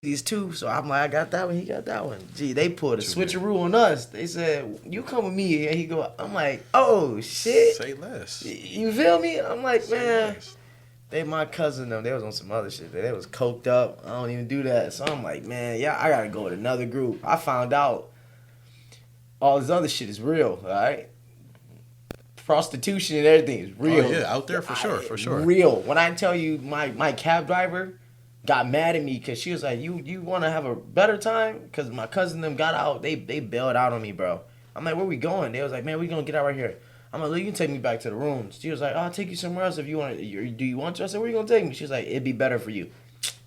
these two. So I'm like, I got that one, he got that one. Gee, they pulled a Too bad. switcheroo on us. They said, you come with me. And he go, I'm like, oh, shit. Say less. You feel me? I'm like, Say man. less. They my cousin them. They was on some other shit. They was coked up. I don't even do that. So I'm like, man, yeah, I gotta go with another group. I found out all this other shit is real, all right? Prostitution and everything is real. Oh, yeah, out there for sure, for sure. Real. When I tell you my cab driver got mad at me because she was like, you want to have a better time? Because my cousin them got out. They bailed out on me, bro. I'm like, where we going? They was like, man, we gonna get out right here. I'm like, look, you can take me back to the room. She was like, I'll take you somewhere else if you want. Do you want to? I said, where you gonna take me? She was like, it'd be better for you.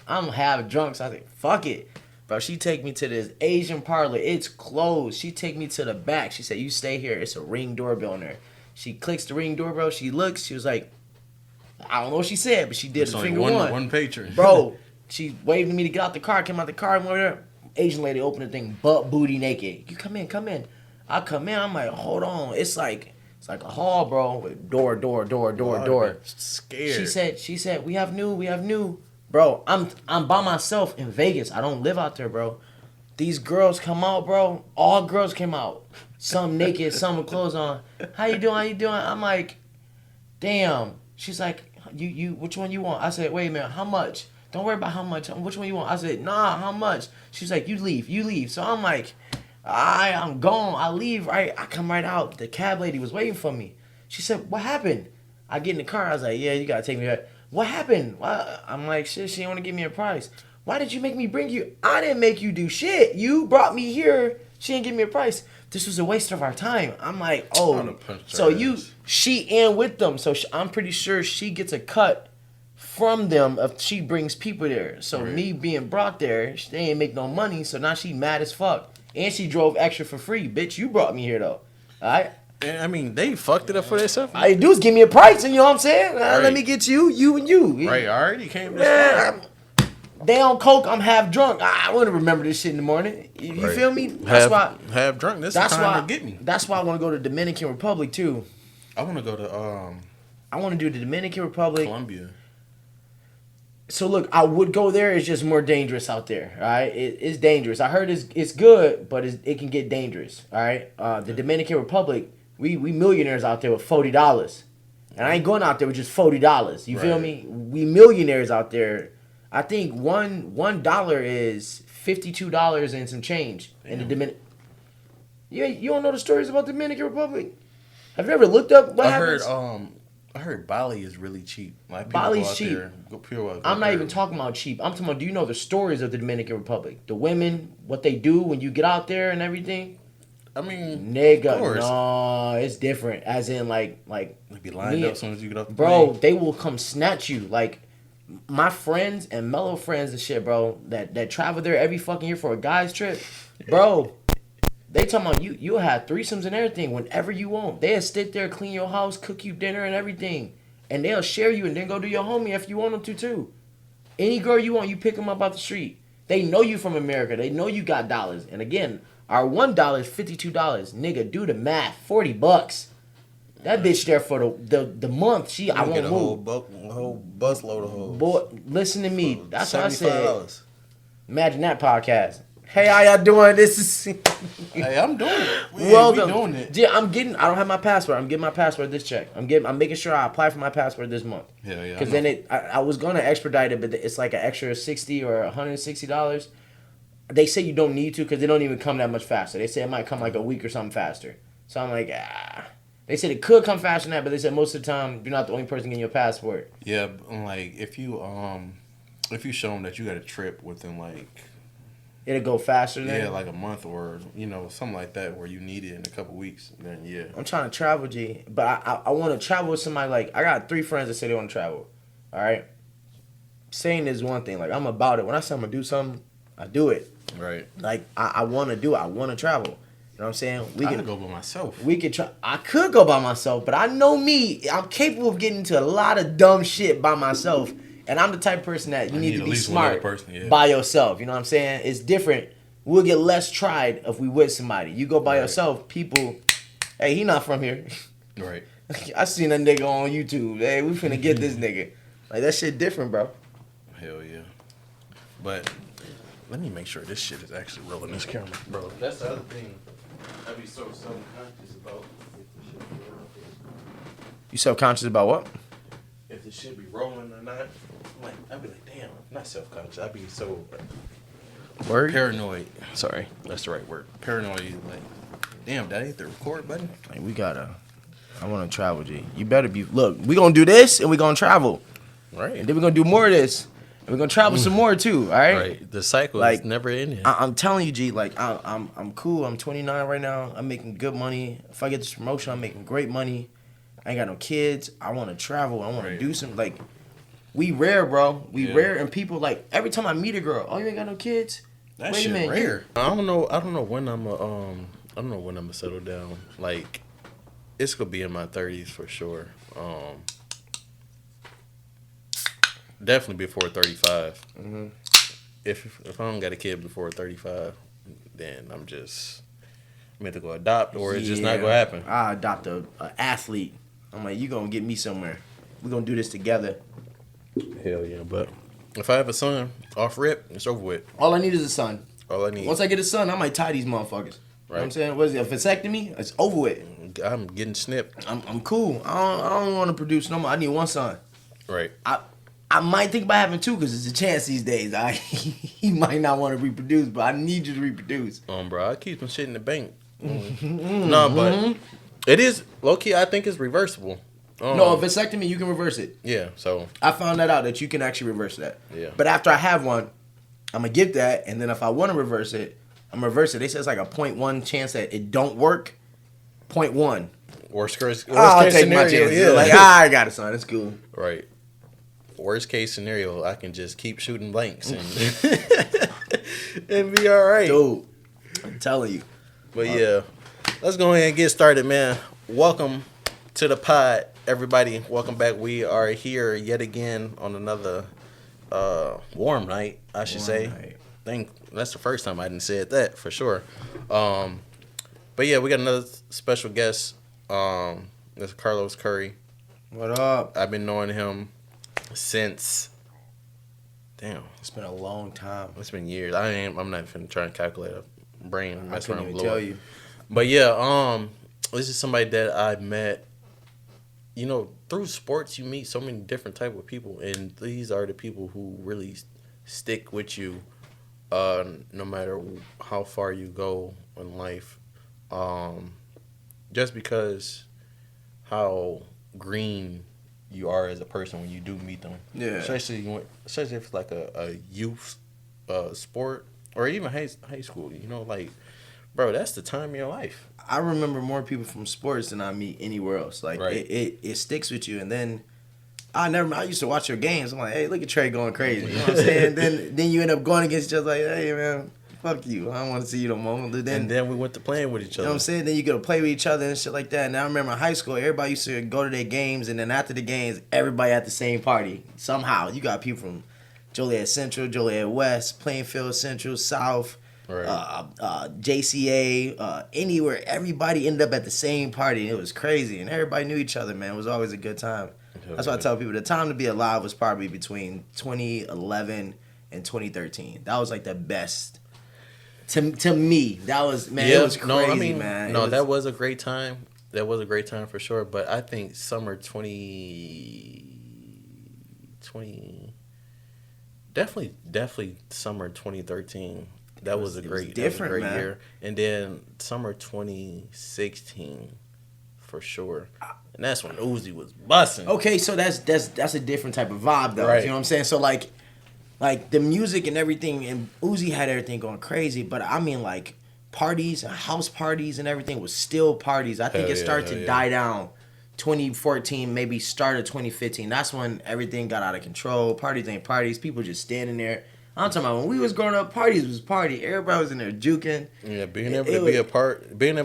I'm half drunk, so I was like, fuck it. Bro, she take me to this Asian parlor. It's closed. She take me to the back. She said, you stay here. It's a Ring doorbell in there. She clicks the Ring doorbell. She looks. She was like, I don't know what she said, but she did It's a only finger one patron. Bro, she waved at me to get out the car. Came out the car and went over there. Asian lady opened the thing, butt booty naked. You come in, come in. I come in. I'm like, hold on. It's like a hall, bro, with door. Scared. She said, we have new. Bro, I'm by myself in Vegas. I don't live out there, bro. These girls come out, bro. All girls came out. Some naked, some with clothes on. How you doing? I'm like, damn. She's like, you which one you want? I said, wait a minute, how much? Don't worry about how much. Which one you want? I said, nah, how much? She's like, you leave. So I'm like, I'm gone. I leave, right? I come right out. The cab lady was waiting for me. She said, what happened? I get in the car. I was like, yeah, you gotta take me there. What happened? I'm like, shit, she didn't want to give me a price. Why did you make me bring you? I didn't make you do shit. You brought me here. She didn't give me a price. This was a waste of our time. I'm like, oh, so she in with them. So I'm pretty sure she gets a cut from them if she brings people there. So right. Me being brought there, they ain't make no money. So now she mad as fuck. And she drove extra for free. Bitch, you brought me here though. All right? And I mean, they fucked it up for themselves. All you do is give me a price, and you know what I'm saying? Right. Let me get you, and you. Right, I already came this Man, far. they on coke, I'm half drunk. I want to remember this shit in the morning. You Right. feel me? That's why. Half drunk. That's why to get me. That's why I want to go to Dominican Republic too. I want to go to I want to do the Dominican Republic. Colombia. So look, I would go there. It's just more dangerous out there. All right, it's dangerous. I heard it's good, but it can get dangerous. All right, the Dominican Republic, we millionaires out there with $40, and I ain't going out there with just $40. You feel me? We millionaires out there. I think $1 is $52 and some change in the Dominican. Yeah, you don't know the stories about the Dominican Republic? Have you ever looked up what happens? I heard Bali is really cheap. Like Bali's cheap. I'm not even talking about cheap. I'm talking about, do you know the stories of the Dominican Republic? The women, what they do when you get out there and everything? I mean, nigga, no, it's different. As in, like they be lined up as soon as you get off the bro, plane. they will come snatch you. Like, my friends and mellow friends and shit, bro, that travel there every fucking year for a guy's trip, bro. They talking about you'll have threesomes and everything whenever you want. They'll sit there, clean your house, cook you dinner and everything. And they'll share you and then go do your homie if you want them to too. Any girl you want, you pick them up off the street. They know you from America. They know you got dollars. And again, our $1 is $52. Nigga, do the math. $40. That bitch there for the month. I won't move. A whole busload of hoes. Boy, listen to me. That's what I said. $75. Imagine that podcast. Hey, how y'all doing? This is. Hey, I'm doing it. We doing it. Yeah, I don't have my passport. I'm getting my passport this check. I'm making sure I apply for my passport this month. Yeah. Because then I was gonna expedite it, but it's like an extra $60 or $160. They say you don't need to because they don't even come that much faster. They say it might come like a week or something faster. So I'm like, They said it could come faster than that, but they said most of the time you're not the only person getting your passport. Yeah, like if you show them that you got a trip within like. It'll go faster then? Yeah, like a month or, something like that where you need it in a couple weeks. Then, yeah. I'm trying to travel, G. But I want to travel with somebody. Like, I got 3 friends that say they want to travel. All right? Saying is one thing. Like, I'm about it. When I say I'm going to do something, I do it. Right. Like, I want to do it. I want to travel. You know what I'm saying? I could go by myself. We could try. I could go by myself, but I know me. I'm capable of getting into a lot of dumb shit by myself. And I'm the type of person that you need to be smart by yourself. You know what I'm saying? It's different. We'll get less tried if we with somebody. You go by yourself, people, hey, he not from here. Right. I seen that nigga on YouTube. Hey, we finna get this nigga. Like, that shit different, bro. Hell yeah. But Let me make sure this shit is actually rolling this camera, bro. That's the other thing. I'd be so self-conscious about if the shit be rolling. You self-conscious about what? If the shit be rolling or not. Like, I'd be like, damn, not self-conscious. I'd be so Word? paranoid. Sorry. That's the right word. Paranoid, like, damn, that ain't the record button? Like, I want to travel, G. You better be, look, we going to do this and we going to travel. Right. And then we're going to do more of this. And we're going to travel some more, too, all right? Right. The cycle Like, is never ending. I'm telling you, G, like, I'm cool. I'm 29 right now. I'm making good money. If I get this promotion, I'm making great money. I ain't got no kids. I want to travel. I want to do some, like, we rare, bro. We rare, and people, like, every time I meet a girl, oh, you ain't got no kids? That Wait shit a minute, rare. I don't know when I'm gonna settle down. Like, it's gonna be in my 30s for sure. Definitely before 35. Mm-hmm. If I don't got a kid before 35, then I'm meant to go adopt, or it's just not gonna happen. I adopt a athlete. I'm like, you gonna get me somewhere. We gonna do this together. Hell yeah, but if I have a son, off rip, it's over with. All I need is a son. All I need. Once I get a son, I might tie these motherfuckers. Right. You know what I'm saying? What is it? A vasectomy? It's over with. I'm getting snipped. I'm cool. I don't want to produce no more. I need one son. Right. I might think about having two because it's a chance these days. He might not want to reproduce, but I need you to reproduce. Bro, I keep some shit in the bank. No, but it is low key. I think it's reversible. No, a vasectomy, you can reverse it. Yeah, so I found that out that you can actually reverse that. Yeah. But after I have one, I'm gonna get that, and then if I want to reverse it, I'm gonna reverse it. They say it's like a 0.1 chance that it don't work. 0.1. Worst case I'll take scenario. my chances. Yeah, Like, I got a son. It's cool. right. Worst case scenario, I can just keep shooting blanks and and be all right. Dude, I'm telling you. But yeah, let's go ahead and get started, man. Welcome to the pod, everybody. Welcome back. We are here yet again on another warm night, I should say. Night. I think that's the first time I didn't say that for sure. But yeah, we got another special guest. That's Carlos Curry. What up? I've been knowing him since. Damn, It's been a long time. it's been years. I'm not even trying to calculate a brain. I couldn't even tell you. But yeah, this is somebody that I met. You know, through sports, you meet so many different type of people, and these are the people who really stick with you, no matter how far you go in life. Just because how green you are as a person when you do meet them. Yeah. Especially if it's like a youth sport or even high school. You know, like, bro, that's the time of your life. I remember more people from sports than I meet anywhere else. Like, Right. it sticks with you. And then I used to watch your games. I'm like, hey, look at Trey going crazy. You know what I'm saying? then you end up going against each other like, hey, man, fuck you. I don't want to see you no more. And then we went to playing with each You other. know what I'm saying? Then you go to play with each other and shit like that. And I remember in high school, everybody used to go to their games, and then after the games, everybody at the same party. Somehow. You got people from Joliet Central, Joliet West, Plainfield Central, South, Right. JCA, anywhere. Everybody ended up at the same party. It was crazy. And everybody knew each other, man. It was always a good time. That's why I tell people the time to be alive was probably between 2011 and 2013. That was like the best. To me, that was, man, it was crazy, man. That was a great time. That was a great time for sure. But I think summer 2020, definitely summer 2013. That was a great man. year. And then summer 2016, for sure. And that's when Uzi was busting. Okay, so that's a different type of vibe, though. Right. You know what I'm saying? So, like the music and everything, and Uzi had everything going crazy, but I mean, like, parties and house parties and everything was still parties. I think it started to die down 2014, maybe started 2015. That's when everything got out of control. Parties ain't parties. People just standing there. I'm talking about when we was growing up, parties was party. Everybody was in there juking. Yeah, being able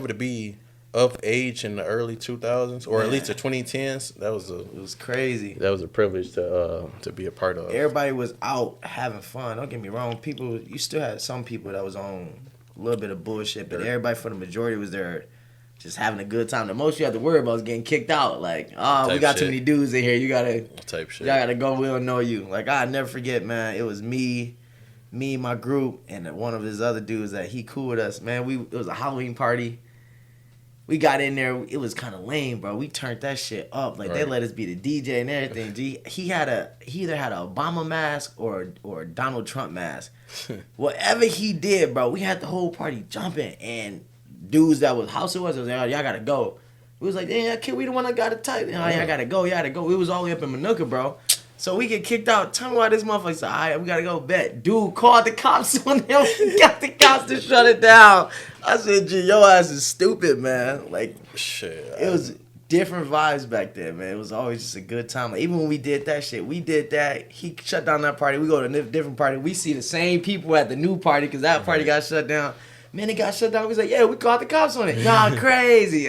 to be of age in the early 2000s or at least the 2010s, it was crazy. That was a privilege to be a part of. Everybody was out having fun. Don't get me wrong. You still had some people that was on a little bit of bullshit, but everybody for the majority was there just having a good time. The most you had to worry about was getting kicked out. Like, we got too many dudes in here. You gotta type shit. Y'all gotta go. We don't know you. Like, I never forget, man. It was me me, my group, and one of his other dudes that he cool with us, man. It was a Halloween party. We got in there. It was kind of lame, bro. We turned that shit up. Like, they let us be the DJ and everything. G. He either had an Obama mask or a Donald Trump mask. Whatever he did, bro, we had the whole party jumping. And dudes that was house it was like, oh, y'all gotta go. We was like, damn, kid, we the one that got it tight. Oh, y'all gotta go. We was all the way up in Manuka, bro. So we get kicked out. Tell me why this motherfucker said, all right, we gotta go bet. Dude called the cops on him. Got the cops to shut it down. I said, G, your ass is stupid, man. Like, shit. It was different vibes back then, man. It was always just a good time. Like, even when we did that shit, we did that. He shut down that party. We go to a different party. We see the same people at the new party because that party got shut down. Man, it got shut down. We was like, yeah, we called the cops on it. Nah, crazy.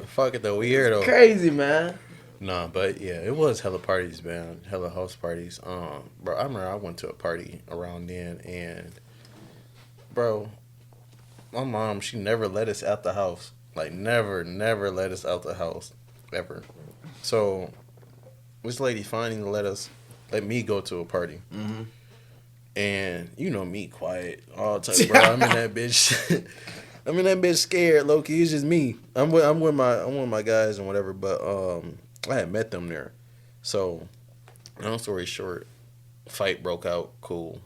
Fuck it, though. We weirdo. Crazy, man. Nah, but yeah, it was hella parties, man. Hella house parties. Bro, I remember I went to a party around then, and bro, my mom, she never let us out the house. Like, never let us out the house, ever. So this lady finally let me go to a party. Mm-hmm. And you know me, quiet all the time, bro. I'm in that bitch. I'm in that bitch scared, low key. It's just me. I'm with my guys and whatever. But I had met them there. So, long story short, fight broke out. Cool,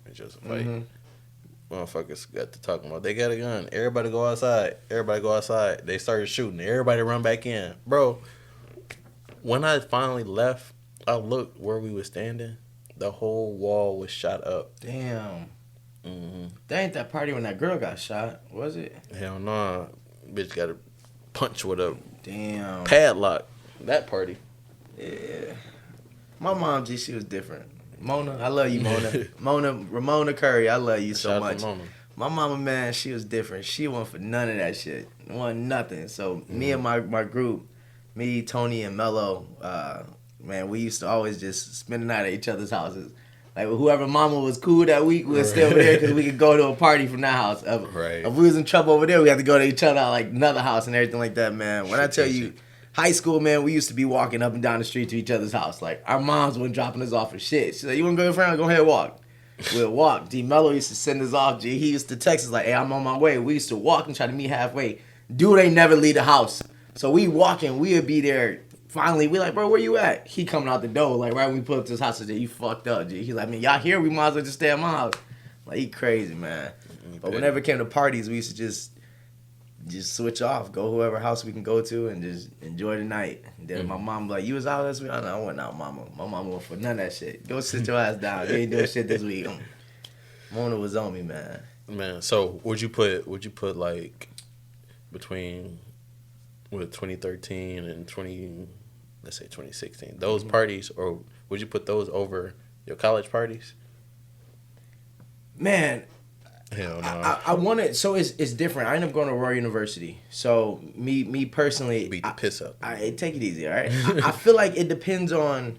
it's just a fight. Mm-hmm. Motherfuckers got to talking about they got a gun. Everybody go outside. They started shooting. Everybody run back in, bro. When I finally left, I looked where we were standing. The whole wall was shot up. Damn. Mm-hmm. That ain't that party when that girl got shot, was it? Hell nah. Bitch got a punch with a padlock. That party. Yeah. My mom, G, she was different. Mona, I love you, Mona. Ramona Curry, I love you so much. My mama, man, she was different. She wasn't for none of that shit. Wasn't nothing. So me and my group, me, Tony, and Mello, man, we used to always just spend the night at each other's houses. Like, whoever mama was cool that week, we would stay over there because we could go to a party from that house. If we was in trouble over there, we had to go to each other, like, another house and everything like that, man. When I tell you, high school, man, we used to be walking up and down the street to each other's house. Like, our moms weren't dropping us off for shit. She's like, you want to go to your friend? Go ahead and walk. We'll walk. D. Mello used to send us off, G. He used to text us like, hey, I'm on my way. We used to walk and try to meet halfway. Dude ain't never leave the house. So we walking, we would be there. Finally, we like, bro, where you at? He coming out the door, like, right when we pull up to his house, said, you fucked up, G. He's like, man, y'all here? We might as well just stay at my house. Like, he crazy, man. But whenever it came to parties, we used to just switch off, go whoever house we can go to, and just enjoy the night. And then my mom like, you was out this week? I wasn't out, mama. My mama went for none of that shit. Go sit your ass down. You ain't doing shit this week. Mona was on me, man. Man, so would you put like between 2013 and 2016, those parties, or would you put those over your college parties? Man, hell no. I wanted, so it's different. I ended up going to Royal University. So me personally, beat the piss up. Take it easy, all right? I feel like it depends on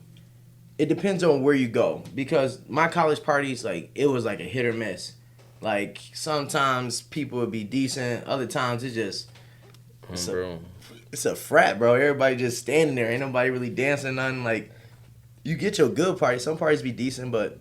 where you go, because my college parties, like, it was like a hit or miss. Like, sometimes people would be decent, other times it's a frat, bro. Everybody just standing there. Ain't nobody really dancing, nothing. Like, you get your good party. Some parties be decent, but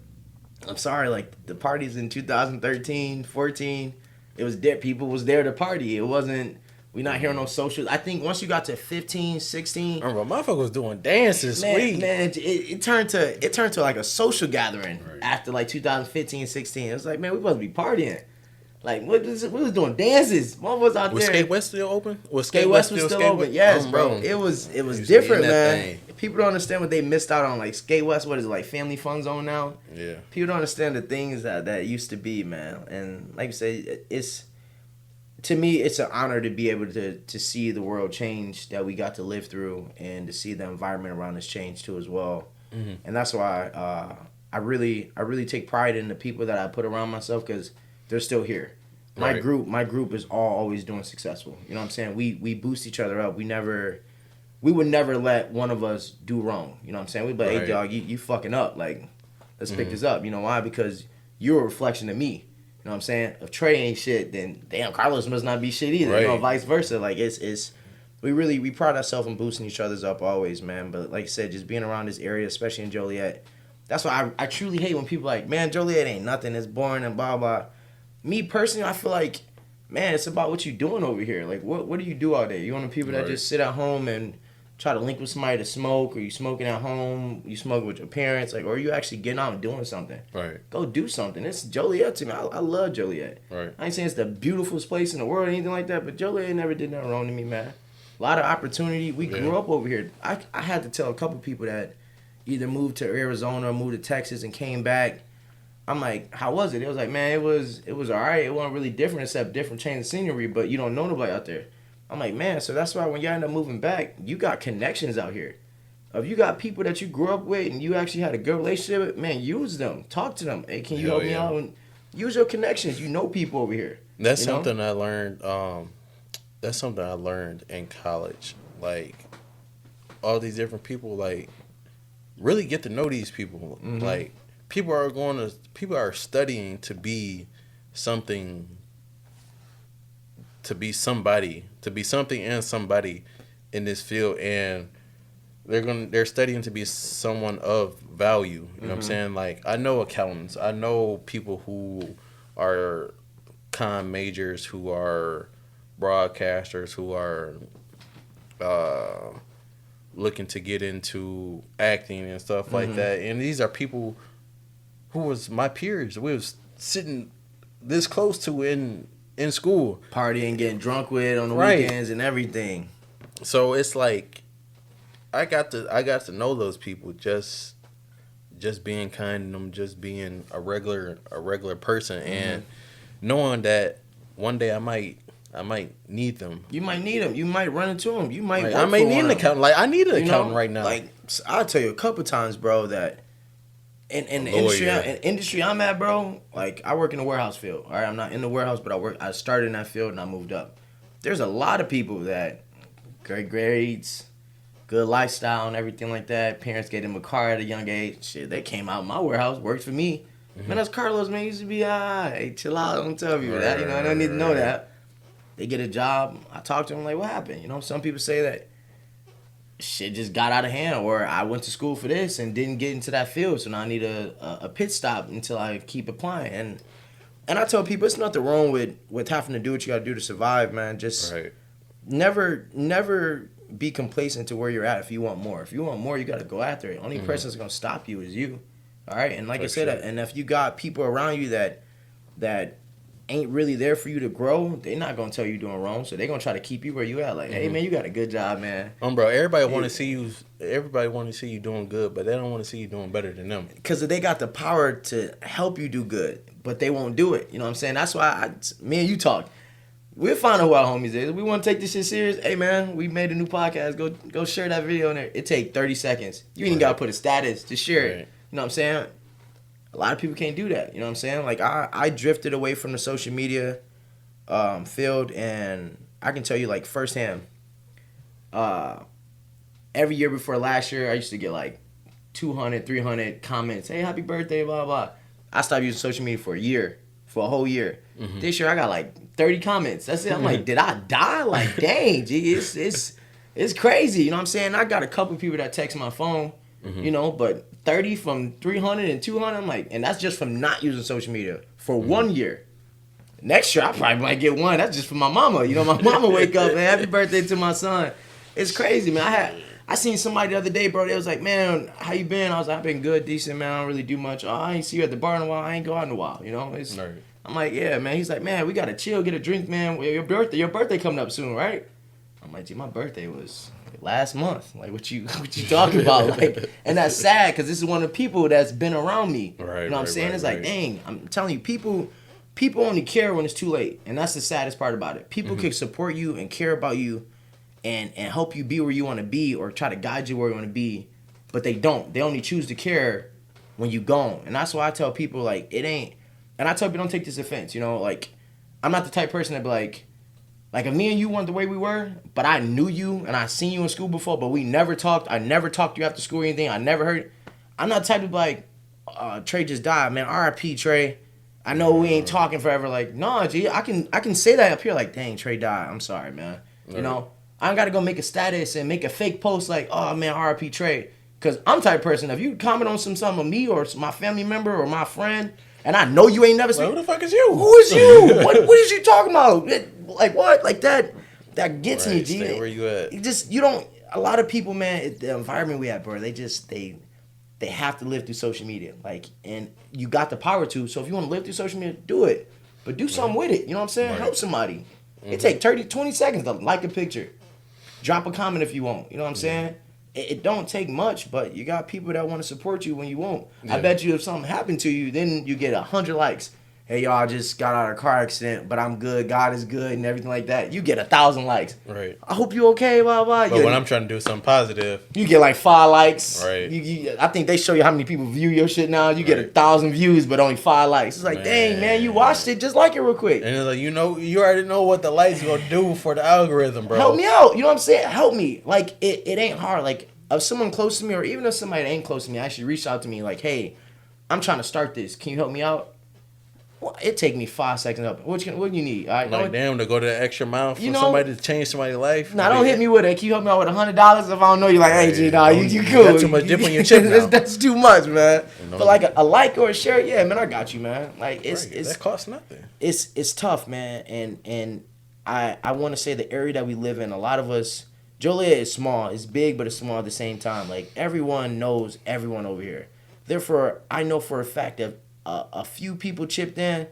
I'm sorry, like, the parties in 2013, 14, it was dead. People was there to party. It wasn't, we not hearing no socials. I think once you got to 15, 16. I remember motherfucker was doing dances, sweet. Man, it turned to like a social gathering after like 2015, 16. It was like, man, we supposed to be partying. Like, we was doing dances. What was out there? Was Skate West still open? Skate West was still open. Yes, bro. It was different, man. People don't understand what they missed out on. Like, Skate West, what is it, like Family Fun Zone now? Yeah. People don't understand the things that used to be, man. And like you said, to me, it's an honor to be able to see the world change that we got to live through, and to see the environment around us change too as well. Mm-hmm. And that's why I really take pride in the people that I put around myself, because they're still here. My group is always doing successful. You know what I'm saying? We boost each other up. We would never let one of us do wrong. You know what I'm saying? We'd be like, hey, dog, you fucking up. Like, let's pick this up. You know why? Because you're a reflection of me. You know what I'm saying? If Trea ain't shit, then damn, Carlos must not be shit either. Right. You know, vice versa. Like, we pride ourselves on boosting each other's up always, man. But like I said, just being around this area, especially in Joliet, That's why I truly hate when people like, man, Joliet ain't nothing. It's boring and blah blah. Me personally, I feel like, man, it's about what you doing over here. Like, what do you do all day? You one of the people that Right. just sit at home and try to link with somebody to smoke, or you smoking at home, you smoking with your parents, like, or are you actually getting out and doing something? Right. Go do something. It's Joliet to me. I love Joliet. Right. I ain't saying it's the beautifulest place in the world or anything like that, but Joliet never did nothing wrong to me, man. A lot of opportunity. We grew up over here. I had to tell a couple people that either moved to Arizona or moved to Texas and came back. I'm like, how was it? It was like, man, it was all right. It wasn't really different except different change of scenery, but you don't know nobody out there. I'm like, man, so that's why when y'all end up moving back, you got connections out here. If you got people that you grew up with and you actually had a good relationship with, man, use them. Talk to them. Hey, can you help me out? And use your connections. You know people over here. That's something I learned. That's something I learned in college. Like, all these different people, like, really get to know these people. Mm-hmm. Like, people are studying to be something, to be somebody, to be something and somebody in this field, and they're studying to be someone of value. You know what I'm saying? Like, I know accountants, I know people who are con majors, who are broadcasters, who are looking to get into acting and stuff like that, and these are people who was my peers. We was sitting this close to in school, partying, getting drunk with on the weekends and everything. So it's like I got to know those people just being kind to them, just being a regular person, and knowing that one day I might need them. You might need them. You might run into them. You might. I may need an accountant. Like, I need an accountant right now. Like, I'll tell you a couple times, bro, that in the industry I'm at, bro. Like, I work in the warehouse field. All right, I'm not in the warehouse, but I started in that field and I moved up. There's a lot of people that great grades, good lifestyle and everything like that. Parents gave them a car at a young age. Shit, they came out of my warehouse, worked for me. Man, that's Carlos, man. He used to be, hey, chill out. Don't tell people that. You know, I don't need to know that. They get a job. I talk to them like, what happened? You know, some people say that shit just got out of hand, or I went to school for this and didn't get into that field, so now I need a pit stop until I keep applying. And I tell people it's nothing wrong with having to do what you got to do to survive, man. Just never be complacent to where you're at. If you want more, you got to go after it. Only person that's gonna stop you is you. All right, and like I said, and if you got people around you that ain't really there for you to grow, they're not gonna tell you doing wrong, so they're gonna try to keep you where you at. Like, hey man, you got a good job, man. Bro, everybody want to see you. Everybody want to see you doing good, but they don't want to see you doing better than them. Because they got the power to help you do good, but they won't do it. You know what I'm saying? That's why me and you talk. We'll find out who our homies is. We want to take this shit serious. Hey man, we made a new podcast. Go share that video in there. It take 30 seconds. You ain't gotta put a status. Just share it. You know what I'm saying? A lot of people can't do that. You know what I'm saying? Like, I drifted away from the social media field, and I can tell you, like, firsthand, every year before last year, I used to get, like, 200, 300 comments. Hey, happy birthday, blah, blah. I stopped using social media for a whole year. This year, I got, like, 30 comments. That's it. I'm like, did I die? Like, dang, G, it's crazy. You know what I'm saying? I got a couple people that text my phone, you know, but 30 from 300 and 200, I'm like, and that's just from not using social media for 1 year. Next year, I probably might get one. That's just for my mama. You know, my mama wake up and happy birthday to my son. It's crazy, man. I seen somebody the other day, bro. They was like, man, how you been? I was like, I've been good, decent, man. I don't really do much. Oh, I ain't see you at the bar in a while. I ain't go out in a while, you know? I'm like, yeah, man. He's like, man, we got to chill, get a drink, man. Your birthday coming up soon, right? I'm like, gee, my birthday was last month. Like, what you talking about? Like, and that's sad because this is one of the people that's been around me. Right, you know what I'm saying? It's like, dang, I'm telling you, people only care when it's too late. And that's the saddest part about it. People can support you and care about you and help you be where you want to be or try to guide you where you want to be, but they don't. They only choose to care when you gone. And that's why I tell people, like, it ain't, and I tell people don't take this offense, you know, like, I'm not the type of person that be like if me and you weren't the way we were, but I knew you and I seen you in school before, but we never talked. I never talked to you after school or anything. I never heard. I'm not the type of like, Trey just died, man. R.I.P. Trey. I know we ain't talking forever. Like, nah, G, I can say that up here. Like, dang, Trey died. I'm sorry, man. You know, I don't got to go make a status and make a fake post like, oh man, R.I.P. Trey. Cause I'm the type of person, if you comment on something of me or my family member or my friend, and I know you ain't never seen, who the fuck is you? Who is you? what is you talking about? Like what? Like that gets me, G. Stay where you at. You don't. A lot of people, man, the environment we have, bro. They have to live through social media, like, and you got the power to. So if you want to live through social media, do it, but do something with it. You know what I'm saying? Right. Help somebody. It take 20 seconds to like a picture, drop a comment if you want. You know what I'm saying? It don't take much, but you got people that want to support you when you won't. Yeah. I bet you if something happened to you, then you get 100 likes. Hey, y'all, I just got out of a car accident, but I'm good. God is good and everything like that. You get 1,000 likes. Right. I hope you okay, blah, blah. But when I'm trying to do something positive, you get like 5 likes. Right. I think they show you how many people view your shit now. You get 1,000 views, but only 5 likes. It's like, dang, man, you watched it. Just like it real quick. And it's like, you already know what the likes gonna do for the algorithm, bro. Help me out. You know what I'm saying? Help me. Like, it ain't hard. Like, if someone close to me, or even if somebody that ain't close to me actually reached out to me, like, hey, I'm trying to start this. Can you help me out? Well, it take me 5 seconds up. What do you need? All right, like, damn, to go to the extra mile for somebody to change somebody's life. Nah, don't hit me with it. Can you help me out with $100 if I don't know you? Like, hey, G, nah, you cool. That's too much dip on your chip now. That's too much, man. But like a like or a share, yeah, man, I got you, man. Like it's that costs nothing. It's tough, man, and I want to say the area that we live in, a lot of us. Joliet is small. It's big, but it's small at the same time. Like, everyone knows everyone over here. Therefore, I know for a fact that a few people chipped in,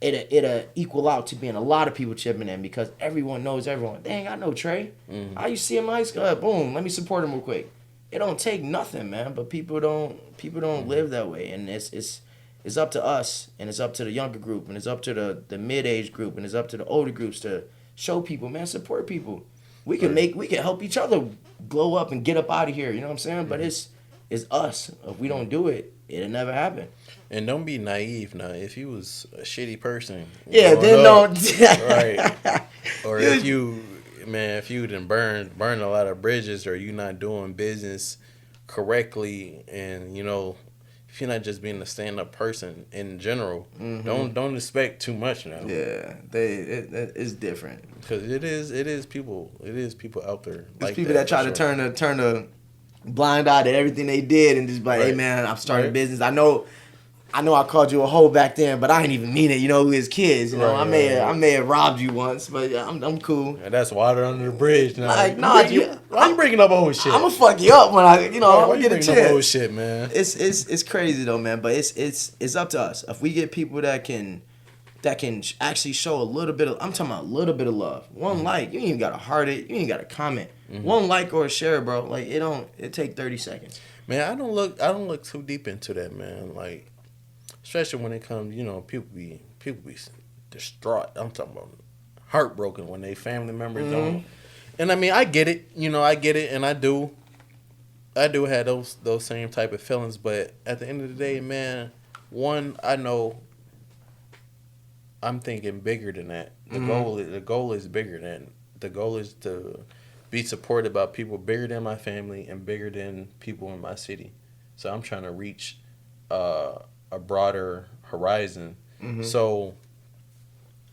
it'll equal out to being a lot of people chipping in because everyone knows everyone. Dang, I know Trey. I used to see him in high school. Boom, let me support him real quick. It don't take nothing, man. But people don't live that way, and it's up to us, and it's up to the younger group, and it's up to the mid-age group, and it's up to the older groups to show people, man, support people. We can help each other glow up and get up out of here. You know what I'm saying? But it's us. If we don't do it, it'll never happen. And don't be naive now. If you was a shitty person, yeah, then don't. Right. Or if you done burn a lot of bridges, or you not doing business correctly, and if you're not just being a stand-up person in general, don't expect too much now. Yeah, it's different. Because it is people out there. There's like people that try to turn a blind eye to everything they did and just be like, hey man, I'm starting a business. I know I called you a hoe back then, but I ain't even mean it. We as kids, I may have robbed you once, but I'm cool. And that's water under the bridge now. Like, why you bringing up old shit? I'm gonna fuck you up when I get a chance. Up old shit, man. It's crazy though, man. But it's up to us. If we get people that can actually show a little bit of, I'm talking about a little bit of love. One like, you ain't even gotta heart it, you ain't gotta comment. One like or a share, bro. Like it take 30 seconds. Man, I don't look too deep into that, man. Like, especially when it comes, people be distraught. I'm talking about heartbroken when they family members don't. And I mean, I get it, and I do have those same type of feelings. But at the end of the day, man, one, I know I'm thinking bigger than that. The goal is bigger than. The goal is to be supported by people bigger than my family and bigger than people in my city. So I'm trying to reach a broader horizon. So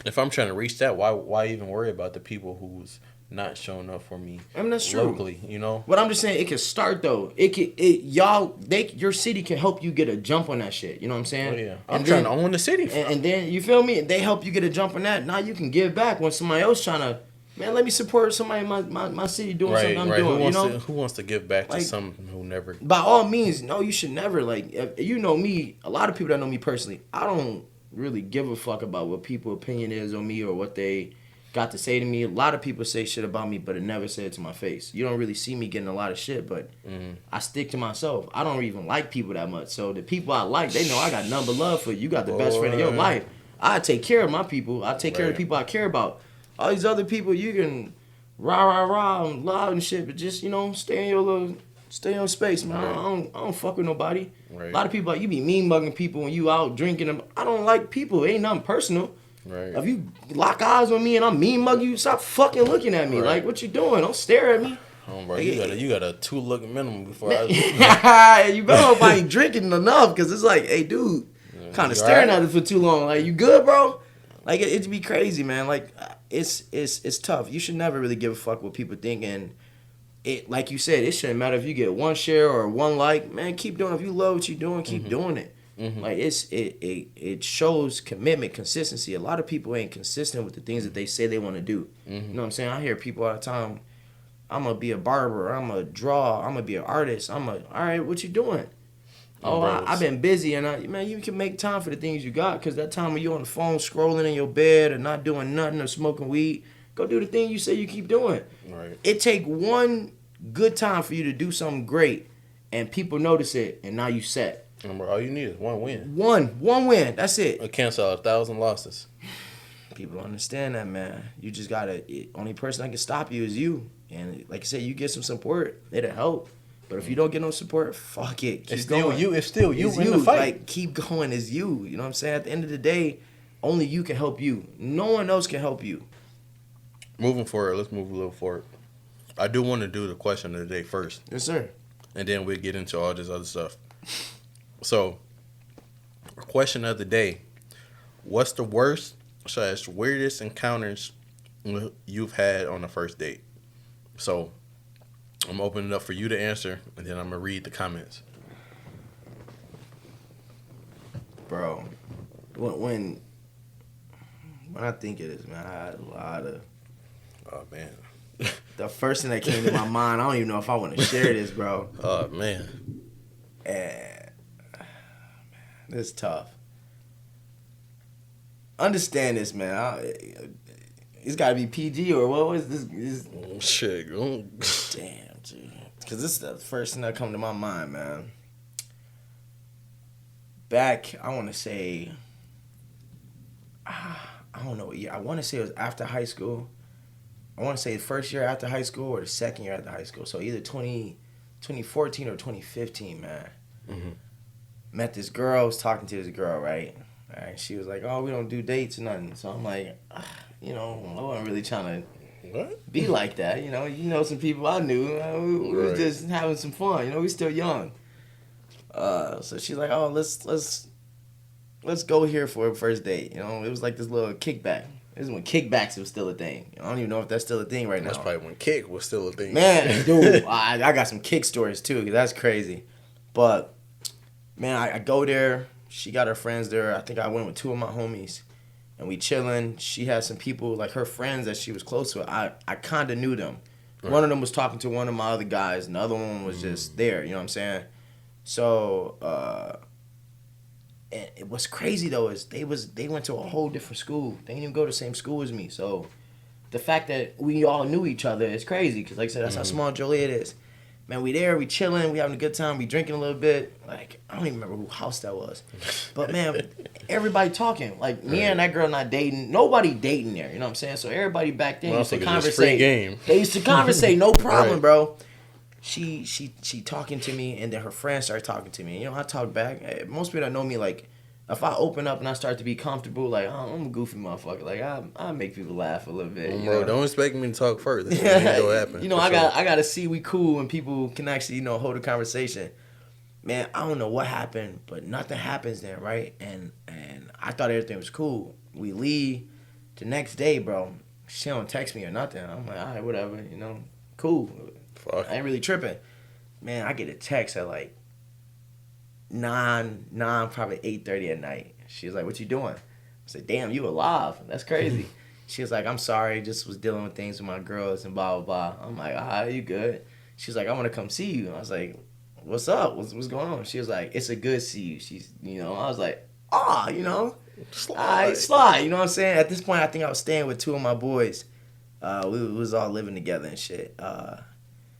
if I'm trying to reach that, why even worry about the people who's not showing up for me? I mean, that's true. Locally, But I'm just saying, it can start though. Your city can help you get a jump on that shit. You know what I'm saying? Oh, yeah. I'm trying to own the city. And then, you feel me? They help you get a jump on that. Now you can give back when somebody else trying to, man, let me support somebody in my city doing something I'm doing. Who wants to give back to someone who never? By all means, no, you should never. Like, if you know me, a lot of people that know me personally, I don't really give a fuck about what people's opinion is on me or what they got to say to me. A lot of people say shit about me, but it never said to my face. You don't really see me getting a lot of shit, but I stick to myself. I don't even like people that much. So the people I like, they know I got nothing but love for you. You got the best friend in your life. I take care of my people. I take care of the people I care about. All these other people, you can rah and loud and shit, but just, stay in your space, man. I don't fuck with nobody. Right. A lot of people, like, you be mean mugging people when you out drinking them. I don't like people. It ain't nothing personal. Right. If you lock eyes with me and I'm mean mugging you, stop fucking looking at me. Right. Like, what you doing? Don't stare at me. Oh, bro, you got a 2-look minimum before I. You better hope I ain't drinking enough, because it's like, hey, dude, kind of staring at it for too long. Like, you good, bro? Like, it'd be crazy, man. Like, it's tough. You should never really give a fuck what people think. And it, like you said, it shouldn't matter if you get one share or one like. Man, keep doing it. If you love what you're doing, keep doing it. Like it shows commitment, consistency. A lot of people ain't consistent with the things that they say they want to do. You know what I'm saying? I hear people all the time, I'm gonna be a barber, I'm gonna draw, I'm gonna be an artist. All right, what you doing? Oh, I've been busy, and man, you can make time for the things you got, because that time when you're on the phone scrolling in your bed or not doing nothing or smoking weed, go do the thing you say you keep doing. Right. It take one good time for you to do something great, and people notice it, and now you set. Remember, all you need is one win. One win, that's it. Or cancel 1,000 losses. People don't understand that, man. You just gotta, only person that can stop you is you. And like I said, you get some support, it'll help. But if you don't get no support, fuck it. Keep It's still going. you. It's still you It's in the fight. Like, keep going. It's you. You know what I'm saying? At the end of the day, only you can help you. No one else can help you. Moving forward, let's move a little forward. I do want to do the question of the day first. Yes, sir. And then we'll get into all this other stuff. So, question of the day. What's the worst / weirdest encounters you've had on a first date? So, I'm opening it up for you to answer, and then I'm going to read the comments. Bro, when I think of this, man, I had a lot of... Oh, man. The first thing that came to my mind, I don't even know if I want to share this, bro. Oh, man. And, this is tough. Understand this, man. It's got to be PG, or what was this? Shit. Damn, dude. Because this is the first thing that come to my mind, man. Back, I want to say, I don't know what year. I want to say it was after high school. I want to say the first year after high school or the second year after high school. So either 2014 or 2015, man. Mm-hmm. Met this girl, was talking to this girl, right? She was like, oh, we don't do dates or nothing. So I'm like, I wasn't really trying to be like that. You know some people I knew. We was just having some fun. We still young. So she's like, oh, let's go here for a first date. It was like this little kickback. This is when kickbacks was still a thing. I don't even know if that's still a thing right now. That's probably when kick was still a thing. Man, dude, I got some kick stories too, because that's crazy. But, man, I go there. She got her friends there. I think I went with two of my homies. And we chilling. She had some people, like her friends that she was close with. I kind of knew them. Right. One of them was talking to one of my other guys, and the other one was just there. You know what I'm saying? So, and what's crazy though is they went to a whole different school. They didn't even go to the same school as me. So the fact that we all knew each other is crazy, because like I said, that's how small Joliet is. Man, we there, we chilling, we having a good time, we drinking a little bit. Like, I don't even remember whose house that was. But man, everybody talking. Like, me and that girl not dating. Nobody dating there, you know what I'm saying? So everybody back then used to conversate. Free game. They used to conversate, no problem, right. Bro. She talking to me, and then her friends started talking to me. I talk back. Most people that know me, like, if I open up and I start to be comfortable, like, I'm a goofy motherfucker. Like, I make people laugh a little bit. Bro, don't expect me to talk first. This ain't gonna happen. I gotta see we cool and people can actually, hold a conversation. Man, I don't know what happened, but nothing happens then, right? And I thought everything was cool. We leave. The next day, bro, she don't text me or nothing. I'm like, all right, whatever, cool. Fuck. I ain't really tripping. Man, I get a text at like 9, probably 8:30 at night. She was like, what you doing? I said, damn, you alive. That's crazy. She was like, I'm sorry, just was dealing with things with my girls and blah, blah, blah. I'm like, you good? She was like, I want to come see you. I was like, what's up? What's going on? She was like, it's a good see you. She's, I was like, slide. You know what I'm saying? At this point, I think I was staying with two of my boys. We was all living together and shit.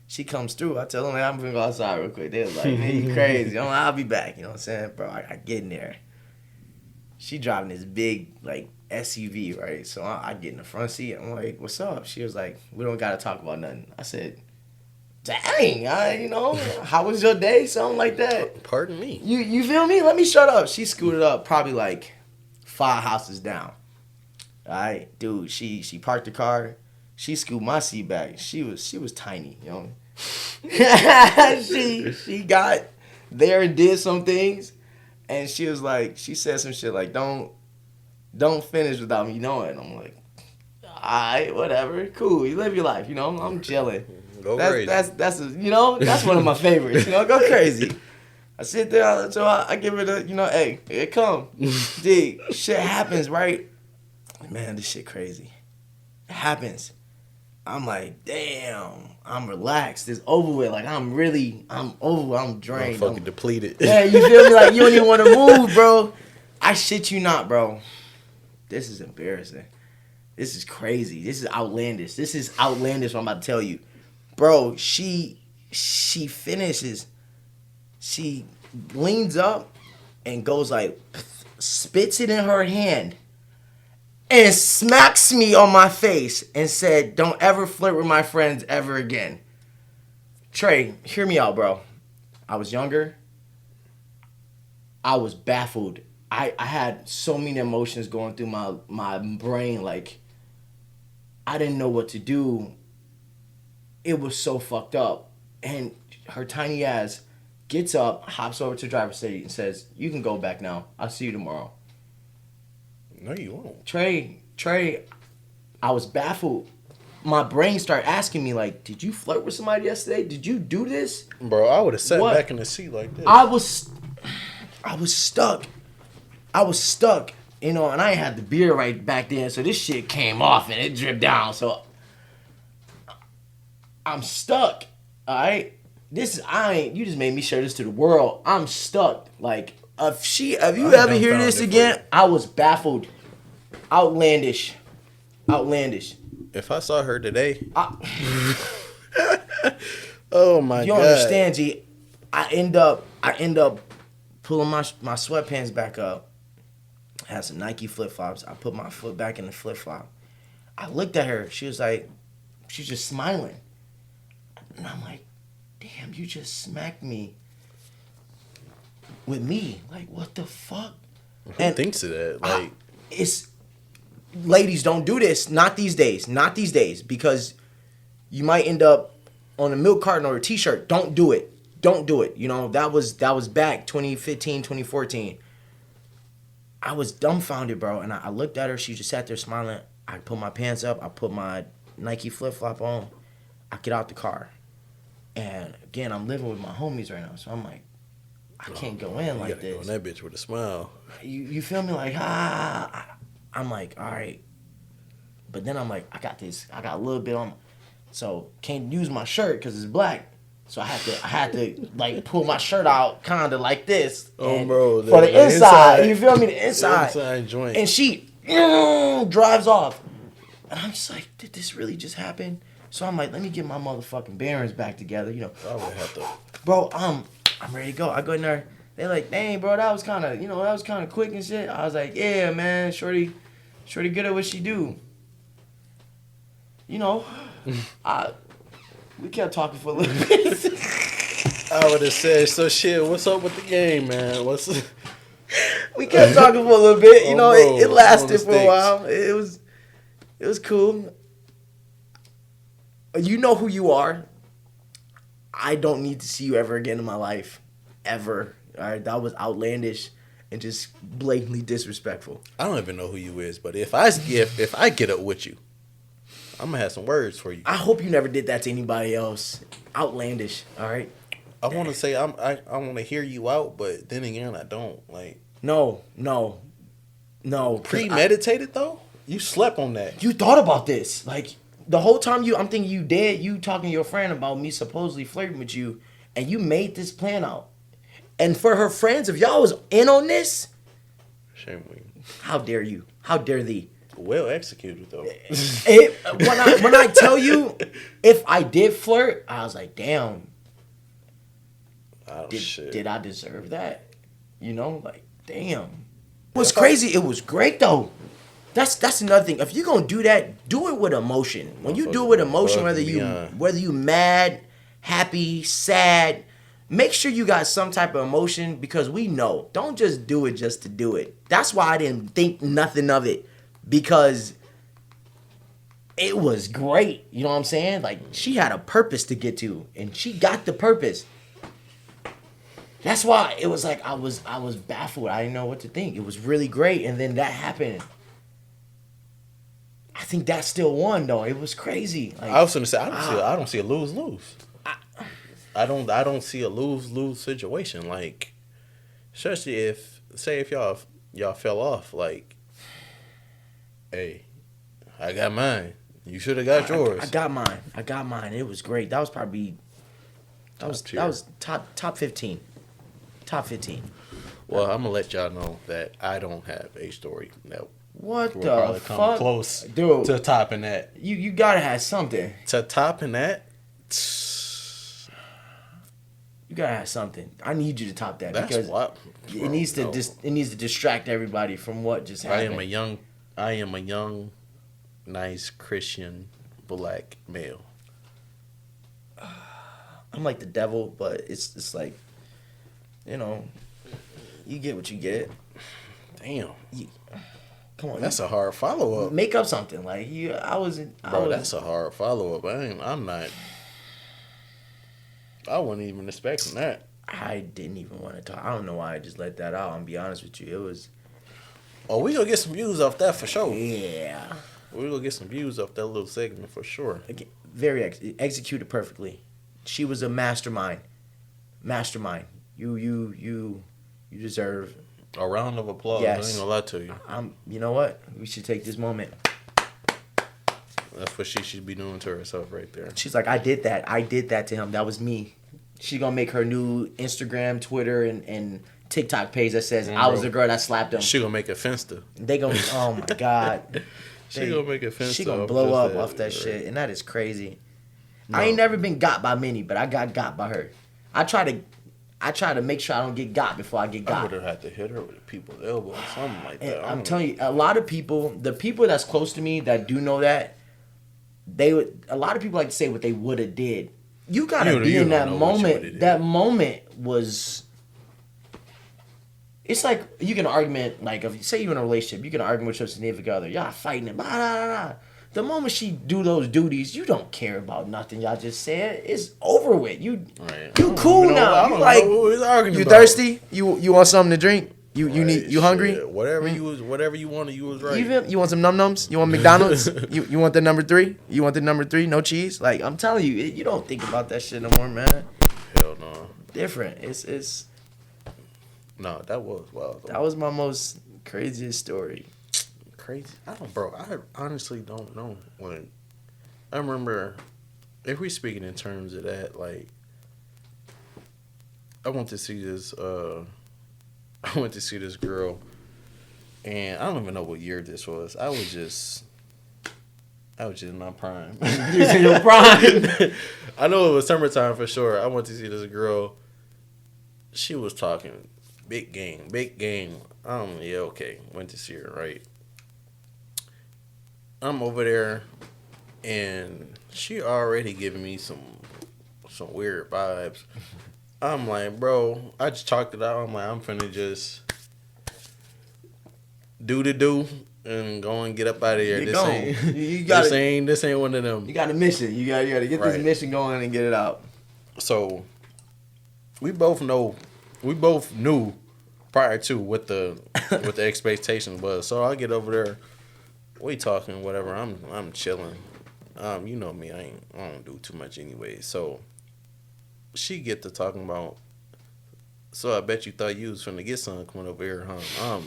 She comes through. I tell them, I'm gonna go outside real quick. They was like, man, you crazy. I'll be back. You know what I'm saying? Bro, I get in there. She driving this big, like, SUV, right? So I get in the front seat. I'm like, what's up? She was like, we don't got to talk about nothing. I said, dang, how was your day? Something like that. Pardon me. You feel me? Let me shut up. She scooted up probably like 5 houses down. All right, dude, she parked the car. She scooped my seat back. She was tiny, she got there and did some things, and she was like, she said some shit like, don't finish without me knowing. I'm like, all right, whatever, cool. You live your life, I'm chilling. Go crazy. That's that's one of my favorites. Go crazy. I sit there, so I give it a, hey, here it come. Dude, shit happens, right? Man, this shit crazy. It happens. I'm like, damn, I'm relaxed. It's over with. Like, I'm over. I'm drained. Fucking depleted. Yeah, you feel me? Like, you don't even want to move, bro. I shit you not, bro. This is embarrassing. This is crazy. This is outlandish. What I'm about to tell you. Bro, she finishes. She leans up and goes like, spits it in her hand and smacks me on my face and said, don't ever flirt with my friends ever again. Trey, hear me out, bro. I was younger. I was baffled. I had so many emotions going through my brain. Like, I didn't know what to do. It was so fucked up. And her tiny ass gets up, hops over to the driver's seat and says, you can go back now. I'll see you tomorrow. No, you won't. Trey, I was baffled. My brain started asking me, like, did you flirt with somebody yesterday? Did you do this? Bro, I would have sat What? back in the seat like this. I was stuck. And I had the beer right back then, so this shit came off and it dripped down. So I'm stuck. All right? You just made me share this to the world. I'm stuck. Like, if you ever hear this again, I was baffled. Outlandish. If I saw her today, oh my god! You don't understand, G? I end up pulling my sweatpants back up. I had some Nike flip flops. I put my foot back in the flip flop. I looked at her. She was just smiling, and I'm like, damn, you just smacked me with me. Like, what the fuck? Who thinks of that? Like, ladies, don't do this. Not these days, because you might end up on a milk carton or a t-shirt. Don't do it. That was back 2015, 2014. I was dumbfounded, bro. And I looked at her. She just sat there smiling. I put my pants up. I put my Nike flip-flop on. I get out the car. And again, I'm living with my homies right now. So I'm like, I can't go in like this. You gotta go in that bitch with a smile. You feel me? Like, I'm like, all right. But then I'm like, I got this. I got a little bit on. So can't use my shirt because it's black. So I had to like pull my shirt out kind of like this. Oh, bro. For the inside. You feel me? The inside. Inside joint. And she drives off. And I'm just like, did this really just happen? So I'm like, let me get my motherfucking bearings back together. I would have to. Bro, I'm ready to go. I go in there. They're like, dang, bro, that was kind of quick and shit. I was like, yeah, man, shorty good at what she do. We kept talking for a little bit. I would have said, so shit, what's up with the game, man? We kept talking for a little bit. Bro, it lasted for a while. It was cool. You know who you are. I don't need to see you ever again in my life. Ever. All right, that was outlandish and just blatantly disrespectful. I don't even know who you is, but if I get up with you, I'm gonna have some words for you. I hope you never did that to anybody else. Outlandish, all right? I want to say I want to hear you out, but then again, I don't. Like, No. Premeditated though? You slept on that. You thought about this. Like, the whole time I'm thinking you dead, you talking to your friend about me supposedly flirting with you, and you made this plan out. And for her friends, if y'all was in on this, shame on you. How dare you? How dare thee? Well executed though. When I tell you, if I did flirt, I was like, damn. Oh, did I deserve that? Like, damn. What's crazy? It was great though. That's another thing. If you're gonna do that, do it with emotion. When you do it with emotion, whether you mad, happy, sad, make sure you got some type of emotion, because we know. Don't just do it just to do it. That's why I didn't think nothing of it, because it was great. You know what I'm saying? Like, she had a purpose to get to, and she got the purpose. That's why it was like I was baffled. I didn't know what to think. It was really great, and then that happened. I I think that still won though. It was crazy. Like, I was gonna say I don't see a lose lose. I don't see a lose lose situation. Like, especially if y'all fell off. Like, hey, I got mine. You should have got yours. I got mine. It was great. That was probably that was top 15. Top 15. Well, I'm gonna let y'all know that I don't have a story that What will the probably fuck, come close dude? to topping that. You gotta have something. To topping that, You gotta have something. I need you to top that that's because what it needs to it needs to distract everybody from what just happened. I am a young, nice Christian black male. I'm like the devil, but it's like, you know, you get what you get. Damn. Come on, That's a hard follow up. make up something. Like That's a hard follow up. I wasn't even expecting that. I didn't even want to talk. I don't know why I just let that out. I'm be honest with you. It was. Oh, we gonna get some views off that for sure. Yeah. We gonna get some views off that little segment for sure. Again, very executed perfectly. She was a mastermind. Mastermind. You deserve. A round of applause. Yes. I ain't gonna lie to you. You know what? We should take this moment. That's what she should be doing to herself right there. She's like, I did that. I did that to him. That was me. She's gonna make her new Instagram, Twitter, and TikTok page that says, I was the girl that slapped him. She gonna make a Finsta. They gonna, oh my God. She gonna make a Finsta. She gonna blow up off that shit. And that is crazy. No. I ain't never been got by many, but I got by her. I try to make sure I don't get got before I get got. I would have had to hit her with a people's elbow or something like that. I'm telling you, a lot of people, the people that's close to me that do know that, a lot of people like to say what they would have did. You gotta be in that moment. That moment was. It's like you can argument like if you say you're in a relationship, you can argue with your significant other. Y'all fighting it, blah, blah, blah. The moment she do those duties, you don't care about nothing y'all just said. It's over with. You cool now. You like you thirsty? You want something to drink? You hungry? Shit. Whatever you wanted, you was right. You want some num-nums? You want McDonald's? you want the number 3? You want the number 3? No cheese? Like I'm telling you, you don't think about that shit no more, man. Hell no. Different. It's. No, that was wild. That was my most craziest story. Crazy. I honestly don't know. Like, I remember, if we speaking in terms of that, like, I went to see this girl, and I don't even know what year this was. I was just in my prime. You was in your prime. I know it was summertime for sure. I went to see this girl. She was talking big game. Yeah, okay. Went to see her, right? I'm over there, and she already giving me some weird vibes. I'm like, bro, I just talked it out. I'm like, I'm finna just do and go and get up out of here. This ain't one of them. You got a mission. You gotta get this mission going and get it out. So we both knew prior to what the expectation was. So I get over there. We talking, whatever. I'm chilling. You know me. I don't do too much anyway. So she get to talking about. So I bet you thought you was finna get something coming over here, huh?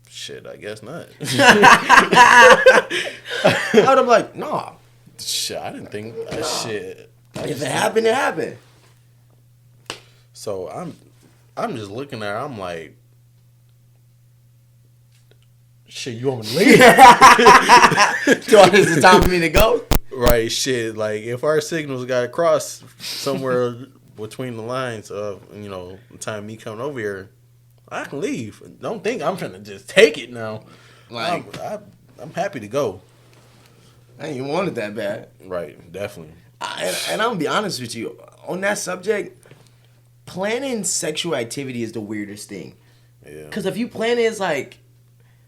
Shit, I guess not. I would have like, nah. Shit, I didn't think. Shit. If it happened, it happened. So I'm just looking at her. I'm like. Shit, you want me to leave? So is it time for me to go? Right, shit. Like, if our signals got crossed somewhere between the lines of, the time me coming over here, I can leave. Don't think I'm finna just take it now. Like, I'm happy to go. I ain't even want it that bad. Right, definitely. And I'm gonna be honest with you. On that subject, planning sexual activity is the weirdest thing. Yeah. Because if you plan it, it's like,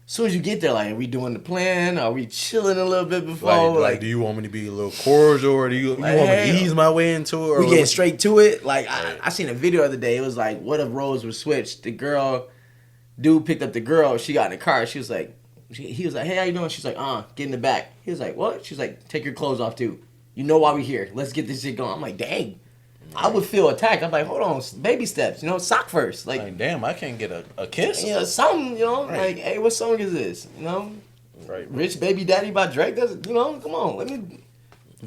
as soon as you get there, like, are we doing the plan? Are we chilling a little bit before? Like do you want me to be a little cordial, or do you want me to ease my way into it? Or we getting straight to it? Like, right. I seen a video the other day. It was like, what if roles were switched? Dude picked up the girl. She got in the car. She was like, he was like, hey, how you doing? She's like, get in the back. He was like, what? She's like, take your clothes off too. You know why we here. Let's get this shit going. I'm like, dang. I would feel attacked. I'm like, hold on, baby steps, sock first. Like damn, I can't get a kiss? Something, Right. like, hey, what song is this? Right. Rich Baby Daddy by Drake doesn't, come on, let me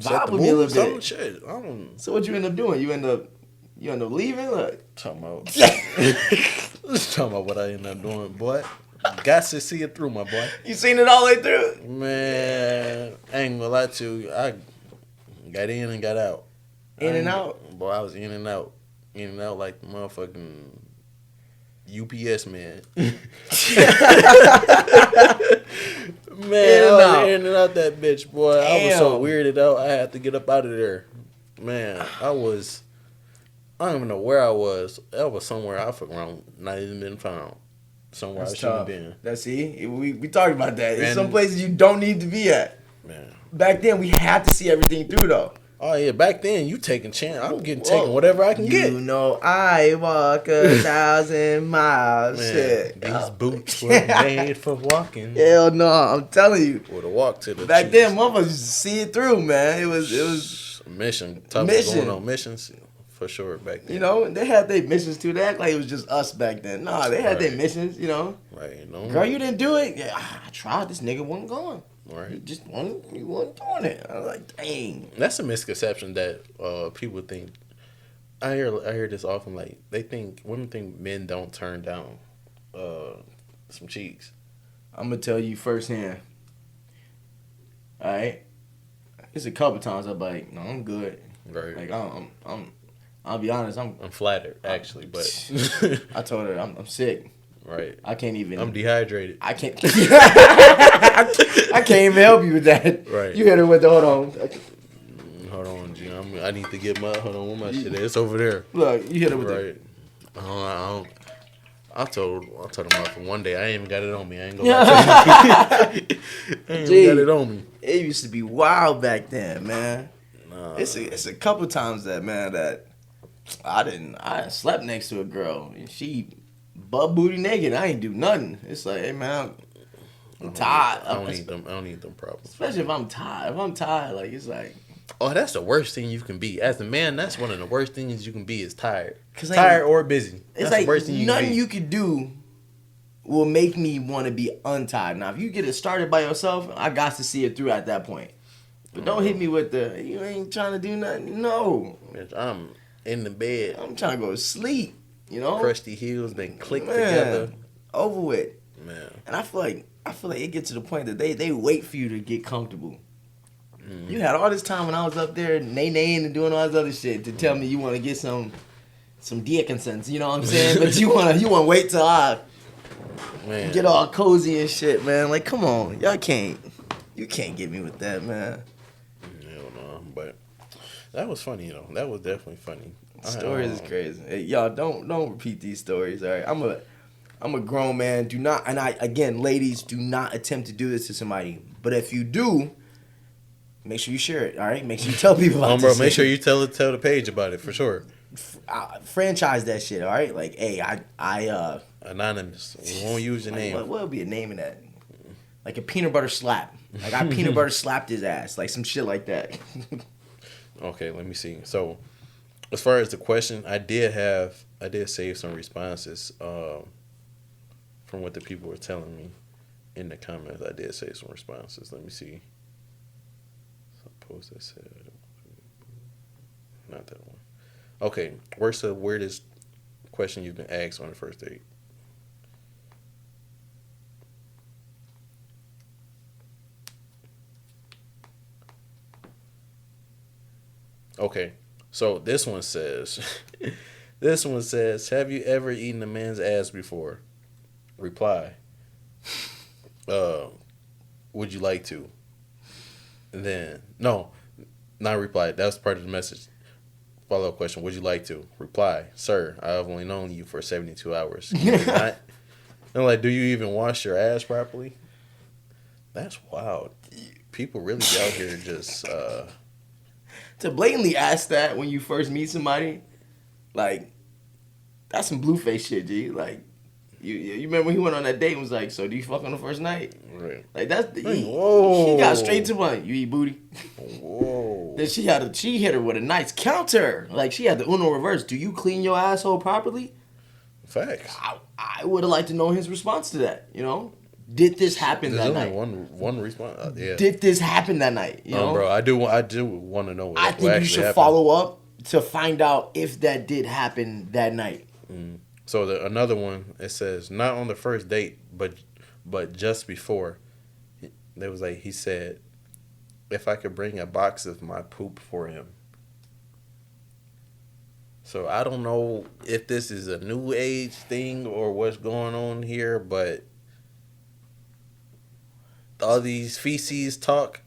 Set vibe the with me a mood, little some bit. shit. I don't So what you end up doing? You end up leaving? Like, talking about. Talking about what I end up doing, boy. Got to see it through, my boy. you seen it all the way through? Man, I ain't gonna lie to you. I got in and got out. In and out? Boy, I was in and out like the motherfucking UPS man. Man, I was in and out that bitch, boy. Damn. I was so weirded out. I had to get up out of there. Man, I don't even know where I was. I was somewhere I fuck around, not even been found. Somewhere I shouldn't have been. That's see, we talked about that. There's And- some places you don't need to be at. Man. Back then, we had to see everything through, though. Oh yeah, back then you taking chance. I'm taking whatever I can get. I walk 1,000 miles. Man, Shit. these boots were made for walking. Hell no, I'm telling you. Or to walk to the Back cheese. then, motherfuckers used to see it through, man. It was mission. Tough Mission. going on missions for sure back then. they had their missions too. They act like it was just us back then. Nah, they had their Right. missions, Right. No. Girl, you didn't do it? Yeah, I tried. This nigga wasn't going. He Right. just wasn't doing it. I was like, dang. That's a misconception that people think. I hear this often. Like women think men don't turn down some cheeks. I'm gonna tell you firsthand. All right, it's a couple times I'm like, no, I'm good. Right. Like I'll be honest, I'm flattered actually, but I told her I'm sick. right. I can't even. I'm dehydrated. I can't. I can't even help you with that. Right. You hit her with the hold on. Hold on, G. I need to get my hold on. Where my shit at? It's over there. Look, you hit her with Right. I told him for one day I ain't even got it on me. I ain't gonna lie to you. I ain't even got it on me. It used to be wild back then, man. Nah. It's a couple times that I slept next to a girl and she butt booty naked. I ain't do nothing. It's like, hey man, I'm tired. I don't need them problems. Especially if I'm tired. If I'm tired, like it's like, Oh, that's the worst thing you can be. As a man, that's one of the worst things you can be is tired. 'Cause Tired or busy. it's That's like the worst thing you can nothing be. you could do will make me want to be untied. Now, if you get it started by yourself, I got to see it through at that point. But don't hit me with the, you ain't trying to do nothing. No. Bitch, I'm in the bed. I'm trying to go to sleep, Crusty heels, then click Man, together. over with. Man. And I feel like it gets to the point that they wait for you to get comfortable. You had all this time when I was up there nay-naying and doing all this other shit to tell me you want to get some Dickinsons, you know what I'm saying? But you want to wait till I Man. get all cozy and shit, man. Like, come on. You can't get me with that, man. Hell no. But that was funny, That was definitely funny. Stories is crazy. Hey, y'all don't repeat these stories, all right? I'm a grown man. Do not, and again, ladies, do not attempt to do this to somebody. But if you do, make sure you share it, all right? Make sure you tell people about Bro, this make shit. sure you tell the page about it for sure. Franchise that shit, all right? Like, hey, I Anonymous. We won't use your name. What would be a name in that? Like a peanut butter slap. Like I peanut butter slapped his ass. Like some shit like that. Okay, let me see. So, as far as the question, I did save some responses from what the people were telling me in the comments. I did save some responses. Let me see. Some post that said, not that one. Okay, what's the weirdest question you've been asked on the first date? Okay, so this one says, have you ever eaten a man's ass before? Reply, would you like to? And then, no, not reply. That's part of the message. Follow-up question, would you like to? Reply, sir, I have only known you for 72 hours. Not, and like, do you even wash your ass properly? That's wild. People really be out here just... To blatantly ask that when you first meet somebody, like, that's some blueface shit, G. Like, You remember when he went on that date and was like, so do you fuck on the first night? Right. Like that's Whoa. he got straight to one. You eat booty. Whoa. Then she hit her with a nice counter. Like she had the Uno reverse. Do you clean your asshole properly? Facts. I would have liked to know his response to that. You know, did this happen that night? One response. Yeah. Did this happen that night? You know, bro, I do want to know. I think you should follow up to find out if that did happen that night. So another one, it says not on the first date, but just before. There was he said, if I could bring a box of my poop for him. So I don't know if this is a new age thing or what's going on here, but all these feces talk.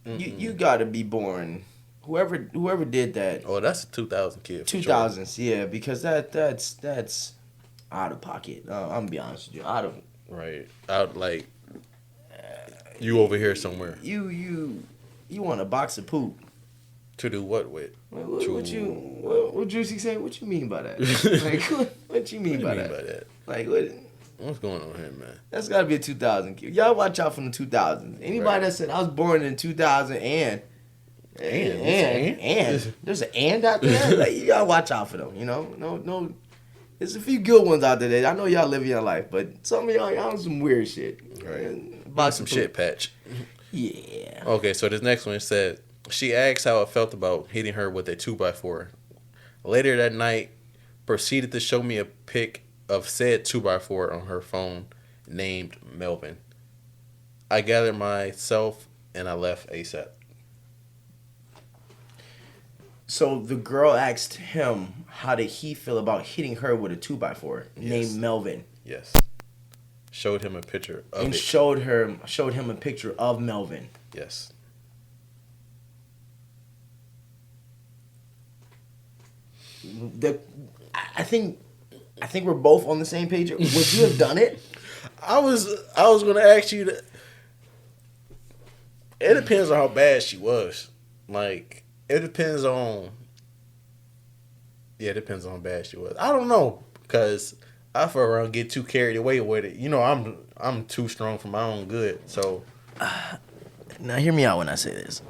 You gotta be born. Whoever did that. Oh, that's a 2000 kid. 2000s, sure. Yeah, because that's out of pocket. I'm gonna be honest with you. Right. Out like you over here somewhere. You want a box of poop. To do what with? What Juicy say? What you mean by that? Like what you mean by that? Like what's going on here, man? That's gotta be a 2000 kid. Y'all watch out from the 2000s. Anybody that said I was born in 2000 and there's an and out there. Like you gotta watch out for them. You know, no. There's a few good ones out there. I know y'all live your life, but some of y'all on some weird shit. Right. Buy some shit patch. Yeah. Okay, so this next one said she asked how it felt about hitting her with a 2x4. Later that night, proceeded to show me a pic of said 2x4 on her phone, named Melvin. I gathered myself and I left ASAP. So the girl asked him how did he feel about hitting her with a 2x4 named Melvin. Yes. Showed him a picture of and it. showed him a picture of Melvin. Yes. I think we're both on the same page. Would you have done it? I was gonna ask you that. It depends on how bad she was. Like it depends on. Yeah, it depends on how bad she was. I don't know because I feel around get too carried away with it. You know, I'm too strong for my own good. So now hear me out when I say this.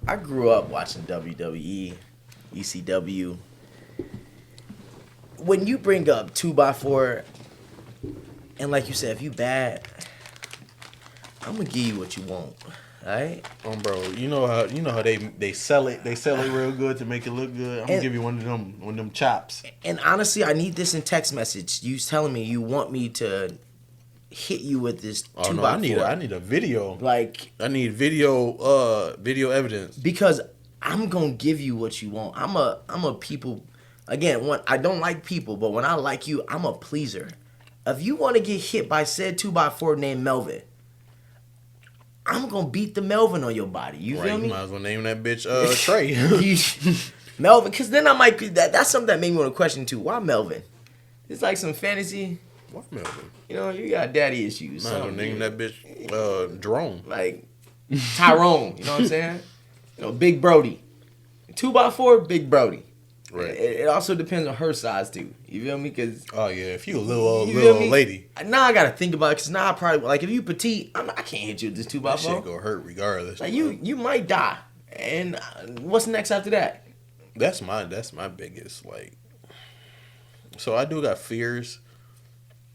I grew up watching WWE, ECW. When you bring up 2x4, and like you said, if you bad, I'm gonna give you what you want. Alright? Bro, you know how they sell it. They sell it real good to make it look good. I'm gonna give you one of them chops. And honestly, I need this in text message. You telling me you want me to hit you with this 2x4. No, I need a video. Like I need video evidence. Because I'm gonna give you what you want. I'm a people. Again, I don't like people, but when I like you, I'm a pleaser. If you want to get hit by said 2x4 named Melvin, I'm gonna beat the Melvin on your body. You feel me? You might as well name that bitch Trea. Melvin, because then I might. That's something that made me want to question too. Why Melvin? It's like some fantasy. Why Melvin? You know, you got daddy issues. Might as well name that bitch Drone. Like Tyrone. You know what I'm saying? You know, Big Brody. 2x4, Big Brody. Right. It also depends on her size too. You feel me? Cause if you a little old lady. Now I gotta think about it. Cause now I probably like if you petite, I can't hit you with this 2x4. That shit gonna hurt regardless. Like you might die. And what's next after that? That's my biggest like. So I do got fears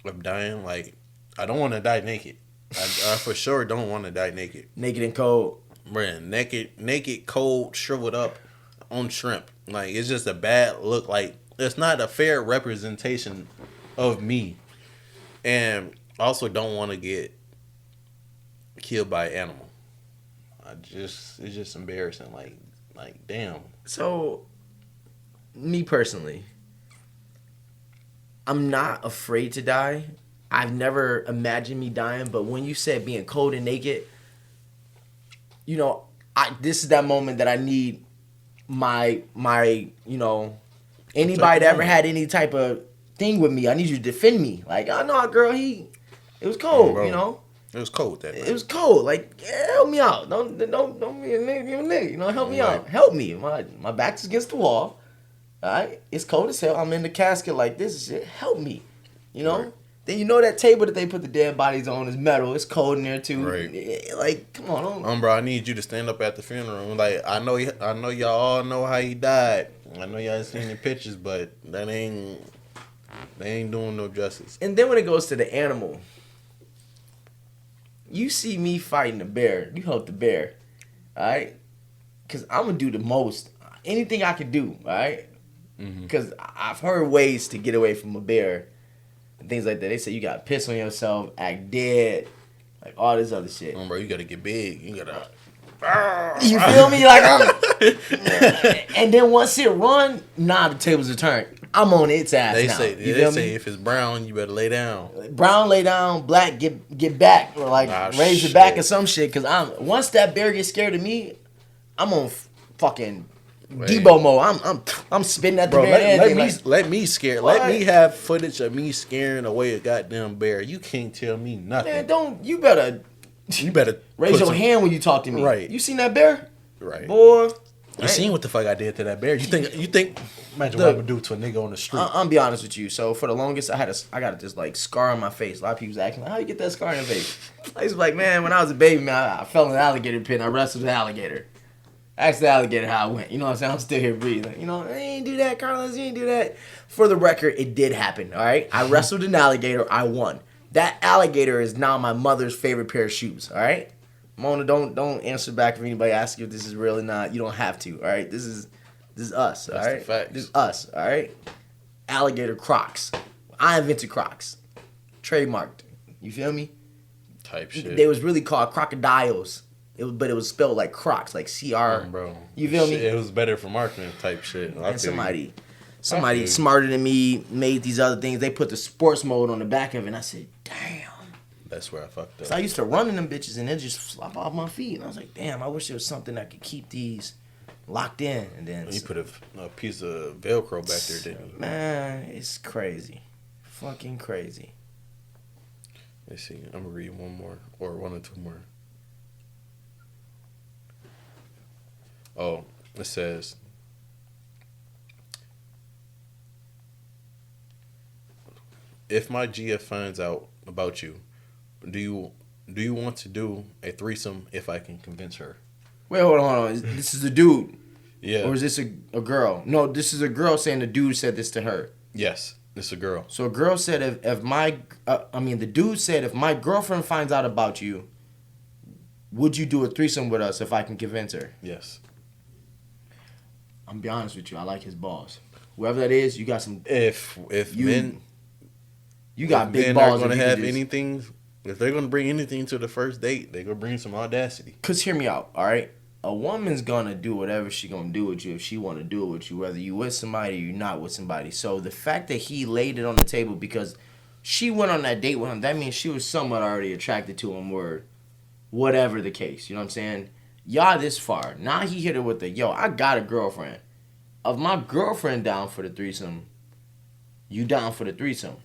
of dying. Like I don't want to die naked. I for sure don't want to die naked. Naked and cold. Man, naked, cold, shriveled up on shrimp. Like it's just a bad look. Like it's not a fair representation of me, and also don't want to get killed by an animal. It's just embarrassing. Like damn. So, me personally, I'm not afraid to die. I've never imagined me dying, but when you said being cold and naked, you know, this is that moment that I need my you know, anybody that ever had any type of thing with me, I need you to defend me. Like, oh no, girl, it was cold, you know. It was cold that night. It was cold. Like, yeah, help me out. Don't be a nigga. You know, help me out. Help me. My back's against the wall. All right, it's cold as hell. I'm in the casket like this. Shit, help me. You know? Right. Then you know that table that they put the dead bodies on is metal. It's cold in there too. Right. Like, come on. Don't. Bro, I need you to stand up at the funeral. Like, I know y'all all know how he died. I know y'all seen the pictures, but they ain't doing no justice. And then when it goes to the animal, you see me fighting a bear. You help the bear, all right? Because I'm going to do the most. Anything I can do, all right? Because I've heard ways to get away from a bear and things like that. They say you got to piss on yourself, act dead, like all this other shit. Bro, you got to get big. You got to... You feel me? Like, and then once it run, the tables are turned. I'm on its ass They now. say if it's brown, you better lay down. Brown lay down, black get back, or like raise your back or some shit. Cause once that bear gets scared of me, I'm on fucking Debo mode. I'm spitting at the bear. Let me scare. What? Let me have footage of me scaring away a goddamn bear. You can't tell me nothing. Man, you better raise your hand when you talk to me. Right. You seen that bear? Right. Boy. You seen what the fuck I did to that bear? You think? Imagine what I would do to a nigga on the street. I'll be honest with you. So for the longest, I got this like scar on my face. A lot of people's asking, how you get that scar on your face? I used to be like, man, when I was a baby, man, I fell in an alligator pit and I wrestled an alligator. I asked the alligator how it went. You know what I'm saying? I'm still here breathing. You know, I ain't do that, Carlos. You ain't do that. For the record, it did happen. All right, I wrestled an alligator. I won. That alligator is now my mother's favorite pair of shoes. All right. Mona, don't answer back if anybody asks you if this is real or not. You don't have to, all right? This is us, all That's right? the facts. This is us, all right? Alligator Crocs. I invented Crocs. Trademarked. You feel me? Type shit. They was really called crocodiles. But it was spelled like Crocs, like CR. Bro. You feel me? It was better for marketing type shit. And somebody smarter than me made these other things. They put the sports mode on the back of it, and I said, damn. That's where I fucked up. So I used to run in them bitches and then just slop off my feet. And I was like, damn, I wish there was something that could keep these locked in. And then You put a piece of Velcro back there, didn't you? Man, it's crazy. Fucking crazy. Let's see. I'm gonna read one more or one or two more. Oh, it says, if my GF finds out about you, do you want to do a threesome if I can convince her? Wait, hold on. This is a dude. Yeah. Or is this a girl? No, this is a girl saying the dude said this to her. Yes, it's a girl. So a girl said the dude said if my girlfriend finds out about you, would you do a threesome with us if I can convince her? Yes. I'm be honest with you. I like his balls. Whoever that is, you got some. If men, you got big men balls. are gonna have anything. If they're gonna bring anything to the first date, they're gonna bring some audacity. Cause hear me out, all right. A woman's gonna do whatever she gonna do with you if she wanna do it with you, whether you with somebody or you not with somebody. So the fact that he laid it on the table because she went on that date with him, that means she was somewhat already attracted to him, or whatever the case. You know what I'm saying? Y'all this far. Now he hit her with the, yo, I got a girlfriend. If my girlfriend down for the threesome, you down for the threesome.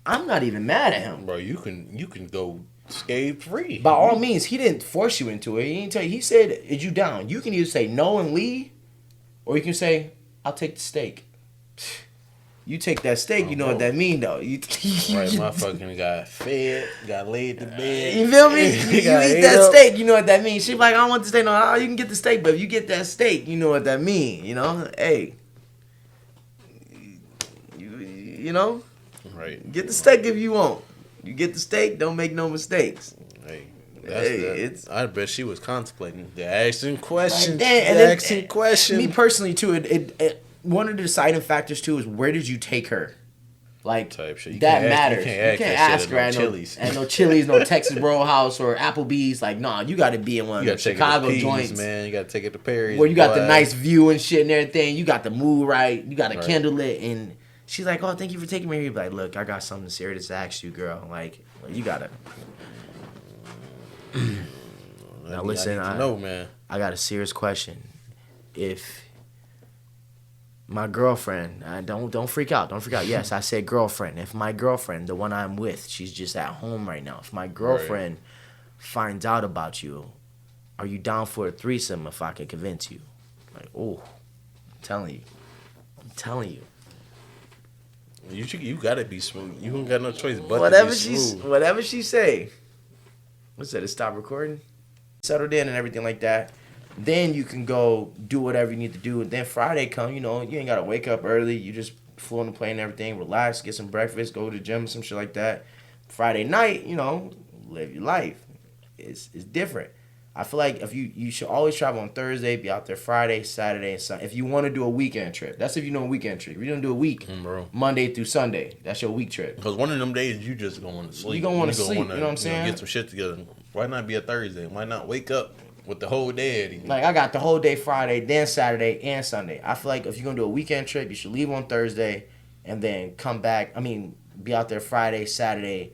I'm not even mad at him. Bro, you can go scathe free. By all means, he didn't force you into it. He didn't tell you. He said, is you down? You can either say no and leave, or you can say, I'll take the steak. You take that steak, you know what that mean, though. You, right, motherfucking got fed, got laid to bed. You feel me? You eat that up. steak, you know what that means. She like, I don't want the steak. No, you can get the steak, but if you get that steak, you know what that mean. You know? Hey. You know? Right. Get the steak if you want. You get the steak, don't make no mistakes. Hey, I bet she was contemplating. They're asking questions. Like questions. Me personally, too, it one of the deciding factors, too, is where did you take her? Like, type shit. That matters. You can't ask her at no Chili's. At no Chili's, no Texas Roadhouse, or Applebee's. Like, nah, you got to be in one of the Chicago joints. Man. You got to take it to Perry's. Where you got the nice view and shit and everything. You got the mood right. You got a candle lit. And she's like, oh, thank you for taking me here. Like, look, I got something serious to ask you, girl. Like, you got to. Now, listen, man. I got a serious question. If my girlfriend, don't freak out. Don't freak out. Yes, I said girlfriend. If my girlfriend, the one I'm with, she's just at home right now. If my girlfriend finds out about you, are you down for a threesome if I can convince you? Like, oh, I'm telling you. You gotta be smooth. You don't got no choice but Whatever to be smooth. whatever she say. What's that? To stop recording, settled in and everything like that. Then you can go do whatever you need to do. And then Friday come, you know, you ain't gotta wake up early. You just flew on the plane and everything, relax, get some breakfast, go to the gym, some shit like that. Friday night, you know, live your life. It's different. I feel like if you should always travel on Thursday, be out there Friday, Saturday, and Sunday. If you want to do a weekend trip, that's if you know a weekend trip. If you don't do a week, bro. Monday through Sunday, that's your week trip. Because one of them days you just gonna want to sleep. You gonna want to sleep. You know what I'm saying? Get some shit together. Why not be a Thursday? Why not wake up with the whole day? Like I got the whole day Friday, then Saturday and Sunday. I feel like if you're gonna do a weekend trip, you should leave on Thursday, and then come back. I mean, be out there Friday, Saturday.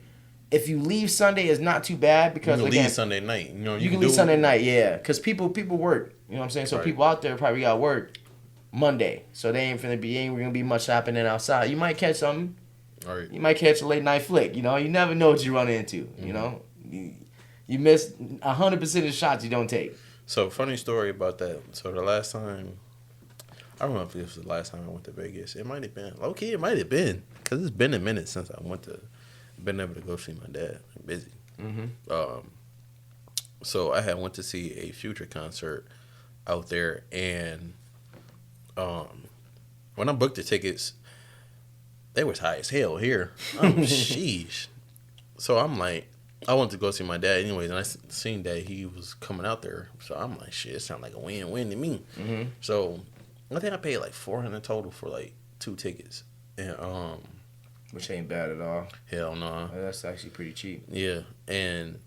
If you leave Sunday, it's not too bad because you can again, leave Sunday night. You know, you can leave Sunday night, yeah. Because people work. You know what I'm saying? So Right. people out there probably got work Monday. So they ain't gonna be much happening outside. You might catch something. All right. You might catch a late night flick. You know, you never know what you run into. Mm-hmm. You know, you miss 100% of the shots you don't take. So funny story about that. So the last time, I don't know if this was the last time I went to Vegas. It might have been. Okay, it might have been because it's been a minute since I been able to go see my dad. I'm busy. Mm-hmm. So I had went to see a Future concert out there, and when I booked the tickets, they was high as hell here. Sheesh. So I'm like, I wanted to go see my dad anyways, and I seen that he was coming out there. So I'm like, shit, it sounds like a win-win to me. Mm-hmm. So I think I paid like $400 total for like 2 tickets, and Which ain't bad at all. hell no. That's actually pretty cheap. Yeah, and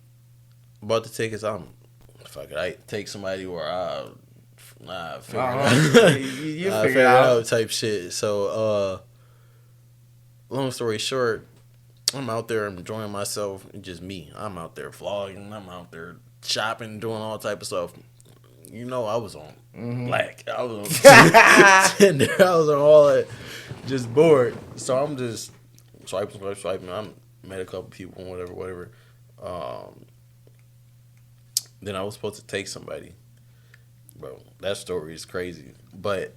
bought the tickets. Fuck it. I take somebody where I figure it out. You I figure it out. type shit. So, long story short, I'm out there enjoying myself. It's just me. I'm out there vlogging. I'm out there shopping, doing all type of stuff. You know, I was on black. I was on Tinder. I was on all that, just bored. So I'm just swiping. I met a couple people, whatever. Then I was supposed to take somebody. Bro, that story is crazy. But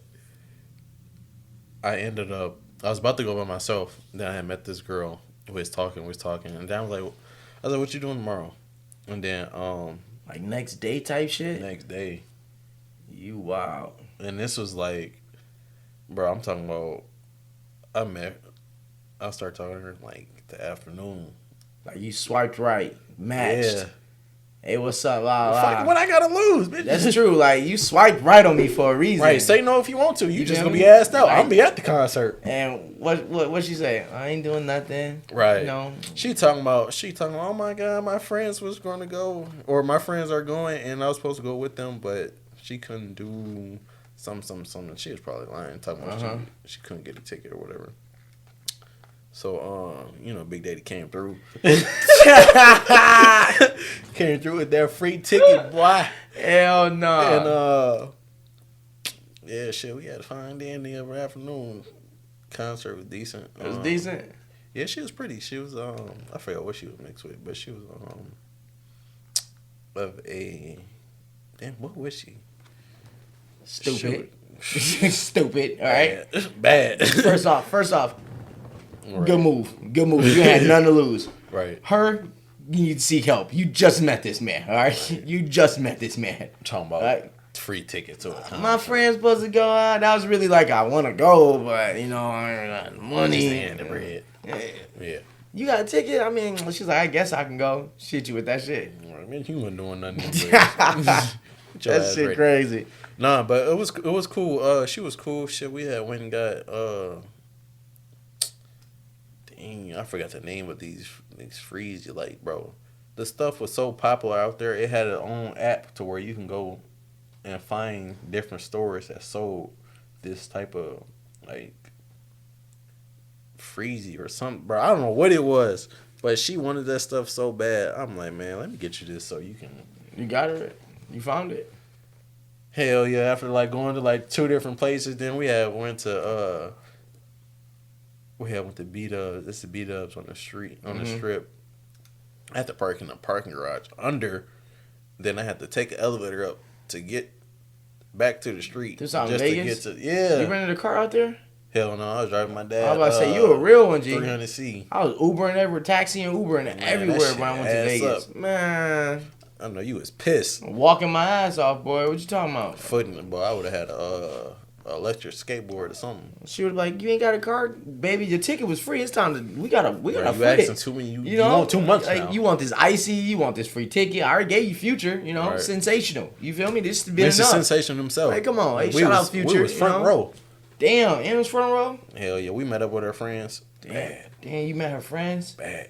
I was about to go by myself. Then I had met this girl who was talking. And then I was like, what you doing tomorrow? And then, Like next day type shit? next day. You wild. And this was like, bro, I'm talking about, I started talking to her like the afternoon. Like you swiped right, matched. Yeah. Hey, what's up? Blah, blah. Fuck, what I gotta lose, bitch? That's true. Like you swiped right on me for a reason. Right, say no if you want to. You You just feel gonna me? be asked out. Like- I'll be at the concert. And what she say? I ain't doing nothing. Right. You know. She talking about, oh my God, my friends was going to go, or my friends are going, and I was supposed to go with them, but she couldn't do something. She was probably lying, talking about she couldn't get a ticket or whatever. So, Big Daddy came through. Came through with that free ticket, boy. Hell no. And, yeah, shit, we had a fine day in the afternoon. Concert was decent. It was decent. Yeah, she was pretty. She was, I forgot what she was mixed with, but she was, of a, damn, what was she? Stupid. Stupid. All right. Bad. First off, Right. good move. You had nothing to lose. Right. Her, you need to seek help. You just met this man. All right. You just met this man. Talking about Right. free tickets to a concert. My friend's supposed to go out. That was really like I want to go, but I ain't got Just money. the bread. Yeah. You got a ticket? I mean, she's like, I guess I can go. Shit you with that shit. I mean, you wasn't doing nothing. That shit crazy. Nah, but it was cool. She was cool. Shit, we had went and got dang, I forgot the name of these frees you like, bro. The stuff was so popular out there. It had its own app to where you can go and find different stores that sold this type of like freezy or something, bro. I don't know what it was, but she wanted that stuff so bad. I'm like, man, let me get you this so you can. You got it? You found it? Hell yeah! After like going to like 2 different places, then we went to beat ups. It's the beat ups on the street on the strip. I had to park in the parking garage under. Then I had to take the elevator up to get back to the street. This out in just Vegas? to get to You rented a car out there? Hell no, I was driving my dad. I was about to say, you a real one, G. 300C. I was Ubering everywhere, taxiing, Ubering everywhere when I went to Vegas. Up. Man. I know you was pissed. Walking my ass off, boy. What you talking about? Footing, boy. I would have had a electric skateboard or something. She was like, "You ain't got a car, baby. Your ticket was free. It's time to we gotta You free asking too many. You want too much like, now. You want this icy. You want this free ticket. I already gave you Future. You know, Right. sensational. You feel me? This has been Mr. enough. Sensation himself. Hey, come on. Hey, we shout was, out Future. We was front row. Damn, and it was front row. Hell yeah, we met up with our friends. Damn, you met her friends. Bad.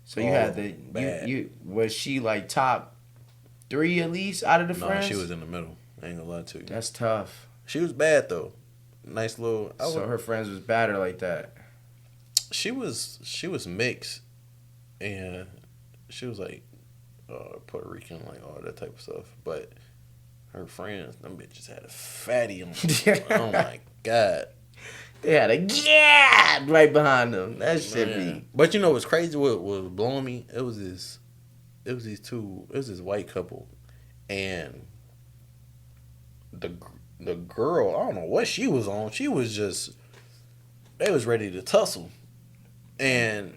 So you had the you was she like top 3 at least out of the friends? No, she was in the middle. I ain't gonna lie to you. That's tough. She was bad though. Nice little. So her friends was badder like that. She was mixed, and she was like Puerto Rican, like all that type of stuff. But her friends, them bitches had a fatty on them. Oh my god. They had a gap right behind them. That shit be. But you know what's crazy? What was blowing me? It was this white couple, and the girl, I don't know what she was on. She was just, they was ready to tussle, and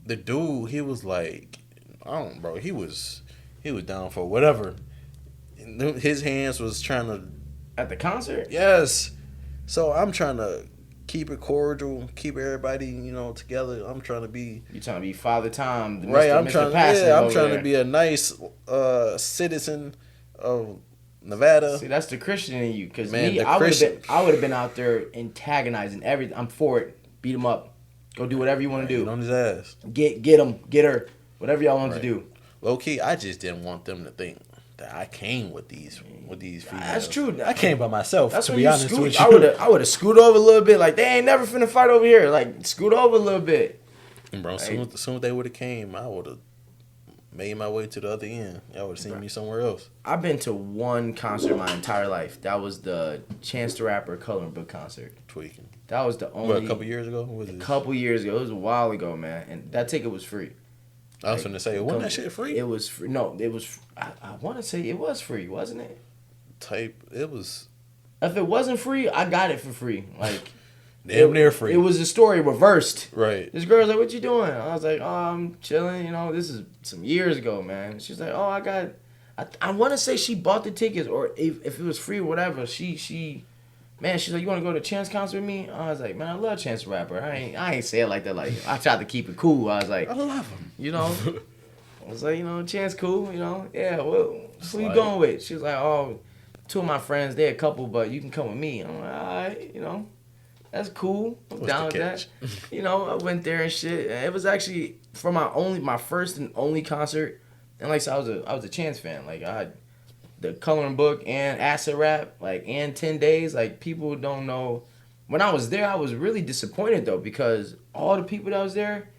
the dude, he was like, he was down for whatever. His hands was trying to At the concert? Yes. So I'm trying to keep it cordial, keep everybody, together. I'm trying to be. You trying to be Father Time, right? Mr. I'm trying. I'm trying to be a nice citizen of Nevada. See, that's the Christian in you, because me, I would have been out there antagonizing everything. I'm for it. Beat him up. Go do whatever you want to do. Get on his ass. Get him. Get her. Whatever y'all want to do. Low key, I just didn't want them to think that I came with these females. That's true. I came by myself. That's to when be you honest scoot. with you. I would have scooted over a little bit. Like, they ain't never finna fight over here. Like, scoot over a little bit. And bro, as soon as they would have came, I would have made my way to the other end. Y'all would have seen me somewhere else. I've been to one concert my entire life. That was the Chance the Rapper Coloring Book concert. Tweaking. That was the only. What, a couple years ago? A couple years ago. It was a while ago, man. And that ticket was free. I was finna say, wasn't that shit free? It was free. No, it was. I want to say it was free, wasn't it? It was. If it wasn't free, I got it for free. Like, damn near free. It was a story reversed. Right. This girl's like, "What you doing?" I was like, "Oh, I'm chilling." This is some years ago, man. She's like, "Oh, I want to say she bought the tickets, or if it was free or whatever. Man, she's like, "You want to go to Chance concert with me?" I was like, "Man, I love Chance the Rapper. I ain't say it like that. Like, I tried to keep it cool. I was like, I love him. I was like, Chance cool. Yeah. Well, who you going with? She was like, "Oh, 2 of my friends. They're a couple, but you can come with me." I'm like, "All right, that's cool. I'm down with that." I went there and shit. It was actually for my first and only concert. And like I said, I was a Chance fan. Like, I had the Coloring Book and Acid Rap, and 10 Days. Like, people don't know. When I was there, I was really disappointed though, because all the people that was there,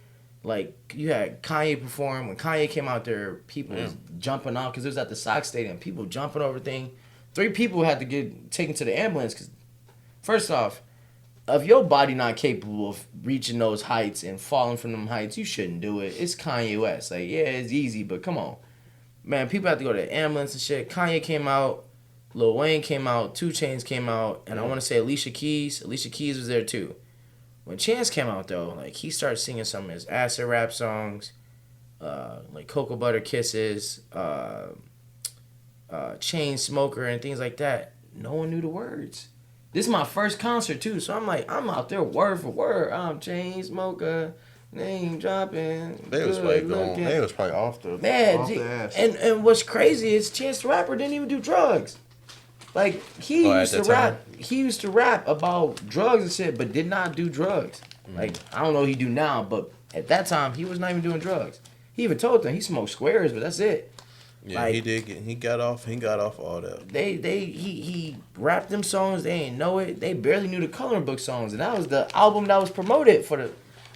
like, you had Kanye perform. When Kanye came out there, people was jumping out because it was at the Sox Stadium. People jumping over things. 3 people had to get taken to the ambulance because, first off, if your body not capable of reaching those heights and falling from them heights, you shouldn't do it. It's Kanye West. Like, yeah, it's easy, but come on. Man, people have to go to the ambulance and shit. Kanye came out. Lil Wayne came out. 2 Chainz came out. And I want to say Alicia Keys. Alicia Keys was there too. When Chance came out, though, like, he started singing some of his acid rap songs, like Cocoa Butter Kisses, Chain Smoker, and things like that. No one knew the words. This is my first concert, too, so I'm like, I'm out there word for word. I'm Chain Smoker, name dropping. They was probably off the ass. And what's crazy is Chance the Rapper didn't even do drugs. Like, he used to rap about drugs and shit, but did not do drugs. Like, I don't know what he do now, but at that time, he was not even doing drugs. He even told them he smoked squares, but that's it. Yeah, like, he got off all that. He rapped them songs, they ain't know it. They barely knew the Coloring Book songs, and that was the album that was promoted for the.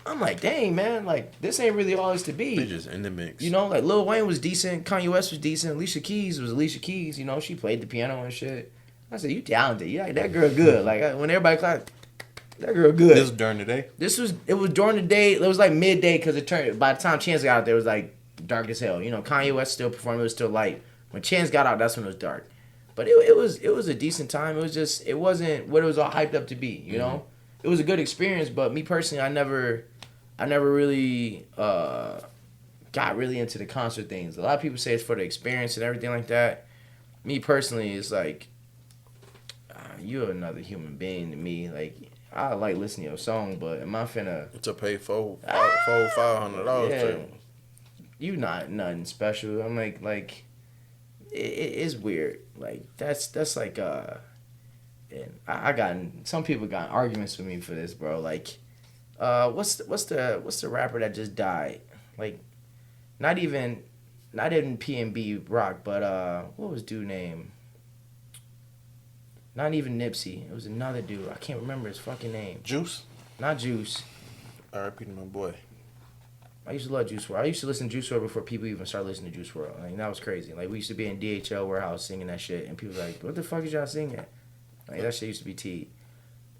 I'm like, dang, man, like, this ain't really all it's to be. They just in the mix. Like, Lil Wayne was decent, Kanye West was decent, Alicia Keys was Alicia Keys, she played the piano and shit. I said, you talented, you like, that girl good. Like, when everybody clapped, that girl good. This was during the day? It was during the day, it was like midday, because by the time Chance got out there, it was like dark as hell. Kanye West still performing, it was still light. When Chance got out, that's when it was dark. But it was a decent time. It wasn't what it was all hyped up to be, it was a good experience. But me personally, I never really got really into the concert things. A lot of people say it's for the experience and everything like that. Me personally, it's like you're another human being to me. Like I like listening to your song, but am I finna to pay $500? Yeah, you not nothing special. I'm like it's weird. Like that's like and I got some people got arguments with me for this, bro. Like what's the rapper that just died? Like not even P&B Rock, but what was dude name? Not even Nipsey. It was another dude. I can't remember his fucking name. Juice? Not Juice. R.I.P. to my boy. I used to love Juice WRLD. I used to listen to Juice WRLD before people even started listening to Juice WRLD. Like that was crazy. Like we used to be in DHL warehouse singing that shit, and people were like, "What the fuck is y'all singing?" Like that shit used to be T.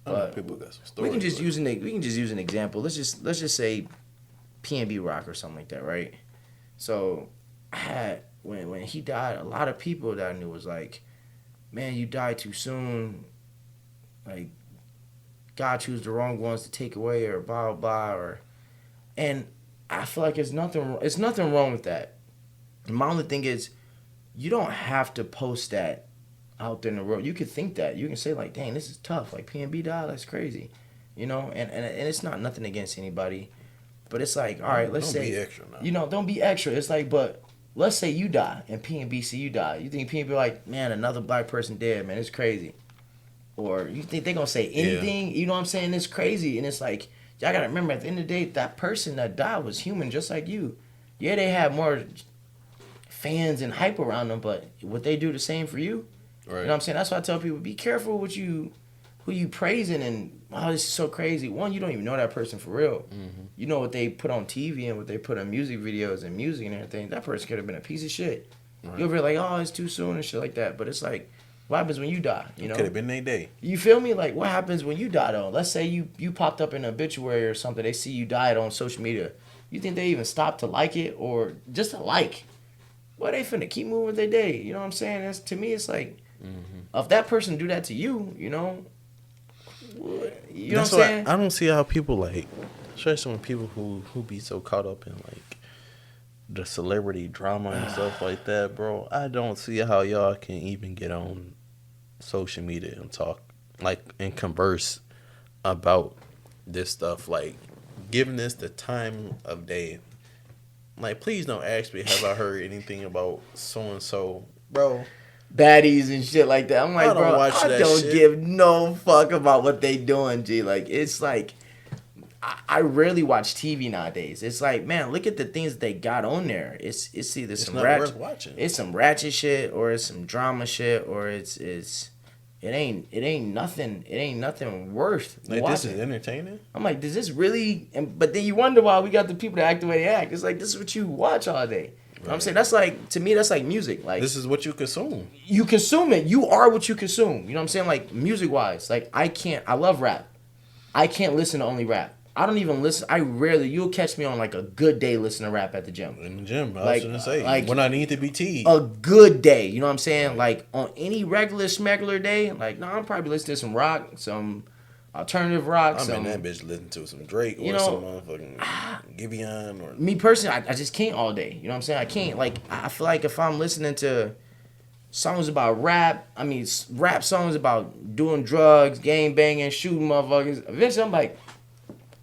But people got some stories. we can just use an example. Let's just say P&B Rock or something like that, right? So I had when he died, a lot of people that I knew was like, "Man, you died too soon. Like God chose the wrong ones to take away, or blah blah blah." And I feel like it's nothing wrong with that. My only thing is, you don't have to post that out there in the world. You could think that. You can say like, "Dang, this is tough. Like P&B died. That's crazy," you know. And it's not nothing against anybody, but it's like, all right, let's say, don't be extra now. You know, don't be extra. It's like, but let's say you die and P&B see you die. You think P&B like, "Man, another black person dead, man. It's crazy," or you think they gonna say anything? Yeah. You know what I'm saying? It's crazy, and it's like, y'all gotta remember, at the end of the day, that person that died was human just like you. Yeah, they had more fans and hype around them, but would they do the same for you? Right. You know what I'm saying? That's why I tell people, be careful who you praising, and wow, this is so crazy. One, you don't even know that person for real. Mm-hmm. You know what they put on TV and what they put on music videos and music and everything. That person could have been a piece of shit. Right. You'll be like, "Oh, it's too soon" and shit like that. But it's like, what happens when you die? You know, could have been their day. You feel me? Like, what happens when you die though? Let's say you popped up in an obituary or something. They see you died on social media. You think they even stop to like it or just to like? Well, they finna keep moving with their day. You know what I'm saying? That's, to me, it's like, if that person do that to you, you know, know what I'm saying? I don't see how people like, especially when people who be so caught up in like the celebrity drama and stuff like that, bro. I don't see how y'all can even get on social media and talk and converse about this stuff, like giving this the time of day. Like, please don't ask me, have I heard anything about so and so, bro? Baddies and shit like that. I'm like, bro, I don't give no fuck about what they doing, G. Like, it's like, I rarely watch TV nowadays. It's like, man, look at the things that they got on there. It's either some ratchet, it's some ratchet shit, or it's some drama shit, or it ain't nothing worth like watching. This is entertaining. I'm like, does this really? But then you wonder why we got the people that act the way they act. It's like, this is what you watch all day. You know what I'm saying? That's like, to me, that's like music. Like, this is what you consume. You consume it. You are what you consume. You know what I'm saying? Like, music wise, like, I love rap. I can't listen to only rap. I don't even listen. You'll catch me on like a good day listening to rap at the gym. In the gym, I was gonna say, like, when I need to be teed. A good day, you know what I'm saying? Right. Like, on any regular schmegular day, like, no, I'm probably listening to some rock, some alternative rock. I'm in that bitch listening to some Drake or some motherfucking Giveon or. Me personally, I just can't all day. You know what I'm saying? I can't. Like, I feel like if I'm listening to songs about rap songs about doing drugs, gang banging, shooting motherfuckers, eventually I'm like,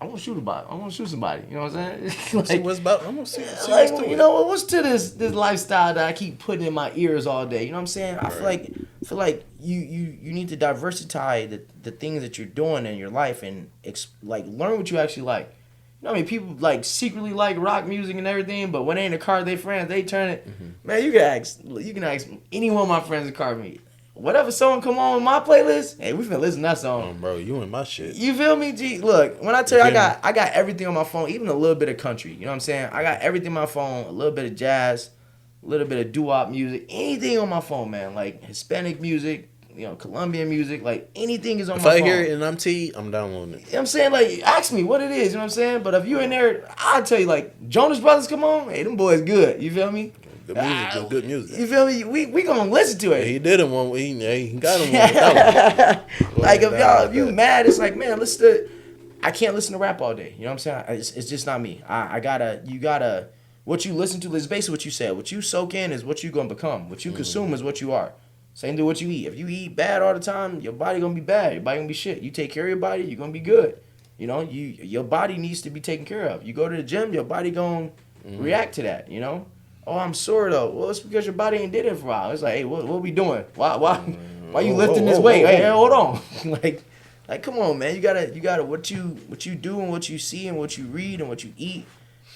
I want to shoot somebody. I want to shoot somebody. You know what I'm saying? Like, see what's about. I'm gonna see. Like, you know what's to this lifestyle that I keep putting in my ears all day? You know what I'm saying? I feel like you need to diversify the things that you're doing in your life and like learn what you actually like. You know what I mean? People like secretly like rock music and everything, but when they in the car with their friends, they turn it. Mm-hmm. Man, you can ask any one of my friends in the car with me. Whatever song come on my playlist, hey, we finna listen to that song. Bro, you in my shit. You feel me, G? Look, when I tell you I got everything on my phone, even a little bit of country. You know what I'm saying? I got everything on my phone, a little bit of jazz, a little bit of doo-wop music, anything on my phone, man. Like Hispanic music, Colombian music, like anything is on my phone. If I hear it and I'm T, I'm downloading it. You know what I'm saying? Like, ask me what it is, you know what I'm saying? But if you in there, I'll tell you, like, Jonas Brothers come on, hey, them boys good. You feel me? The music is good music. You feel me? We gonna listen to it. He did him one. He got him one with that one. Like if you mad, it's like, man, listen to. I can't listen to rap all day. You know what I'm saying? It's just not me. You gotta. What you listen to is basically what you said. What you soak in is what you gonna become. What you consume is what you are. Same to what you eat. If you eat bad all the time, your body gonna be bad. Your body gonna be shit. You take care of your body, you're gonna be good. You know, your body needs to be taken care of. You go to the gym, your body gonna react to that. You know. Oh, I'm sore though. Well, it's because your body ain't did it for a while. It's like, hey, what we doing? Why you lifting this weight? Hey, hold on. like, come on, man. You gotta what you do and what you see and what you read and what you eat.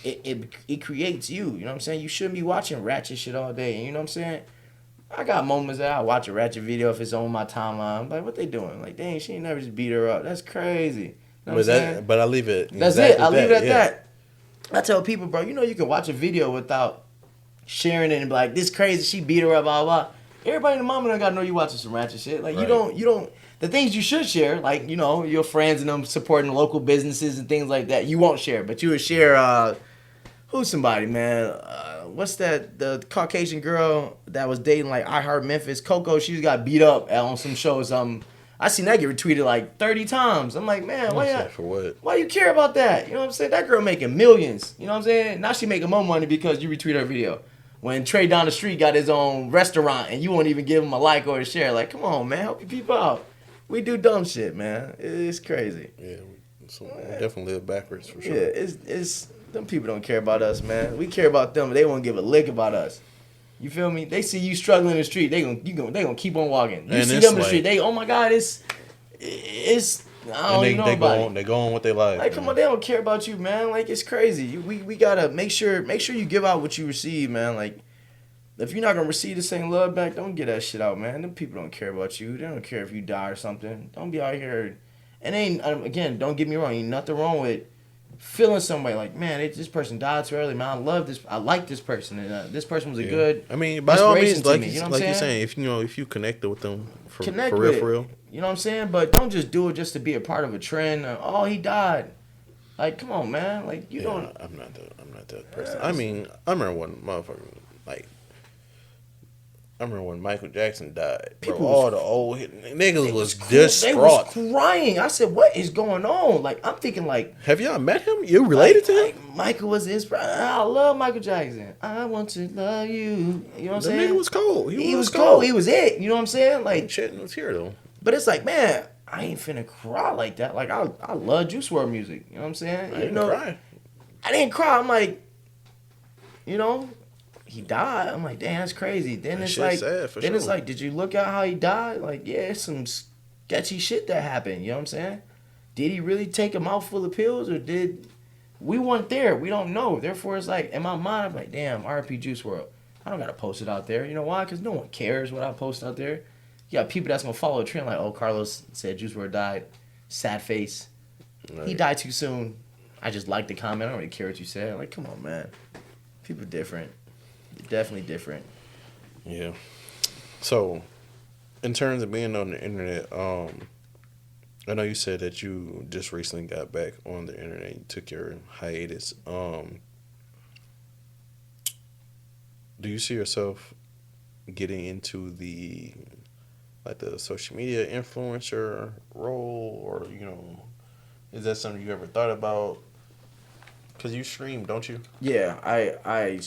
It creates you. You know what I'm saying? You shouldn't be watching ratchet shit all day. You know what I'm saying? I got moments that I watch a ratchet video if it's on my timeline. I'm like, what they doing? Like, dang, she ain't never just beat her up. That's crazy. You know but I leave it. That's it. I leave it at that. I tell people, bro, you know you can watch a video without sharing it and be like, this crazy, she beat her up, blah, blah. Everybody in the mama don't gotta know you watching some ratchet shit. Like, right. you don't, the things you should share, like, you know, your friends and them supporting local businesses and things like that, you won't share. But you would share, who's somebody, man? What's that, the Caucasian girl that was dating, like, I Heart Memphis, Coco, she just got beat up on some show or something. I seen that get retweeted like 30 times. I'm like, man, why you care about that? You know what I'm saying? That girl making millions. You know what I'm saying? Now she making more money because you retweet her video. When Trea down the street got his own restaurant and you won't even give him a like or a share. Like, come on, man. Help your people out. We do dumb shit, man. It's crazy. Yeah, we definitely live backwards for sure. Yeah, it's them people don't care about us, man. We care about them, but they won't give a lick about us. You feel me? They see you struggling in the street, they gonna keep on walking. You see them in the street, they, oh my God, it's I don't even know about it. They go on with their life. Like, come on, they don't care about you, man. Like, it's crazy. We gotta make sure you give out what you receive, man. Like, if you're not gonna receive the same love back, don't get that shit out, man. Them people don't care about you. They don't care if you die or something. Don't be out here. And again, don't get me wrong. Ain't nothing wrong with feeling somebody like, man, this person died too early, man. I love this. I like this person, and this person was a good. I mean, by all means, like you know you're saying, if you connected with them for real, for real. You know what I'm saying? But don't just do it just to be a part of a trend. Oh, he died. Like, come on, man. Like, you don't. I'm not that person. I mean, I remember when Michael Jackson died. All the old niggas was distraught. They was crying. I said, what is going on? Like, I'm thinking like. Have y'all met him? You related to him? Like, Michael was the inspiration. I love Michael Jackson. I want to love you. You know what I'm saying? The nigga was cold. He was cold. He was it. You know what I'm saying? Like. Shit was here though. But it's like, man, I ain't finna cry like that. Like, I love Juice WRLD music. You know what I'm saying? I didn't cry. I didn't cry. I'm like, you know, he died. I'm like, damn, that's crazy. Then it's like, it's like, did you look at how he died? Like, yeah, it's some sketchy shit that happened. You know what I'm saying? Did he really take a mouthful of pills or we weren't there. We don't know. Therefore, it's like, in my mind, I'm like, damn, RP Juice WRLD. I don't got to post it out there. You know why? Because no one cares what I post out there. You got people that's going to follow a trend like, oh, Carlos said Juice WRLD died. Sad face. Right. He died too soon. I just liked the comment. I don't really care what you said. Like, come on, man. People different. They're definitely different. Yeah. So, in terms of being on the internet, I know you said that you just recently got back on the internet. You took your hiatus. Do you see yourself getting into the social media influencer role, or is that something you ever thought about? Because you stream, don't you? Yeah, I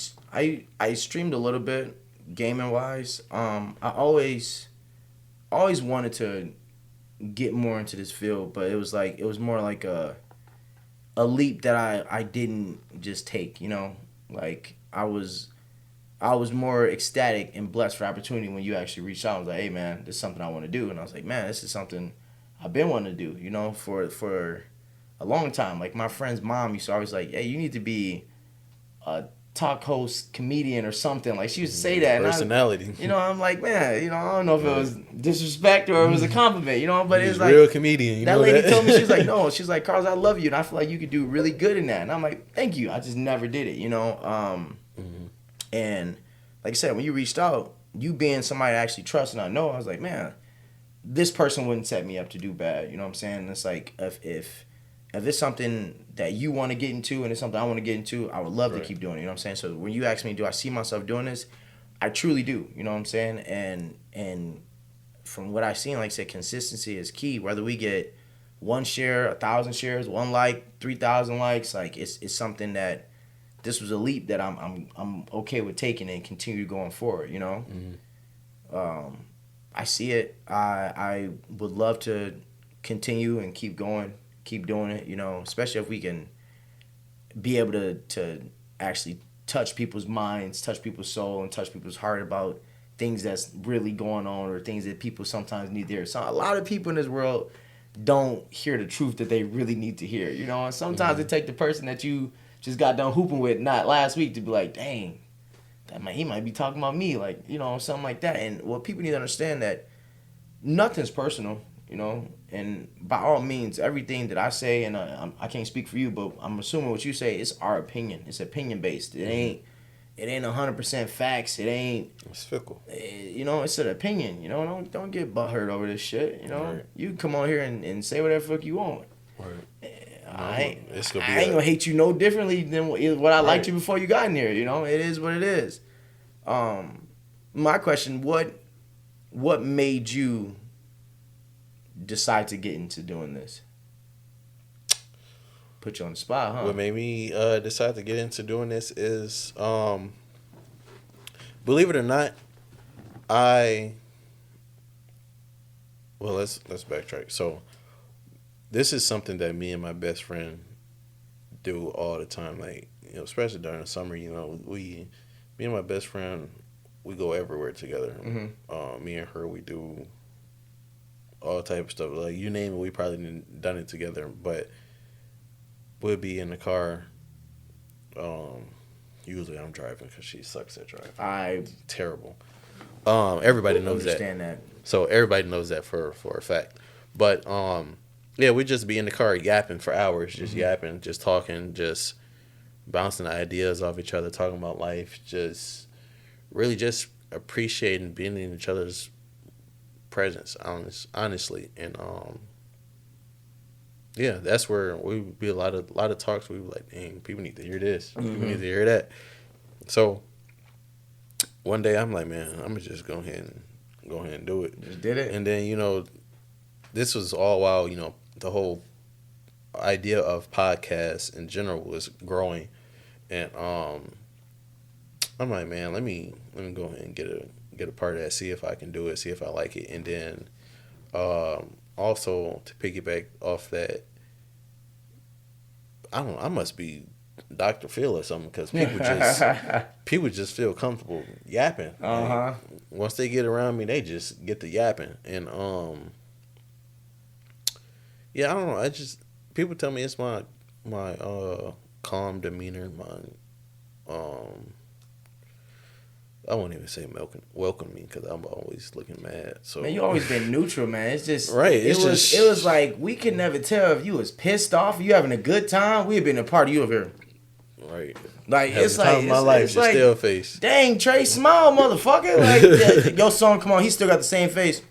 streamed a little bit, gaming wise. I always wanted to get more into this field, but it was more like a leap that I didn't just take. Like I was more ecstatic and blessed for opportunity when you actually reached out. I was like, hey man, this is something I want to do, and I was like, man, this is something I've been wanting to do. For a long time. Like my friend's mom used to always like, hey, you need to be a talk host, comedian or something. Like she used to say that. Personality. And I'm like, man, I don't know if it was disrespect or it was a compliment, but it's like real comedian. That lady told me, she's like, no, she's like, Carlos, I love you and I feel like you could do really good in that. And I'm like, thank you. I just never did it, And like I said, when you reached out, you being somebody I actually trust and I know, I was like, man, this person wouldn't set me up to do bad. You know what I'm saying? It's like if if it's something that you want to get into and it's something I want to get into, I would love to Right. keep doing it. You know what I'm saying? So when you ask me, do I see myself doing this? I truly do. You know what I'm saying? And from what I've seen, like I said, consistency is key. Whether we get 1 share, 1,000 shares, 1 like, 3,000 likes, like it's something that this was a leap that I'm okay with taking and continue going forward. You know, I see it. I would love to continue and keep going, keep doing it. You know, especially if we can be able to actually touch people's minds, touch people's soul, and touch people's heart about things that's really going on or things that people sometimes need to hear. So a lot of people in this world don't hear the truth that they really need to hear. You know, and sometimes it take the person that you just got done hooping with not last week to be like, dang, he might be talking about me, like, you know, something like that. And what people need to understand that nothing's personal, you know, and by all means, everything that I say, and I can't speak for you, but I'm assuming what you say is our opinion. It's opinion based. It ain't 100% facts. It ain't. It's fickle. You know, it's an opinion. You know, don't get butthurt over this shit. You know, Right. you can come on here and say whatever the fuck you want. Right. I ain't It's gonna be I ain't gonna hate you no differently than what I liked you before you got in here. You know, it is what it is. My question: what made you decide to get into doing this? Put you on the spot, huh? What made me decide to get into doing this is, believe it or not, let's backtrack. So, this is something that me and my best friend do all the time. Like, you know, especially during the summer. You know, me and my best friend, we go everywhere together. Me and her, we do all type of stuff. Like, you name it, we probably done it together. But we'll be in the car. Usually I'm driving because she sucks at driving. Terrible. Everybody knows that. Understand that. So everybody knows that for a fact. But yeah, we just be in the car yapping for hours, just yapping, just talking, just bouncing ideas off each other, talking about life, just really just appreciating being in each other's presence, honestly. And yeah, that's where we would be a lot of talks. We were like, dang, people need to hear this. People need to hear that. So one day I'm like, man, I'm gonna just go ahead and do it. Just did it. And then, you know, this was all while, you know, the whole idea of podcasts in general was growing. And I'm like, man, let me go ahead and get a part of that, see if I can do it, see if I like it. And then also to piggyback off that, I must be Dr. Phil or something, because people just feel comfortable yapping. Like, once they get around me, they just get to yapping. And yeah, I don't know. People tell me it's my calm demeanor, my I won't even say welcome me, because I'm always looking mad. So man, you always been neutral, man. It's just right. It was like we could never tell if you was pissed off, you having a good time. We'd been a part of you over here. Right. Like having it's the time like of my life, just like, still face. Dang, Trey, smile, motherfucker. Like your song, come on, he still got the same face.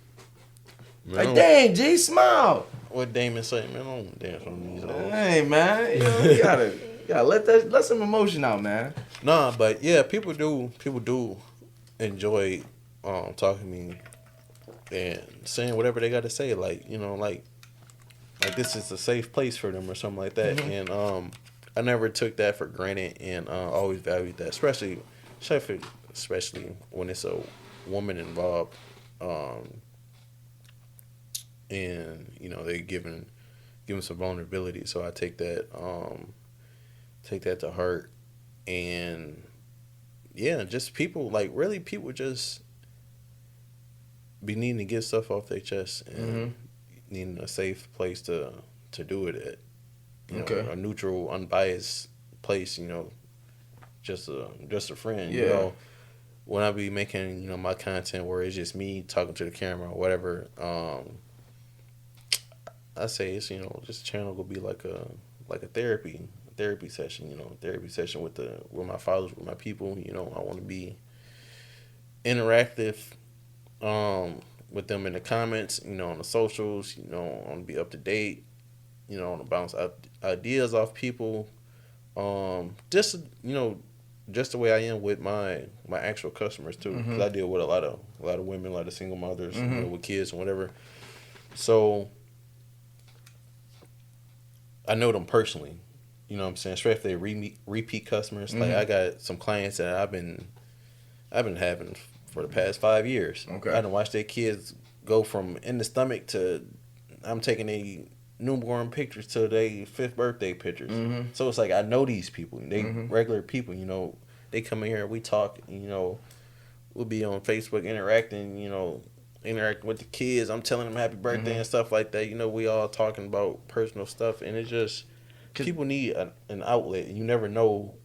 Man, like dang, G, smile. What Damon say, man? I don't dance on these hoes. Hey man, you know, you gotta let some emotion out, man. Nah, but yeah, people do enjoy talking to me and saying whatever they got to say. Like, you know, like this is a safe place for them or something like that. And I never took that for granted, and always valued that, especially when it's a woman involved. And you know, they giving some vulnerability, so I take that to heart. And yeah, just people just be needing to get stuff off their chest and needing a safe place to do it at. You know, a neutral, unbiased place. You know, just a friend. Yeah. You know, when I be making, you know, my content where it's just me talking to the camera or whatever, I say it's, you know, this channel will be like a therapy session. You know, therapy session with my followers, with my people. You know, I want to be interactive with them in the comments. You know, on the socials. You know, I want to be up to date. you know, to bounce ideas off people. Just just the way I am with my actual customers too, because I deal with a lot of women, a lot of single mothers, you know, with kids and whatever. So I know them personally. You know what I'm saying? Straight if they repeat customers. Like I got some clients that I've been having for the past 5 years. Okay. I done watched their kids go from in the stomach to I'm taking a newborn pictures to their 5th birthday pictures. So it's like I know these people. They regular people, you know. They come in here, we talk, you know, we'll be on Facebook interacting, you know, interacting with the kids. I'm telling them happy birthday and stuff like that. You know, we all talking about personal stuff, and it's just people need an outlet. You never know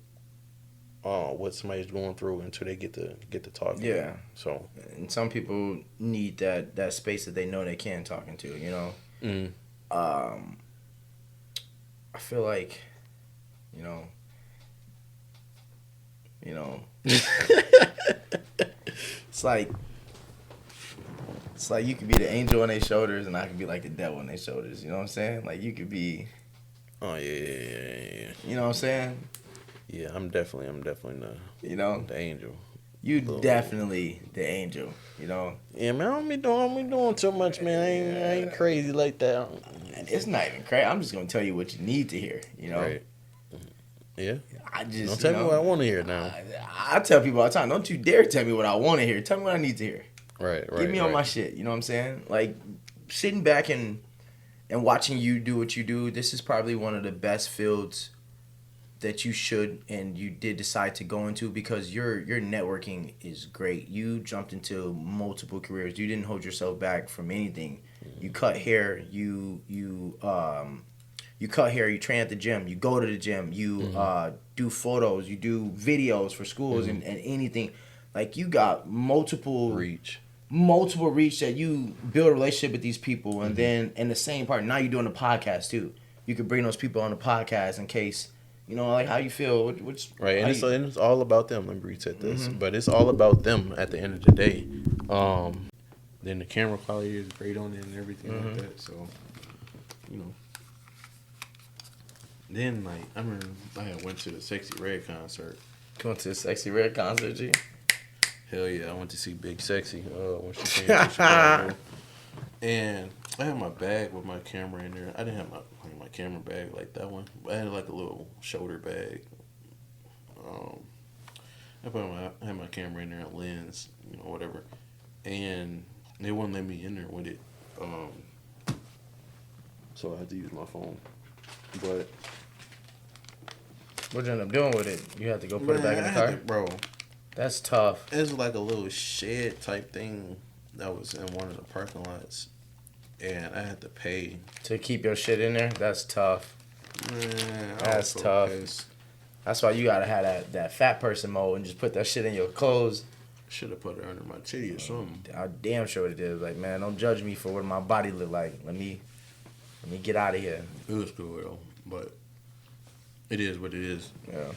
what somebody's going through until they get to talking. Yeah. So, and some people need that space that they know they can talking to. You know. I feel like, you know. It's like you could be the angel on their shoulders, and I could be like the devil on their shoulders. You know what I'm saying? Like you could be. Oh yeah. You know what I'm saying? Yeah, I'm definitely the the angel. You definitely the angel. You know. Yeah, man, I don't be doing too much, man. I ain't crazy like that. It's not even crazy. I'm just gonna tell you what you need to hear. You know. Right. Yeah. I just don't tell me what I want to hear now. I tell people all the time, don't you dare tell me what I want to hear. Tell me what I need to hear. Right. Give me on my shit. You know what I'm saying? Like sitting back and watching you do what you do. This is probably one of the best fields that you should and you did decide to go into, because your networking is great. You jumped into multiple careers. You didn't hold yourself back from anything. You cut hair. You cut hair, you train at the gym, you go to the gym, you do photos, you do videos for schools and anything. Like you got multiple reach that you build a relationship with these people, and then in the same part, now you're doing a podcast too. You could bring those people on the podcast in case, you know, like how you feel. Which right, and it's all about them. Let me reset this, but it's all about them at the end of the day. Then the camera quality is great on it and everything like that. So, you know. Then, like, I remember I had went to the Sexy Red concert. Going to the Sexy Red concert, G? Hell yeah, I went to see Big Sexy when she came to Chicago. And I had my bag with my camera in there. I didn't have my camera bag like that one. But I had like a little shoulder bag. I had my camera in there, a lens, you know, whatever. And they wouldn't let me in there with it. So I had to use my phone. But what you end up doing with it? You had to go put it back in the car? Bro. That's tough. It was like a little shed type thing that was in one of the parking lots. And I had to pay. To keep your shit in there? That's tough. Man, that's tough. That's why you gotta have that fat person mode and just put that shit in your clothes. Should have put it under my titty or something. I damn sure it did. Like, man, don't judge me for what my body look like. Let me get out of here. It was cool though, but it is what it is. Yeah.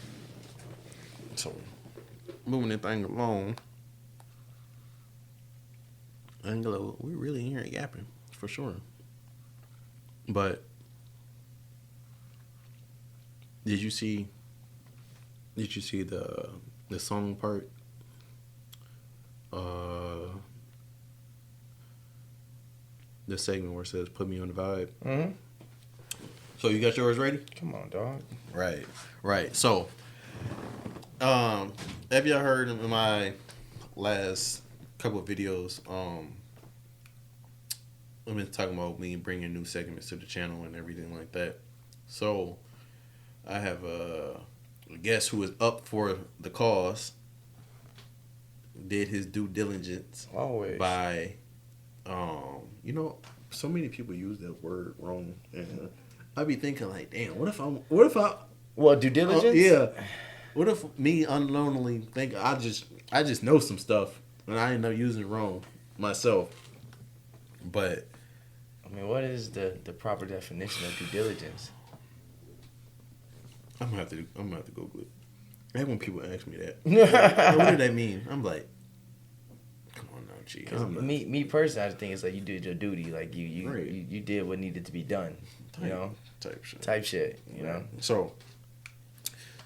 So, moving the thing along, Angelo, we really here yapping for sure. But did you see the song part? The segment where it says "Put me on the vibe." Mm-hmm. So you got yours ready? Come on, dog. Right. So, have y'all heard in my last couple of videos? I've been talking about me bringing new segments to the channel and everything like that. So, I have a guest who is up for the cause. Did his due diligence. Always. By, you know, so many people use that word wrong, and I be thinking like, damn, what if I what, due diligence? Yeah. What if me unknowingly think I just know some stuff and I end up using it wrong myself? But I mean, what is the proper definition of due diligence? I'm gonna have to Google it. I hate when people ask me that. Like, what did that mean? I'm like, come on now, G. Me personally, I think it's like you did your duty. Like you did what needed to be done. You know. Type shit, you know. So,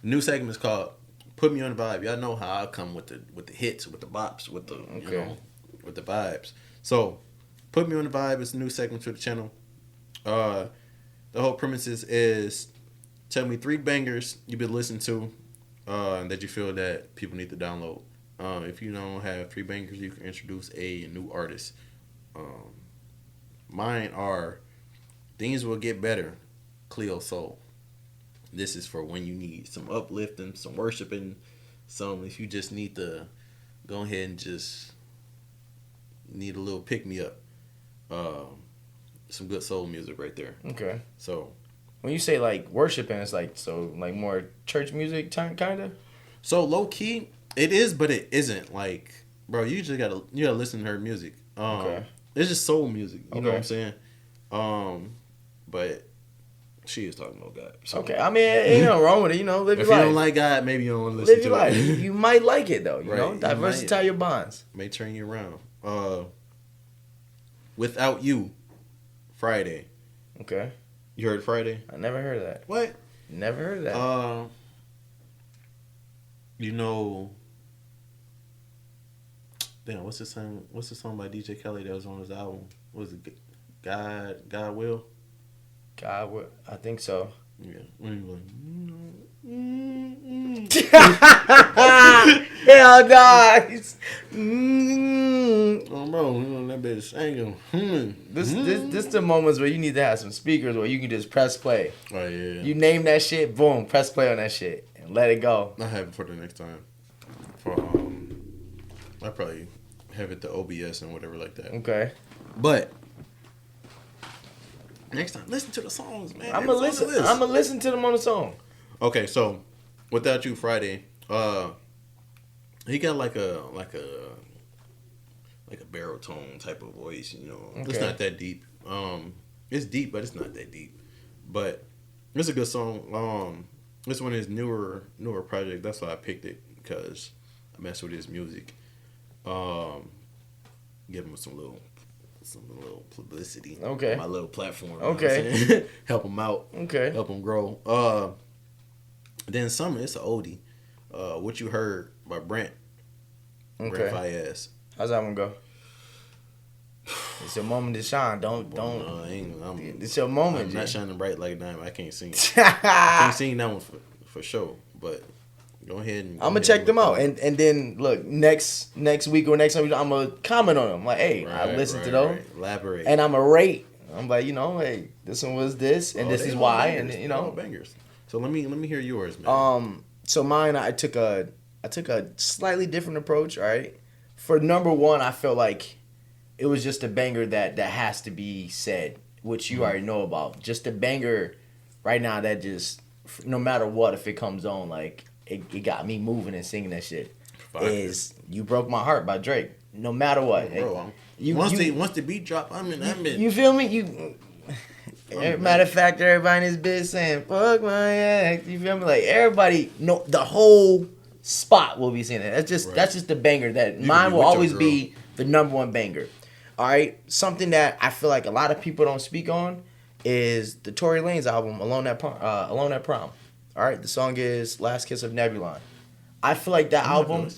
new segment is called "Put Me on the Vibe." Y'all know how I come with the hits, with the bops, with the you know, with the vibes. So, "Put Me on the Vibe" is a new segment to the channel. The whole premises is tell me 3 bangers you've been listening to that you feel that people need to download. If you don't have 3 bangers, you can introduce a new artist. Mine are "Things Will Get Better," Cleo Soul. This is for when you need some uplifting, some worshiping, if you just need to go ahead and just need a little pick me up. Some good soul music right there. Okay. So when you say like worshiping, it's like more church music kind of. So low key, it is, but it isn't. Like, bro, you gotta listen to her music. Okay. It's just soul music. You know what I'm saying? But she is talking about God. So. Okay, I mean, ain't nothing wrong with it. You know, live your life. If you don't like God, maybe you don't want to listen to life. it. You might like it though. You right. know, diversify your bonds. May turn you around. "Without You," Friday. Okay. You heard Friday? I never heard of that. What? Never heard of that. You know. Damn, what's the song? What's the song by DJ Kelly that was on his album? What was it? God Will. God Will. I think so. Yeah. When he was Hell no. Oh, bro, that bitch singing. This the moments where you need to have some speakers where you can just press play. Oh yeah. You name that shit, boom, press play on that shit and let it go. I have it for the next time. For I probably have it to OBS and whatever like that. Okay. But next time, listen to the songs, man. I'm gonna listen to them on the song. Okay, so "Without You," Friday. He got like a baritone type of voice, you know. Okay. It's not that deep. It's deep, but it's not that deep. But it's a good song. It's one of his newer projects. That's why I picked it, because I mess with his music. Give him some little publicity. Okay. On my little platform. Okay. Help him out. Okay. Help him grow. Then summer, it's an oldie. "What You Heard" by Brent. Okay. Brent Fayez. How's that one go? It's your moment to shine. Don't. No, It's your moment. I'm not shining bright like a diamond. I can't sing. I can't sing that one for sure. But go ahead and. I'm gonna check them out, and then look next week or next time I'm gonna comment on them. Like, hey, I listened to those. Right. Elaborate. And I'm gonna rate. I'm like, hey, this one was this, and this is why, bangers. and bangers. So let me hear yours, man. So mine, I took a slightly different approach. All right, for number one, I felt like it was just a banger that has to be said, which you already know about. Just a banger right now that just, no matter what, if it comes on, like it got me moving and singing that shit. Is "You Broke My Heart" by Drake. No matter what, bro. Once the beat drop, I'm in. You feel me? Matter of fact, everybody in this bitch saying "fuck my ex." You feel me? Like everybody, the whole spot will be saying that. That's just the banger that mine will always be the number one banger. All right, something that I feel like a lot of people don't speak on is the Tory Lanez album "Alone at Prom." All right, the song is "Last Kiss of Nebulon." I feel like that album.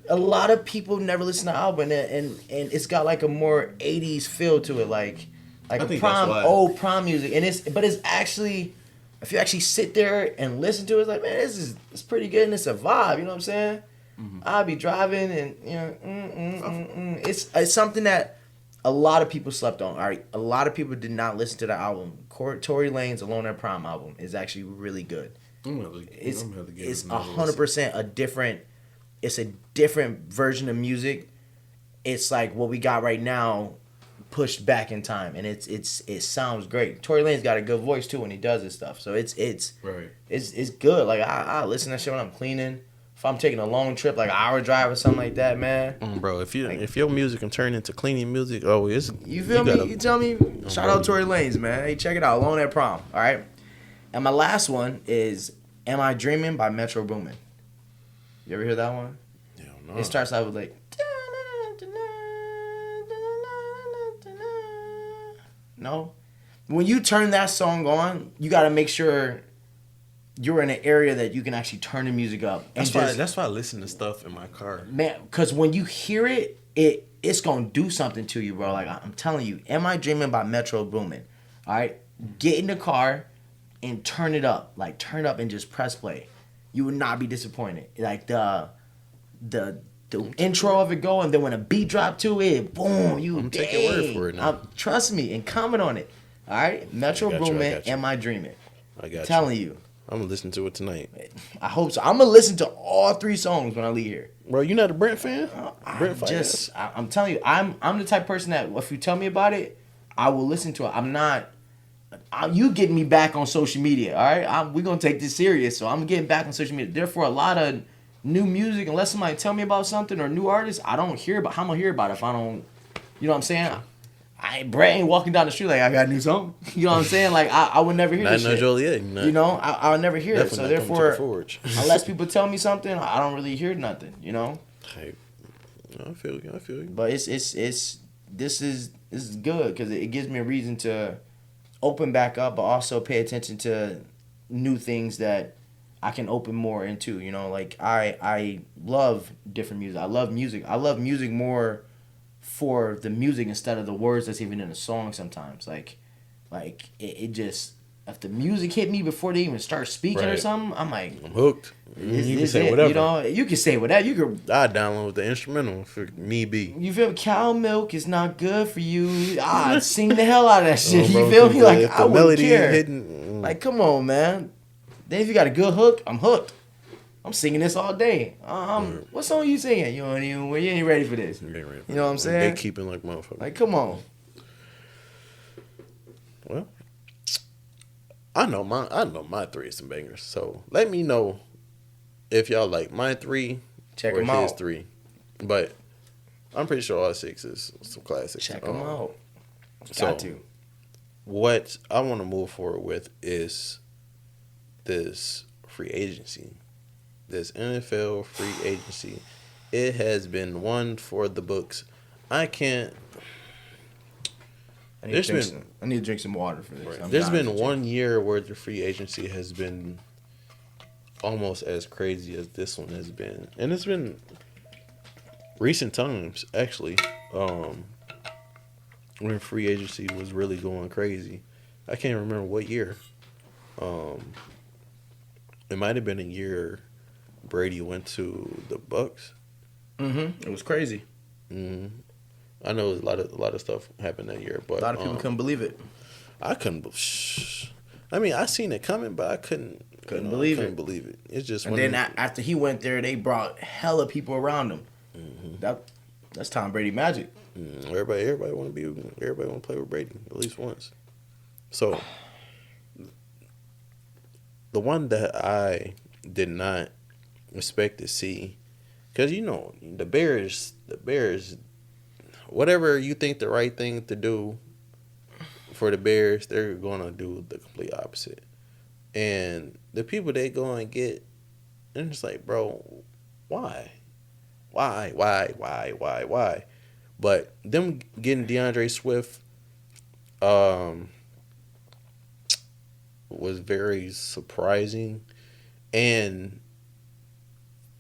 A lot of people never listen to the album, and it's got like a more '80s feel to it, like old prom music, and it's actually, if you actually sit there and listen to it, it's like, man, it's pretty good, and it's a vibe. You know what I'm saying? Mm-hmm. I'll be driving, and it's something that a lot of people slept on. All right, a lot of people did not listen to the album. Tory Lanez "Alone at Prom" album is actually really good. It's 100% a different. It's a different version of music. It's like what we got right now, pushed back in time, and it sounds great. Tory Lanez got a good voice too when he does his stuff, so it's good. Like I listen to that shit when I'm cleaning. If I'm taking a long trip, like an hour drive or something like that, man. Bro, if your music can turn into cleaning music, you feel me? You tell me. Shout out Tory Lanez, man. Hey, check it out. "Alone at Prom." All right, and my last one is "Am I Dreaming" by Metro Boomin. You ever hear that one? Yeah, no. It starts out with like. No, when you turn that song on, you got to make sure you're in an area that you can actually turn the music up. And That's why I listen to stuff in my car. Man, because when you hear it, it's gonna do something to you, bro. Like I'm telling you, "Am I Dreaming" by Metro Boomin. All right, get in the car and turn it up. Like turn it up and just press play. You would not be disappointed. Like the intro of it go, and then when a beat drop to it, boom, you I'm taking your word for it now. Trust me and comment on it. All right, Metro Boomin, "Am I Dreaming." I got Telling you. I'm gonna listen to it tonight. I hope so. I'm gonna listen to all 3 songs when I leave here. Bro, you not a Brent fan? I'm telling you, I'm the type of person that if you tell me about it, I will listen to it. I'm not. You getting me back on social media, all right? We're gonna take this serious, so I'm getting back on social media. Therefore, a lot of new music, unless somebody tell me about something or new artists, I don't hear about. How I'm gonna hear about it if I don't? You know what I'm saying? Brett ain't walking down the street like I got a new song. You know what I'm saying? Like I would never hear this shit. Joliet, you know, I'll never hear it. So therefore, unless people tell me something, I don't really hear nothing. You know. I feel you. But this is good because it gives me a reason to open back up, but also pay attention to new things that I can open more into. You know, like I love different music. I love music. I love music more for the music instead of the words that's even in a song sometimes. Like it just, if the music hit me before they even start speaking or something, I'm like, I'm hooked. You can say whatever. You know, you can say whatever. I download the instrumental for me be. You feel me? Cow milk is not good for you. Sing the hell out of that shit. You feel me? Like I wouldn't care. Like come on, man. Then if you got a good hook, I'm hooked. I'm singing this all day. What song you singing? You ain't ready for this. You know what I'm saying? They keeping like motherfuckers. Like, come on. Well, I know my 3 is some bangers. So let me know if y'all like my 3 Check or them his out. 3. But I'm pretty sure all 6 is some classics. Check them out. Got to. What I want to move forward with is this free agency. This NFL free agency. It has been one for the books. I need to drink some water for this. Right. There's been 1 year where the free agency has been almost as crazy as this one has been. And it's been recent times, actually, when free agency was really going crazy. I can't remember what year. It might have been a year Brady went to the Bucks. It was crazy. I know a lot of stuff happened that year, but a lot of people couldn't believe it. I couldn't. I mean, I seen it coming, but I couldn't believe it. It's just. And then after he went there, they brought hella people around him. That's Tom Brady magic. Everybody want to play with Brady at least once. So the one that I did not expect to see, because the Bears, whatever you think the right thing to do for the Bears, they're gonna do the complete opposite. And the people they go and get, and it's like, bro, why? But them getting DeAndre Swift was very surprising. And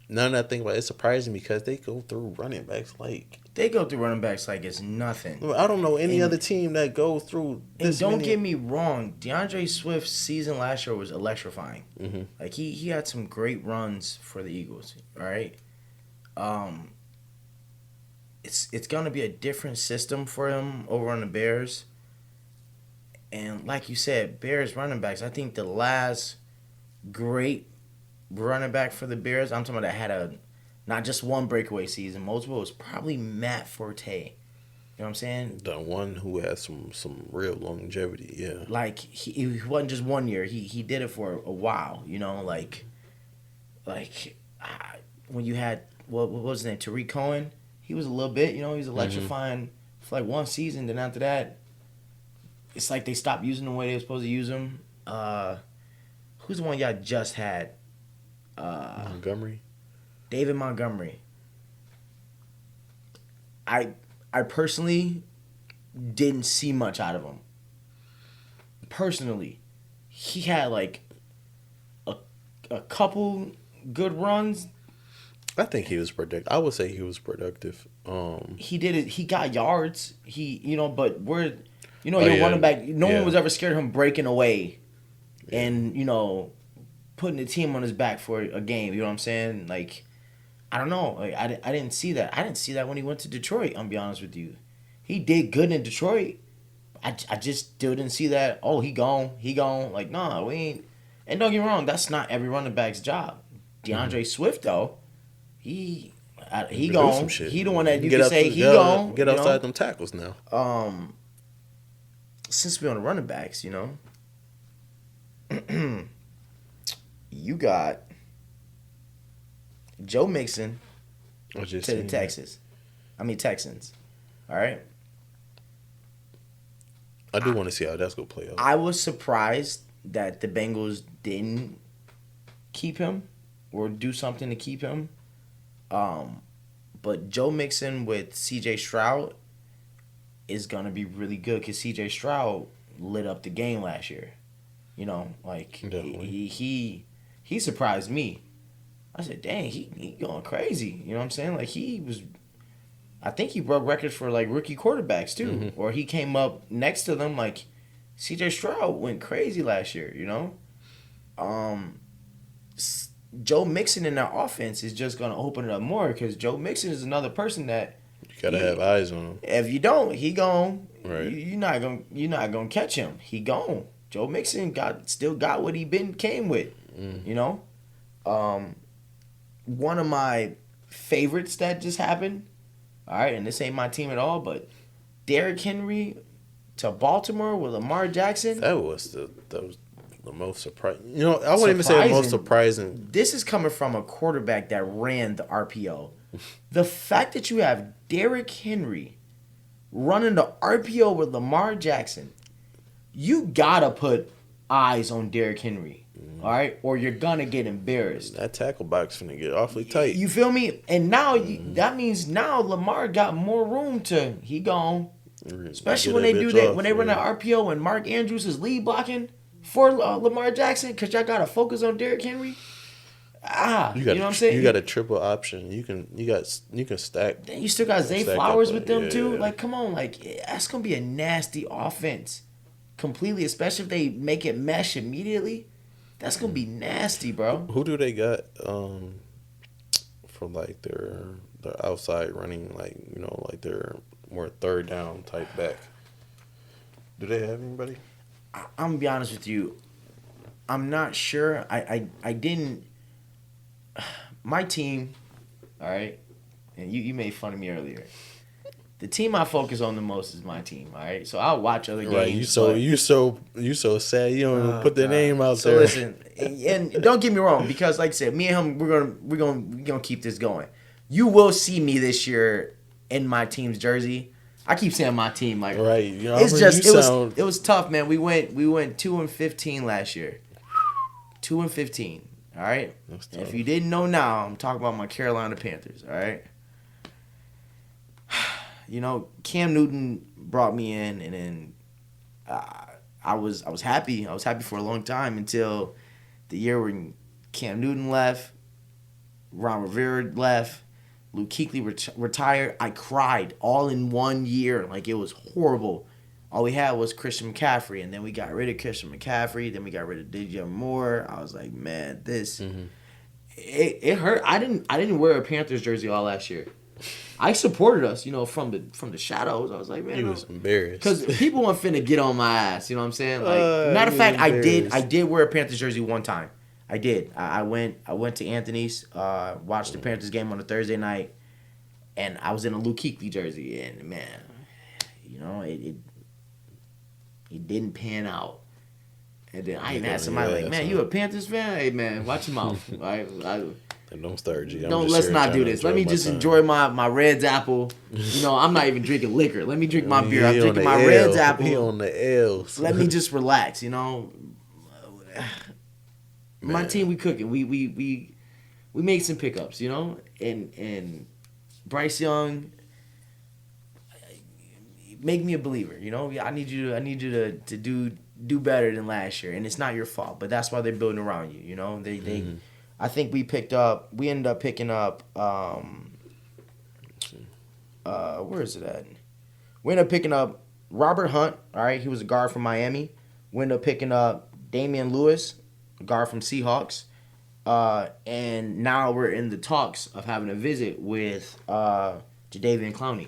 now that I think about it, it's surprising because they go through running backs like it's nothing. I don't know any other team that goes through this. And don't get me wrong, DeAndre Swift's season last year was electrifying. Like he had some great runs for the Eagles. All right. It's gonna be a different system for him over on the Bears. And like you said, Bears running backs. I think the last great running back for the Bears, I'm talking about that had not just one breakaway season, multiple, was probably Matt Forte. You know what I'm saying? The one who has some real longevity, yeah. Like he wasn't just 1 year. He did it for a while. When you had what was his name, Tariq Cohen. He was a little bit. He was electrifying for like one season. Then after that, it's like they stopped using the way they were supposed to use him. Who's the one y'all just had? Montgomery. David Montgomery. I personally didn't see much out of him. personally, he had like a couple good runs. I think he was productive. I would say he was productive. He did it. He got yards. But we're, Oh, your yeah. running back. No Yeah. one was ever scared of him breaking away, and putting the team on his back for a game. You know what I'm saying? Like, I don't know. Like, I didn't see that. I didn't see that when he went to Detroit. I'm be honest with you. He did good in Detroit. I just still didn't see that. Oh, he gone. He gone. Like, nah, we ain't. And don't get me wrong. That's not every running back's job. DeAndre Swift though, he do gone. some shit. He the one that you Get can up- say he get- gone. Get outside them tackles now. Since we're on the running backs, you got Joe Mixon I just to the seen Texans. All right. that. I do want to see how that's gonna play out. I was surprised that the Bengals didn't keep him or do something to keep him. But Joe Mixon with C.J. Stroud is gonna be really good because C.J. Stroud lit up the game last year. Definitely. He surprised me. I said, dang, he going crazy. You know what I'm saying? Like I think he broke records for like rookie quarterbacks too, or he came up next to them. Like C.J. Stroud went crazy last year. Joe Mixon in that offense is just gonna open it up more because Joe Mixon is another person that You gotta have eyes on him. if you don't, he gone. Right. You're not gonna catch him. He gone. Joe Mixon still got what he came with. One of my favorites that just happened. All right, and this ain't my team at all, but Derrick Henry to Baltimore with Lamar Jackson. That was the most surprising. I wouldn't even say the most surprising. This is coming from a quarterback that ran the RPO. The fact that you have Derrick Henry running the RPO with Lamar Jackson, you gotta put eyes on Derrick Henry, all right, or you're gonna get embarrassed. That tackle box finna get awfully tight. You feel me? And now that means now Lamar got more room to he gone. Especially when they do that, when they run that RPO and Mark Andrews is lead blocking for Lamar Jackson, because y'all gotta focus on Derrick Henry. You know what I'm saying? You got a triple option. You can stack. Then you still got Zay stack Flowers up, with them yeah. too. Like, come on, like that's gonna be a nasty offense, completely. Especially if they make it mesh immediately, that's gonna be nasty, bro. Who do they got for like their outside running, like their more third down type back? Do they have anybody? I'm gonna be honest with you. I'm not sure. I didn't. My team, all right, and you made fun of me earlier. The team I focus on the most is my team, all right. So I'll watch other games. Right, you so sad you don't even put their name out so there. Listen, and don't get me wrong, because like I said, me and him, we're gonna keep this going. You will see me this year in my team's jersey. I keep saying my team, like Right, it was tough, man. We went 2-15 last year. 2-15. All right. If you didn't know now, I'm talking about my Carolina Panthers. All right. Cam Newton brought me in, and then I was happy. I was happy for a long time until the year when Cam Newton left, Ron Rivera left, Luke Kuechly retired. I cried all in 1 year. Like, it was horrible. All we had was Christian McCaffrey, and then we got rid of Christian McCaffrey. Then we got rid of DJ Moore. I was like, man, this it hurt. I didn't wear a Panthers jersey all last year. I supported us, from the shadows. I was like, man, He was embarrassed because people weren't finna get on my ass. You know what I'm saying? Like, matter of fact, I did wear a Panthers jersey one time. I did. I went to Anthony's, watched the Panthers game on a Thursday night, and I was in a Luke Kuechly jersey, and man, it didn't pan out. And then I even asked somebody like, man, you a Panthers fan? Hey, man, watch your mouth. Don't start, G. Let's not do this. Let me just enjoy my Reds apple. I'm not even drinking liquor. Let me drink my beer. I'm drinking my Reds apple. He on the L's. Let me just relax, My team, we cooking. We made some pickups, and Bryce Young, make me a believer. I need you to do better than last year, and it's not your fault. But that's why they're building around you. You know, they. I think we ended up picking up. Where is it at? We ended up picking up Robert Hunt. All right, he was a guard from Miami. We ended up picking up Damian Lewis, a guard from Seahawks. And now we're in the talks of having a visit with Jadeveon Clowney.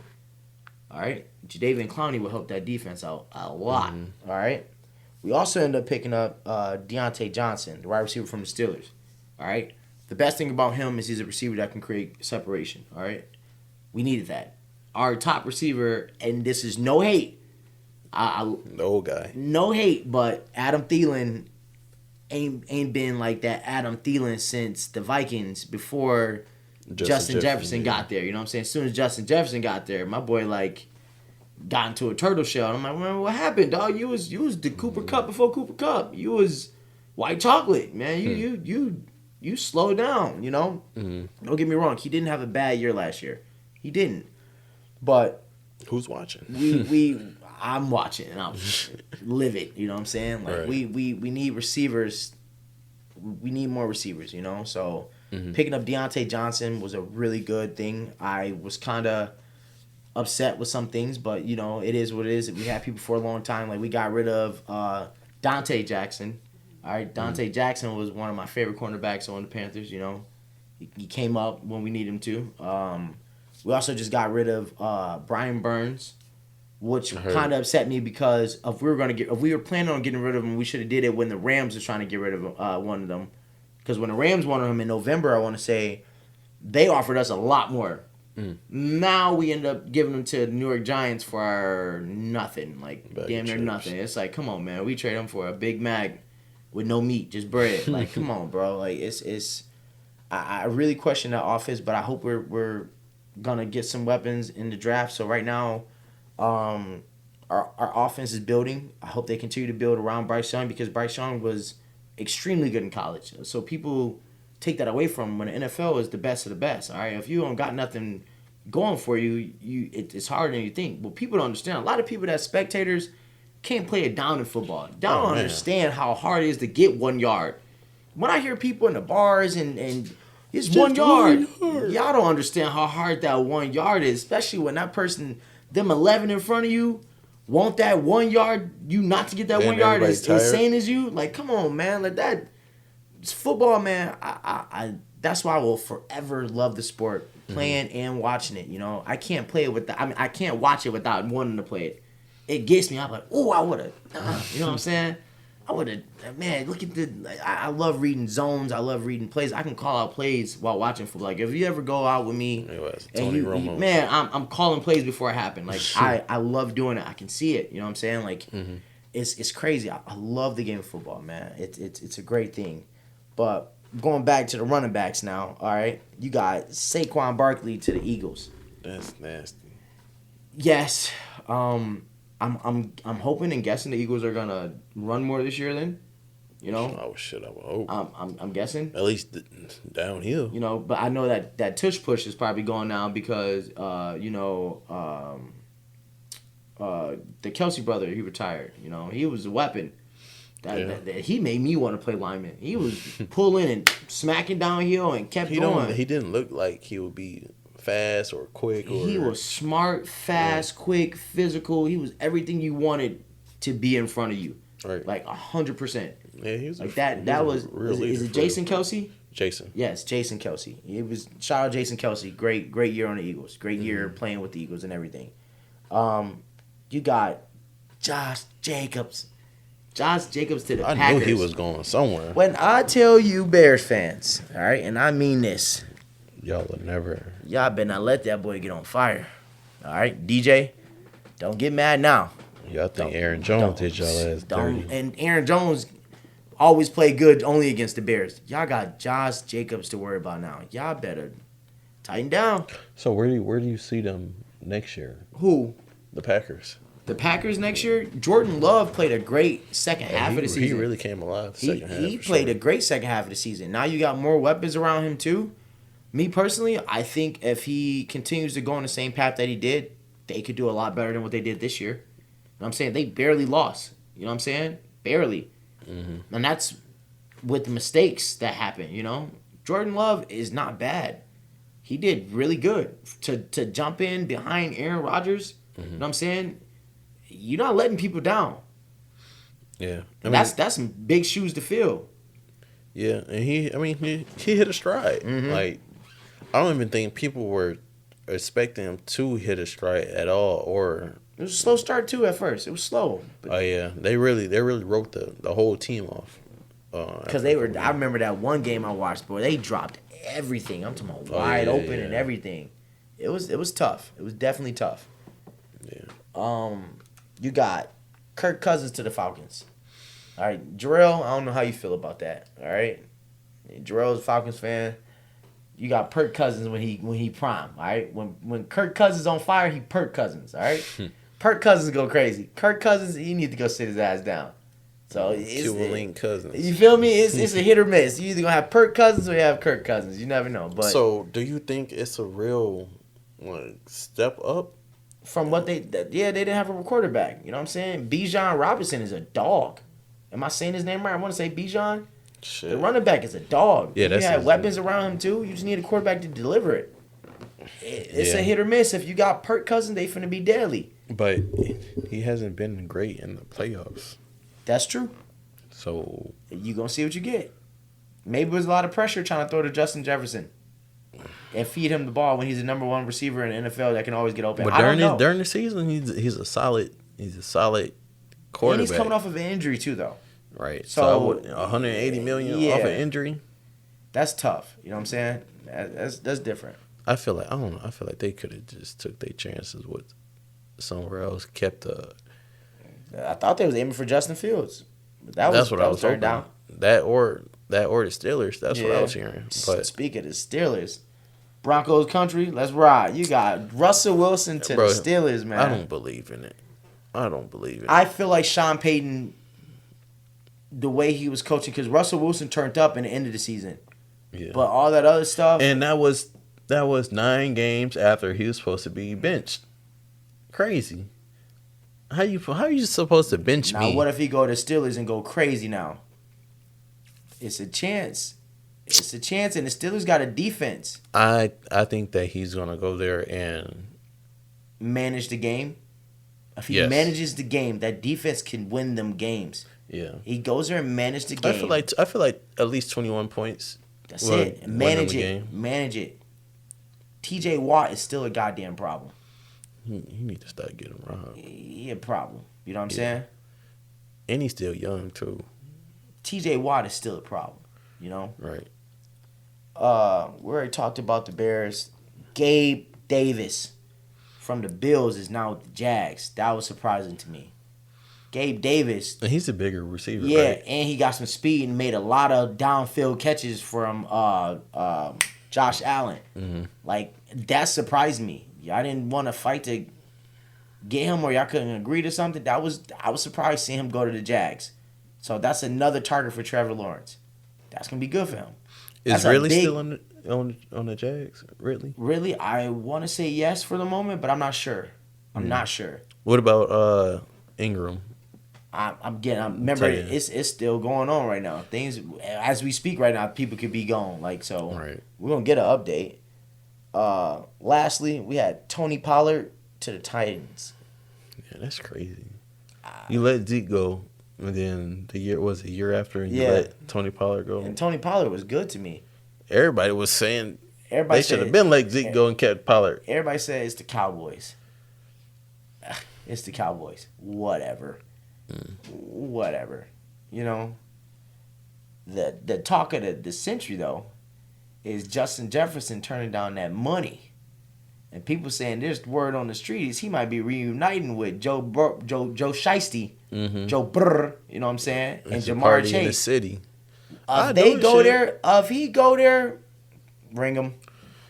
All right, Jadeveon Clowney will help that defense out a lot. All right, we also end up picking up Deontay Johnson, the wide receiver from the Steelers. All right, the best thing about him is he's a receiver that can create separation. All right, we needed that. Our top receiver, and this is no hate. No guy. No hate, but Adam Thielen ain't been like that Adam Thielen since the Vikings before Justin Jefferson got there. You know what I'm saying? As soon as Justin Jefferson got there, my boy like got into a turtle shell. And I'm like, man, what happened, dog? You was the Cooper Cup before Cooper Cup. You was white chocolate, man. You slowed down, you know? Don't get me wrong, he didn't have a bad year last year. He didn't. But who's watching? I'm watching and I'm livid, you know what I'm saying? Like we need receivers. We need more receivers, you know? So picking up Deontay Johnson was a really good thing. I was kind of upset with some things, but you know, it is what it is. We had people for a long time. Like we got rid of Dante Jackson. All right, Dante Jackson was one of my favorite cornerbacks on the Panthers, you know. He came up when we need him to. We also just got rid of Brian Burns, which kind of upset me because if we were planning on getting rid of him, we should have did it when the Rams was trying to get rid of one of them. Because when the Rams wanted him in November, I want to say, they offered us a lot more. Now we end up giving them to the New York Giants for nothing, like damn near nothing. It's like, come on, man, we trade him for a Big Mac with no meat, just bread. Like, come on, bro. Like it's. I really question that offense, but I hope we're gonna get some weapons in the draft. So right now, our offense is building. I hope they continue to build around Bryce Young because Bryce Young was extremely good in college. So people take that away from him when the NFL is the best of the best. All right, if you don't got nothing going for you, it's harder than you think. Well, people don't understand. A lot of people that spectators can't play it down in football. They don't understand how hard it is to get 1 yard. When I hear people in the bars and it's just 1 yard. Y'all don't understand how hard that 1 yard is, especially when that person, them 11 in front of you, want that 1 yard, you not to get that 1 yard as insane as you. Like, come on, man. Like that, it's football, man. I that's why I will forever love the sport, playing and watching it. You know, I can't play it without. I mean, I can't watch it without wanting to play it. It gets me. I'm like, oh, I would have. You know what I'm saying? I would have, man, look at I love reading zones. I love reading plays. I can call out plays while watching football. Like, if you ever go out with me, and man, I'm calling plays before it happen. Like, I love doing it. I can see it. You know what I'm saying? Like, it's crazy. I love the game of football, man. It's a great thing. But going back to the running backs now, all right? You got Saquon Barkley to the Eagles. That's nasty. Yes. I'm hoping and guessing the Eagles are gonna run more this year. Then, you know. Oh shit! I would hope. I'm guessing. At least downhill. You know, but I know that tush push is probably going down because the Kelsey brother, he retired. You know, he was a weapon. That he made me want to play lineman. He was pulling and smacking downhill and kept going. He didn't look like he would be fast or quick. He was smart, fast, quick, physical. He was everything you wanted to be in front of you. Right. Like 100%. Yeah, he was like that. That was. Is it Jason Kelsey? Jason. Yes, Jason Kelsey. It was shout out Jason Kelsey. Great year on the Eagles. Great year playing with the Eagles and everything. You got Josh Jacobs. Josh Jacobs to the Packers. I knew he was going somewhere. When I tell you Bears fans, all right, and I mean this. Y'all better not let that boy get on fire. All right, DJ, don't get mad now. Y'all think Aaron Jones did y'all ass dirty. And Aaron Jones always play good only against the Bears. Y'all got Josh Jacobs to worry about now. Y'all better tighten down. So where do you see them next year? Who? The Packers. The Packers next year? Jordan Love played a great second half of the season. He really came alive the second half. He played a great second half of the season. Now you got more weapons around him too. Me personally, I think if he continues to go on the same path that he did, they could do a lot better than what they did this year. You know what I'm saying? They barely lost. You know what I'm saying? barely. And that's with the mistakes that happen, you know? Jordan Love is not bad. He did really good to jump in behind Aaron Rodgers. You know what I'm saying? You're not letting people down. Yeah. That's some big shoes to fill. Yeah, and he hit a stride. Like, I don't even think people were expecting him to hit a stride at all. Or it was a slow start too at first. It was slow. Oh yeah, they really wrote the whole team off. Because they were. I remember that one game I watched, boy. They dropped everything. I'm talking about wide open and everything. It was tough. It was definitely tough. Yeah. You got Kirk Cousins to the Falcons. All right, Jarrell, I don't know how you feel about that. All right, Jarrell's a Falcons fan. You got Kirk Cousins when he prime. All right, when Kirk Cousins on fire, he Kirk Cousins. All right, Kirk Cousins go crazy. Kirk Cousins, he need to go sit his ass down. So it's Cousins. You feel me? It's a hit or miss. You either gonna have Kirk Cousins or you have Kirk Cousins. You never know. But so, do you think it's a real step up? From what they didn't have a quarterback. You know what I'm saying? Bijan Robinson is a dog. Am I saying his name right? I want to say Bijan. Shit. The running back is a dog. Yeah, you have weapons around him too. You just need a quarterback to deliver it. It's a hit or miss. If you got Kirk Cousins, they finna be deadly. But he hasn't been great in the playoffs. That's true. So you gonna see what you get. Maybe there's a lot of pressure trying to throw to Justin Jefferson and feed him the ball when he's the number one receiver in the NFL that can always get open. But during the season, he's a solid quarterback. And he's coming off of an injury too, though. Right. So 180 million off an injury. That's tough. You know what I'm saying? That's different. I feel like I feel like they could have just took their chances with somewhere else. I thought they was aiming for Justin Fields. But that's what I was turned down. That or the Steelers. That's what I was hearing. But speaking of the Steelers, Broncos country, let's ride. You got Russell Wilson to the Steelers, man. I don't believe in it. I feel like Sean Payton, the way he was coaching, because Russell Wilson turned up in the end of the season. Yeah. But all that other stuff. And that was 9 games after he was supposed to be benched. Crazy. How you supposed to bench me? Now, what if he go to Steelers and go crazy now? It's a chance. And the Steelers got a defense. I think that he's going to go there and manage the game. If he manages the game, that defense can win them games. Yeah. He goes there and manages the game. I feel like at least 21 points. That's it. Manage it. TJ Watt is still a goddamn problem. He need to start getting robbed. He a problem. You know what I'm saying? And he's still young too. TJ Watt is still a problem. You know? Right. We already talked about the Bears. Gabe Davis from the Bills is now with the Jags. That was surprising to me. Gabe Davis. And he's a bigger receiver, yeah, right? And he got some speed and made a lot of downfield catches from Josh Allen. Mm-hmm. Like, that surprised me. Y'all didn't want to fight to get him, or y'all couldn't agree to something. I was surprised seeing him go to the Jags. So that's another target for Trevor Lawrence. That's gonna be good for him. Is Ridley still on the Jags? Really, I want to say yes for the moment, but I'm not sure. I'm not sure. What about Ingram? Remember, it's still going on right now. Things as we speak right now, people could be gone. Like, so we're gonna get an update. Lastly, we had Tony Pollard to the Titans. Yeah, that's crazy. You let Zeke go, and then a year after, you let Tony Pollard go. And Tony Pollard was good to me. Everybody was saying they should have been let Zeke go and kept Pollard. Everybody said it's the Cowboys. It's the Cowboys. Whatever. Whatever. You know, the talk of the century, though, is Justin Jefferson turning down that money. And people saying there's word on the streets he might be reuniting with Joe Shiesty, Joe Burr, you know what I'm saying, and Jamar Chase. In the city. If he go there, ring him.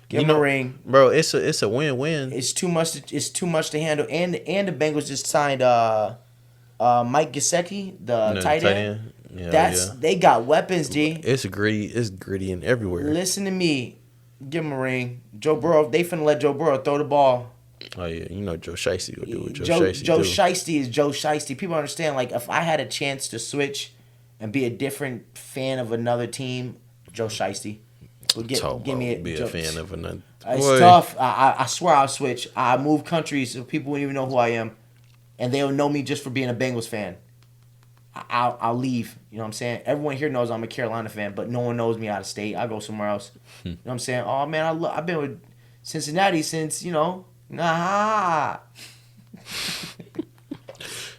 Give him a ring, bro. It's a win-win. It's too much to handle. And the Bengals just signed Mike Gesicki, the tight end. Yeah, they got weapons, G. It's gritty and everywhere. Listen to me. Give him a ring. Joe Burrow, they finna let Joe Burrow throw the ball Oh yeah, you know Joe Shiesty will do what Joe Joe Shiesty Joe do. Shiesty is Joe Shiesty. People understand. Like if I had a chance to switch and be a different fan of another team, Joe Shiesty. Would Talk give me about be a fan of another. It's Boy. tough. I swear I'll switch. I move countries so people wouldn't even know who I am, and they'll know me just for being a Bengals fan. I'll leave. You know what I'm saying? Everyone here knows I'm a Carolina fan, but no one knows me out of state. I go somewhere else. You know what I'm saying? Oh man, I've been with Cincinnati since nah.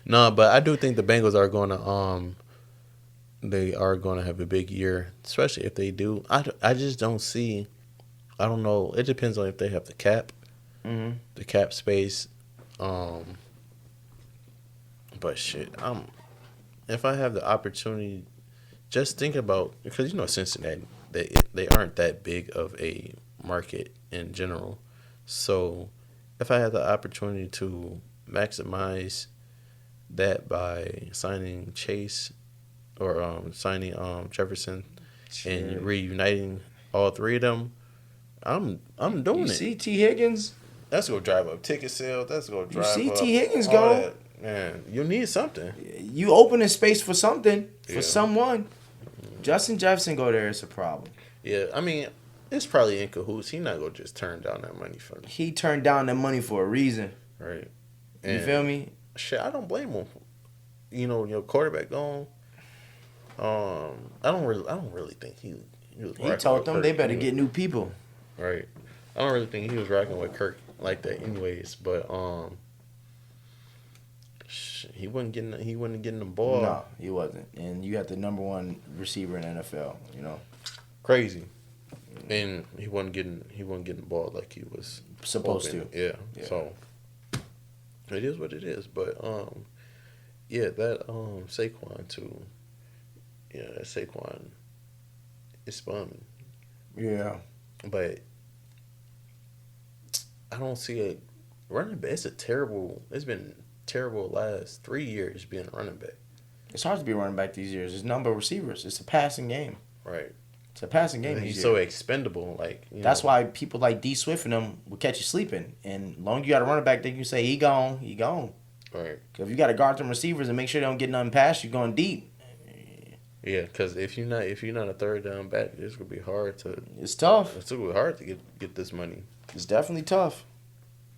No, but I do think the Bengals are going to they are going to have a big year, especially if they do. I just don't see. I don't know. It depends on if they have the cap, the cap space. But shit, if I have the opportunity, just think about, because Cincinnati, they aren't that big of a market in general. So if I had the opportunity to maximize that by signing Chase or signing Jefferson and reuniting all three of them, I'm doing it. You see T. Higgins? That's gonna drive up ticket sales. That's gonna drive up. You see T. Higgins all go. that. Man, you need something. You open a space for something, for Yeah. someone. Justin Jefferson go there, it's a problem. Yeah, I mean, it's probably in cahoots. He's not gonna just turn down that money for me. He turned down that money for a reason. Right. You feel me? Shit, I don't blame him. Your quarterback gone. I don't really think he was. He told them they better get new people. Right. I don't really think he was rocking with Kirk like that, anyways. But he wasn't getting the ball. No, he wasn't. And you got the number one receiver in the NFL. Crazy. And he wasn't getting the ball like he was Supposed hoping. to. Yeah. So it is what it is. But yeah, that Saquon too. Yeah, that Saquon is spun. Yeah. But I don't see a running back. It's been terrible last 3 years being a running back. It's hard to be a running back these years. There's a number of receivers. It's a passing game. Right. It's a passing game. And he's so expendable. That's why people like D Swift and them will catch you sleeping. And long you got a running back, they can say he gone. Right. Because if you got to guard them receivers and make sure they don't get nothing past you going deep. Yeah, because if you're not a third down back, it's gonna be hard to. It's tough. It's gonna be hard to get this money. It's definitely tough.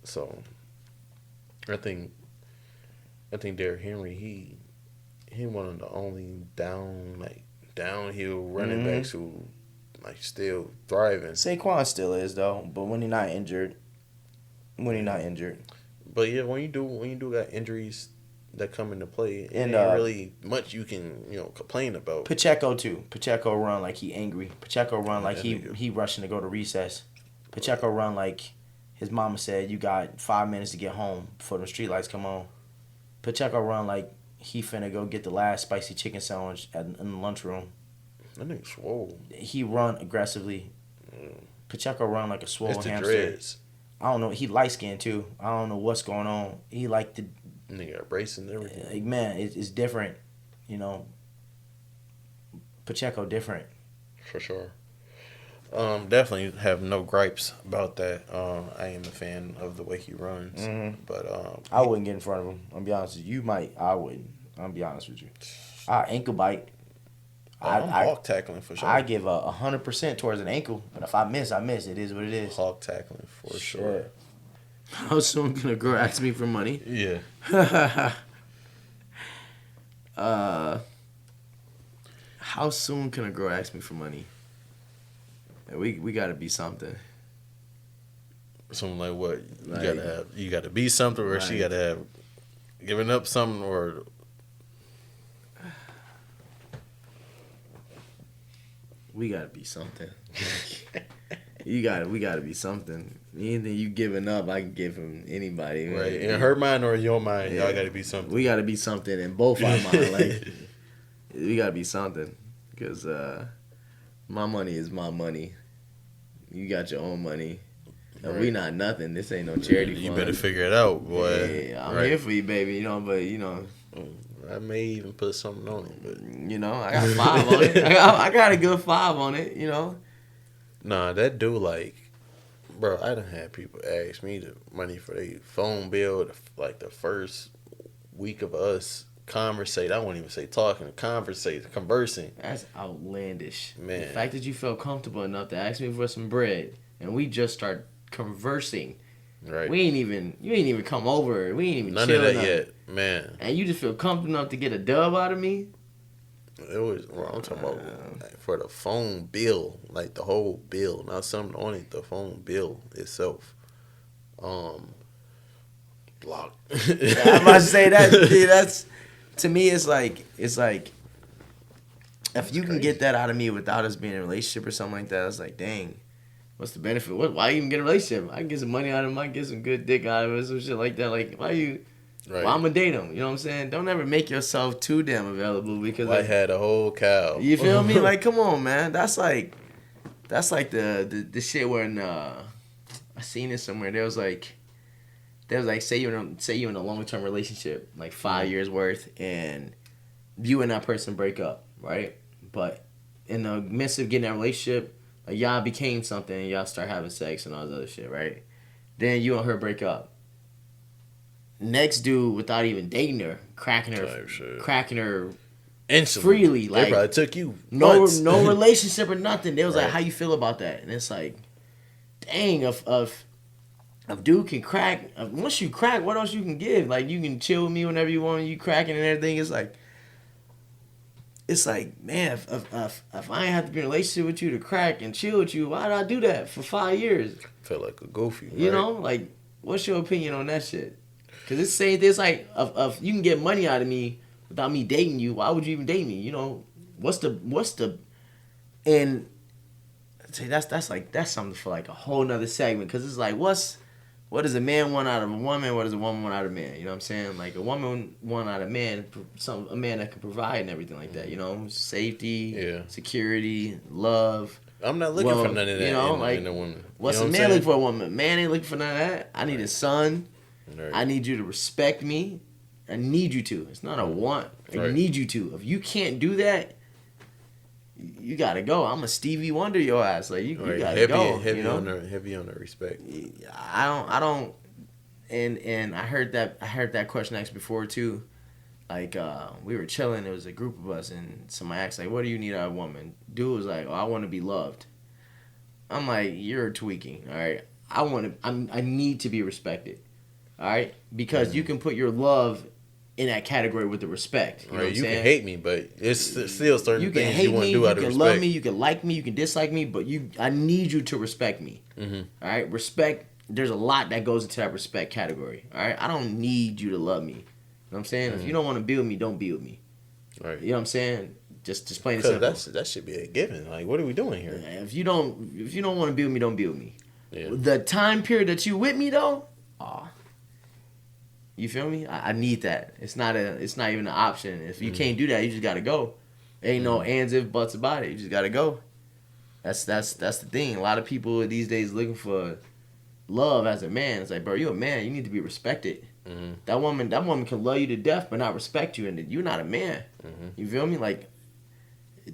So, I think Derrick Henry he one of the only downhill running backs who still thriving. Saquon still is though, but when he's not injured. But yeah, when you do got injuries that come into play, And, ain't really much you can complain about. Pacheco too. Pacheco run like he angry. Pacheco run like nigga. he rushing to go to recess. Pacheco run like his mama said, you got 5 minutes to get home before the street lights come on. Pacheco run like he finna go get the last spicy chicken sandwich in the lunchroom. That nigga swole. He run aggressively. Pacheco run like a swole It's the hamster. dreads. I don't know. He light skinned too. I don't know what's going on. He like the Nigga got bracing and everything. like man, it's different. Pacheco different. For sure. Definitely have no gripes about that. I am a fan of the way he runs. But I wouldn't get in front of him. I'll be honest with you. You might. I wouldn't. I'll be honest with you. Ankle bite. I'm hawk tackling for sure. I give 100% towards an ankle, but if I miss, I miss. It is what it is. Hawk tackling for sure. How soon can a girl ask me for money? Yeah. How soon can a girl ask me for money? We gotta be something. Something like what? You gotta be something, or she gotta have given up something, or we gotta be something. We gotta be something. Anything you giving up, I can give from anybody. Right. In her mind or in your mind, y'all gotta be something. We gotta be something in both our mind. Like we gotta be something, because my money is my money. You got your own money. Right. We not nothing. This ain't no charity fund. You better figure it out, boy. Yeah, I'm here for you, baby. But I may even put something on it, but I got 5 on it. I got a good 5 on it. Nah, that dude Bro, I done had people ask me the money for their phone bill, like the first week of us conversate. I won't even say talking, conversing. That's outlandish. Man. The fact that you felt comfortable enough to ask me for some bread and we just start conversing. Right. You ain't even come over. We ain't even None chill of that nothing. yet, man. And you just feel comfortable enough to get a dub out of me? It was. Well, I'm talking about like, for the phone bill, like the whole bill, not something on it. The phone bill itself. Blocked. Yeah, I'm about to say that. Dude, that's to me. It's like if you can get that out of me without us being in a relationship or something like that, it's like, dang, what's the benefit? Why even get a relationship? I can get some money out of him. I can get some good dick out of it, some shit like that. Like, why I'm gonna date him. You know what I'm saying? Don't ever make yourself too damn available because I had a whole cow. You feel me? Like, come on, man. That's like the shit when I seen it somewhere. There was like say you're in a long term relationship, like 5 years worth, and you and that person break up, right? But in the midst of getting that relationship, like, y'all became something, and y'all start having sex and all this other shit, right? Then you and her break up. Next dude, without even dating her, cracking her instantly, freely, like they probably took you no months. no relationship or nothing. They was Right. like, how you feel about that? And it's like, dang, if dude can crack, once you crack, what else you can give? Like, you can chill with me whenever you want, you cracking and everything. It's like, man, if I ain't have to be in a relationship with you to crack and chill with you, why did I do that for 5 years? Feel like a goofy, You right? know, like, what's your opinion on that shit? Because it's saying this like, if you can get money out of me without me dating you, why would you even date me? You know, what's the, and say that's something for like a whole nother segment. Because it's like, what does a man want out of a woman? What does a woman want out of a man? You know what I'm saying? Like, a woman want out of a man, a man that can provide and everything like that. You know, safety, security, love. I'm not looking for none of that. You know, in a woman. What's you know a man looking for a woman? Man ain't looking for none of that. I need a son. Right. I need you to respect me. I need you to. It's not a want. I need you to. If you can't do that, you gotta go. I'm a Stevie Wonder your ass. Like, you gotta go. Heavy you know? heavy on the respect. I don't. And I heard that question asked before too. Like, we were chilling. It was a group of us, and somebody asked, like, "What do you need out of a woman?" Dude was like, "Oh, I want to be loved." I'm like, "You're tweaking. All right. I need to be respected. All right, because you can put your love in that category with the respect. You know what I'm saying? Can hate me, but it's still certain things you want to do out of respect. You can love me, you can like me, you can dislike me, but I need you to respect me. Mm-hmm. All right, respect. There's a lot that goes into that respect category. All right, I don't need you to love me. You know what I'm saying? Mm-hmm. If you don't want to be with me, don't be with me. Right. You know what I'm saying? Just plain and simple. That should be a given. Like, what are we doing here? If you don't want to be with me, don't be with me. Yeah. The time period that you with me though, you feel me? I need that. It's not even an option. If you can't do that, you just gotta go. Ain't no ands, if, buts about it. You just gotta go. That's the thing. A lot of people these days looking for love as a man. It's like, bro, you're a man. You need to be respected. Mm-hmm. That woman can love you to death, but not respect you, and you're not a man. Mm-hmm. You feel me? Like,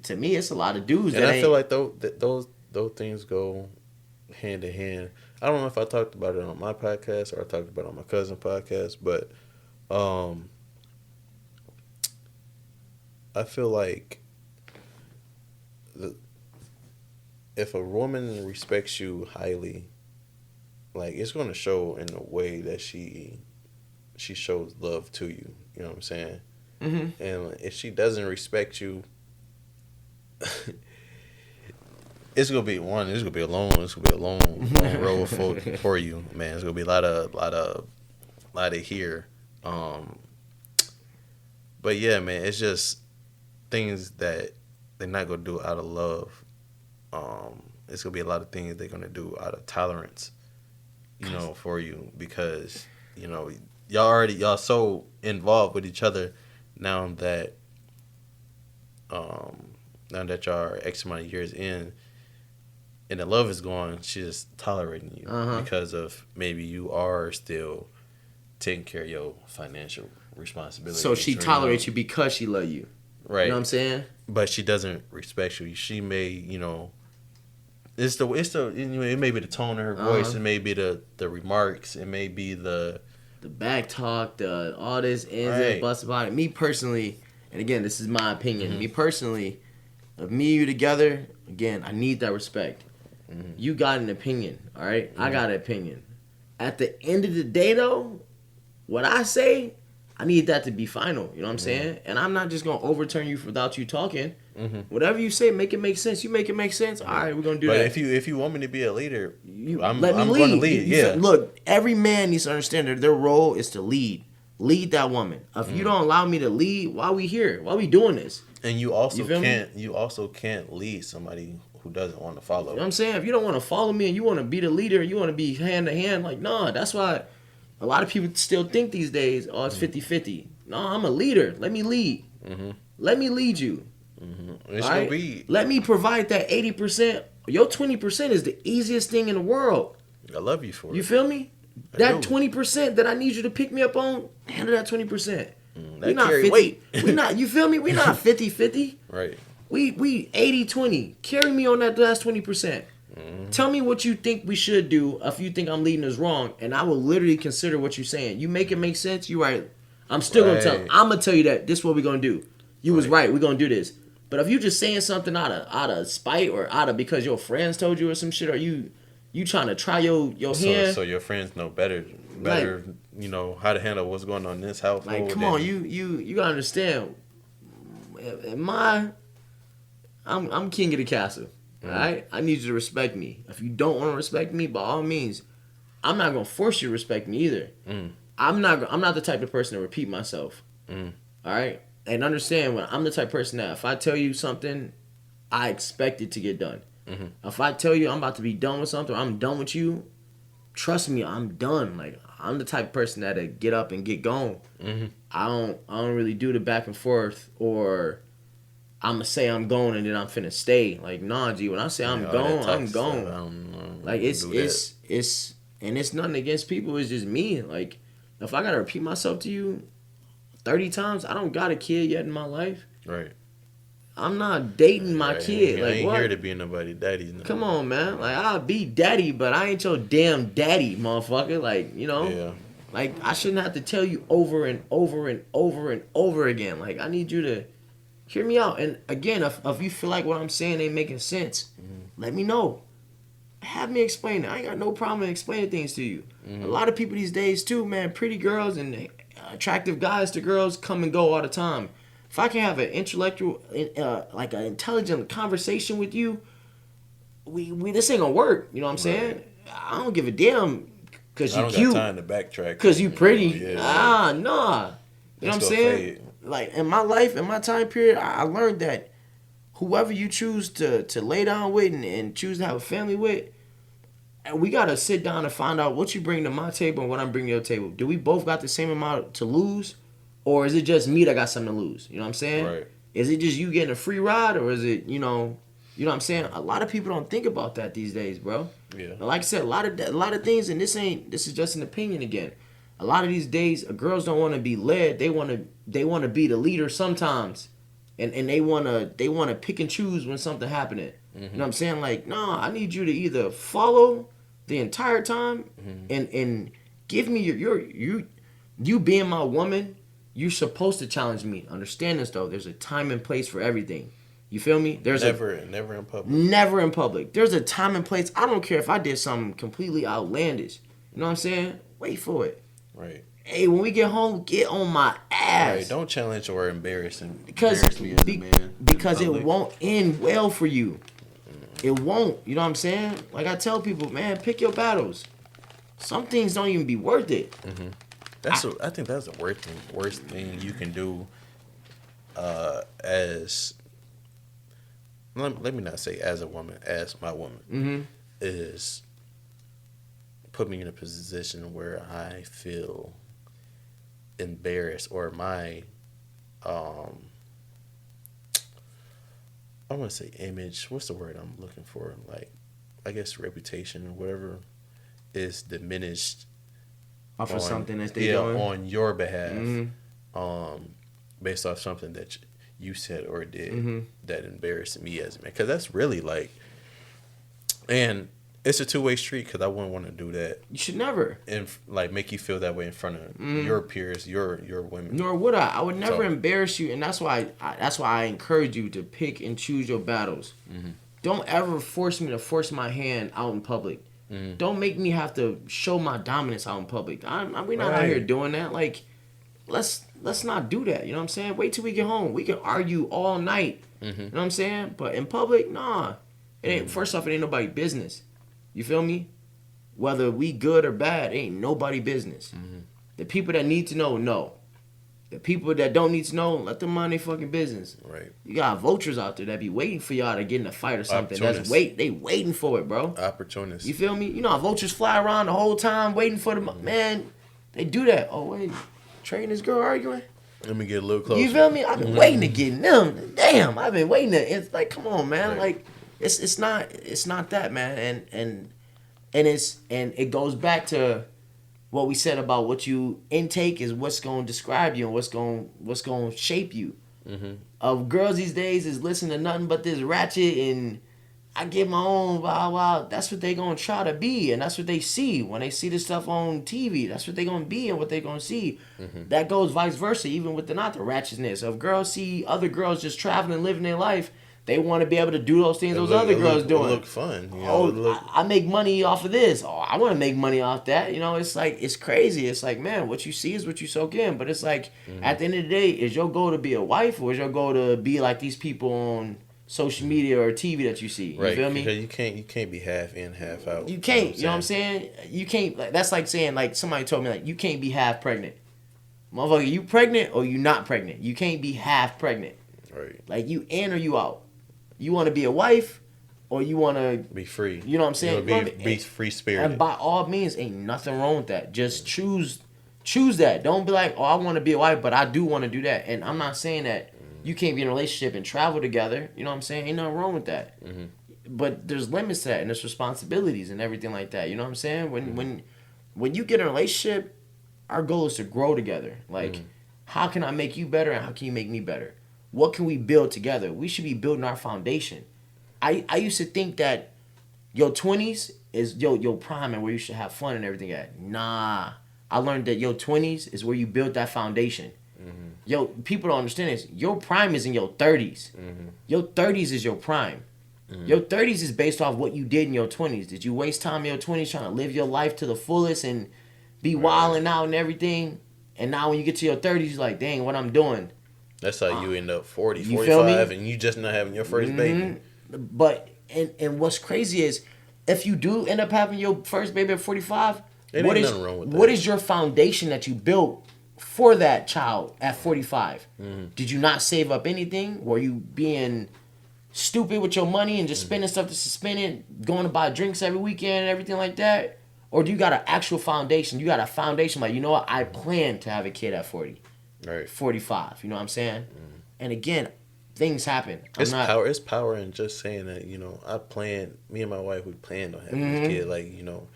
to me, it's a lot of dudes and that I feel like those things go hand in hand. I don't know if I talked about it on my podcast or I talked about it on my cousin's podcast, but I feel like if a woman respects you highly, like, it's going to show in the way that she shows love to you. You know what I'm saying? Mm-hmm. And if she doesn't respect you, it's gonna be a long road for you, man. It's gonna be a lot of here. But yeah, man, it's just things that they're not gonna do out of love. It's gonna be a lot of things they're gonna do out of tolerance, for you, because y'all so involved with each other now that y'all are X amount of years in. And the love is gone, she's just tolerating you because of maybe you are still taking care of your financial responsibilities. So she tolerates you because she love you. Right. You know what I'm saying? But she doesn't respect you. She may, it may be the tone of her voice, it may be the remarks, it may be the back talk, the all this ends Right. and busts about it. Me personally, and again, this is my opinion. Me personally, if me and you together, again, I need that respect. You got an opinion, all right? I got an opinion. At the end of the day, though, what I say, I need that to be final. You know what I'm saying? And I'm not just gonna overturn you without you talking. Whatever you say, make it make sense. You make it make sense. All right, we're gonna do that. But if you want me to be a leader, I'm let me lead. going to lead. Yeah. Look, every man needs to understand that their role is to lead. Lead that woman. If you don't allow me to lead, why we here? Why we doing this? And you also feel me? can't lead somebody who doesn't want to follow. You know what I'm saying? If you don't want to follow me and you want to be the leader, you want to be hand to hand, like, nah, that's why a lot of people still think these days, oh, it's 50-50. No, I'm a leader. Let me lead. Let me lead you. It's All right? gonna be. Let me provide that 80%. Your 20% is the easiest thing in the world. I love you for You it. feel me? I That do. 20% that I need you to pick me up on, handle that 20%. We That not carry 50. weight. We not, you feel me? We not 50-50. Right. We 80-20. Carry me on that last 20%. Tell me what you think we should do if you think I'm leading us wrong, and I will literally consider what you're saying. You make it make sense, you right. I'm still Right. I'm gonna tell you that this is what we're gonna do. You was right, we're gonna do this. But if you just saying something out of spite or out of because your friends told you or some shit, or you trying to try your hand. So your friends know better, you know how to handle what's going on in this household. Like, come on, you gotta understand. I'm king of the castle. All right, I need you to respect me. If you don't want to respect me, by all means, I'm not gonna force you to respect me either. I'm not the type of person to repeat myself. All right, and understand when I'm the type of person that if I tell you something, I expect it to get done. If I tell you I'm about to be done with something, I'm done with you. Trust me, I'm done. Like, I'm the type of person that'll get up and get going. I don't really do the back and forth, or I'm gonna say I'm going and then I'm finna stay. Like, nah, G. When I say I'm going, I'm going. Like, it's and it's nothing against people. It's just me. Like, if I gotta repeat myself to you 30 times, I don't got a kid yet in my life. Right. I'm not dating my kid. I Like, ain't what? here to be nobody daddy. No. Come on, man. Like, I'll be daddy, but I ain't your damn daddy, motherfucker. Like, you know? Yeah. Like, I shouldn't have to tell you over and over and over and over again. Like, I need you to hear me out. And again, if you feel like what I'm saying ain't making sense, let me know. Have me explain it. I ain't got no problem explaining things to you. A lot of people these days, too, man, pretty girls and attractive guys to girls come and go all the time. If I can have an intellectual, like an intelligent conversation with you, we this ain't gonna work. You know what I'm saying? I don't give a damn because you cute. I don't got time to backtrack. Because you pretty. Yeah. Nah. You know Let's what I'm go saying? fade. Like, in my life, in my time period, I learned that whoever you choose to lay down with and choose to have a family with, and we got to sit down and find out what you bring to my table and what I'm bringing to your table. Do we both got the same amount to lose? Or is it just me that got something to lose? You know what I'm saying? Right. Is it just you getting a free ride, or is it, you know what I'm saying? A lot of people don't think about that these days, bro. Yeah. Like I said, a lot of things, and this is just an opinion again. A lot of these days, girls don't want to be led. They want to be the leader sometimes, and they want to pick and choose when something happening. You know what I'm saying? Like, nah, I need you to either follow the entire time and give me you being my woman. You're supposed to challenge me. Understand this, though. There's a time and place for everything. You feel me? Never in public. Never in public. There's a time and place. I don't care if I did something completely outlandish. You know what I'm saying? Wait for it. Right. Hey, when we get home, get on my ass. Right. Don't challenge or embarrass me Because as a man. because in it public. won't end well for you. It won't. You know what I'm saying? Like, I tell people, man, pick your battles. Some things don't even be worth it. I think that's the worst thing you can do. As let me not say as a woman, as my woman, is put me in a position where I feel embarrassed, or my I want to say image. What's the word I'm looking for? Like, I guess reputation or whatever is diminished. For something that they doing. On your behalf, based off something that you said or did that embarrassed me as a man. Because that's really like, And it's a two-way street because I wouldn't want to do that. You should never. And like make you feel that way in front of your peers, your women. Nor would I. I would never embarrass you, and that's why I encourage you to pick and choose your battles. Don't ever force me to force my hand out in public. Don't make me have to show my dominance out in public. We're not out here doing that. Like, let's not do that. You know what I'm saying? Wait till we get home. We can argue all night. You know what I'm saying? But in public, nah. It ain't. First off, it ain't nobody's business. You feel me? Whether we good or bad, it ain't nobody business. The people that need to know. The people that don't need to know, let them mind their fucking business. Right. You got vultures out there that be waiting for y'all to get in a fight or something. They waiting for it, bro. Opportunists. You feel me? You know how vultures fly around the whole time waiting for the man. They do that. Oh wait, Trea and this girl arguing. Let me get a little closer. You feel me? I've been waiting to get in them. Damn, I've been waiting to. It's like, come on, man. Right. Like, it's not that, man. And it goes back to what we said about what you intake is what's going to describe you and what's going to shape you. Of girls these days is listening to nothing but this ratchet and I get my own wow. That's what they going to try to be, and that's what they see when they see this stuff on TV. That's what they going to be and what they going to see. That goes vice versa, even with the ratchetness of girls see other girls just traveling and living their life. They want to be able to do those things other girls doing. Look fun. You know, I make money off of this. Oh, I want to make money off that. You know, it's like, it's crazy. It's like, man, what you see is what you soak in. But it's like, at the end of the day, is your goal to be a wife or is your goal to be like these people on social media or TV that you see? You feel me? Because you can't be half in, half out. You can't. You know what I'm saying? You can't. Like, that's like saying, like, somebody told me, like, you can't be half pregnant. Motherfucker, you pregnant or you not pregnant? You can't be half pregnant. Right. Like, you in or you out? You want to be a wife, or you want to be free. You know what I'm saying? Be free spirit. And by all means, ain't nothing wrong with that. Just choose that. Don't be like, oh, I want to be a wife, but I do want to do that. And I'm not saying that you can't be in a relationship and travel together. You know what I'm saying? Ain't nothing wrong with that. But there's limits to that, and there's responsibilities and everything like that. You know what I'm saying? When you get in a relationship, our goal is to grow together. Like, how can I make you better, and how can you make me better? What can we build together? We should be building our foundation. I used to think that your 20s is your prime and where you should have fun and everything at. Nah. I learned that your 20s is where you build that foundation. Yo, people don't understand this. Your prime is in your 30s. Your 30s is your prime. Your 30s is based off what you did in your 20s. Did you waste time in your 20s trying to live your life to the fullest and be wilding out and everything? And now when you get to your 30s, you're like, dang, what I'm doing. That's how you end up 40, 45, and you just not having your first baby. But, and what's crazy is, if you do end up having your first baby at 45, nothing wrong with that. What is your foundation that you built for that child at 45? Did you not save up anything? Were you being stupid with your money and just spending stuff to spend it, going to buy drinks every weekend and everything like that? Or do you got an actual foundation? You got a foundation like, you know what, I plan to have a kid at 40. Right. 45, you know what I'm saying? And again, things happen. It's power in just saying that, you know, me and my wife, we planned on having this kid, like, you know.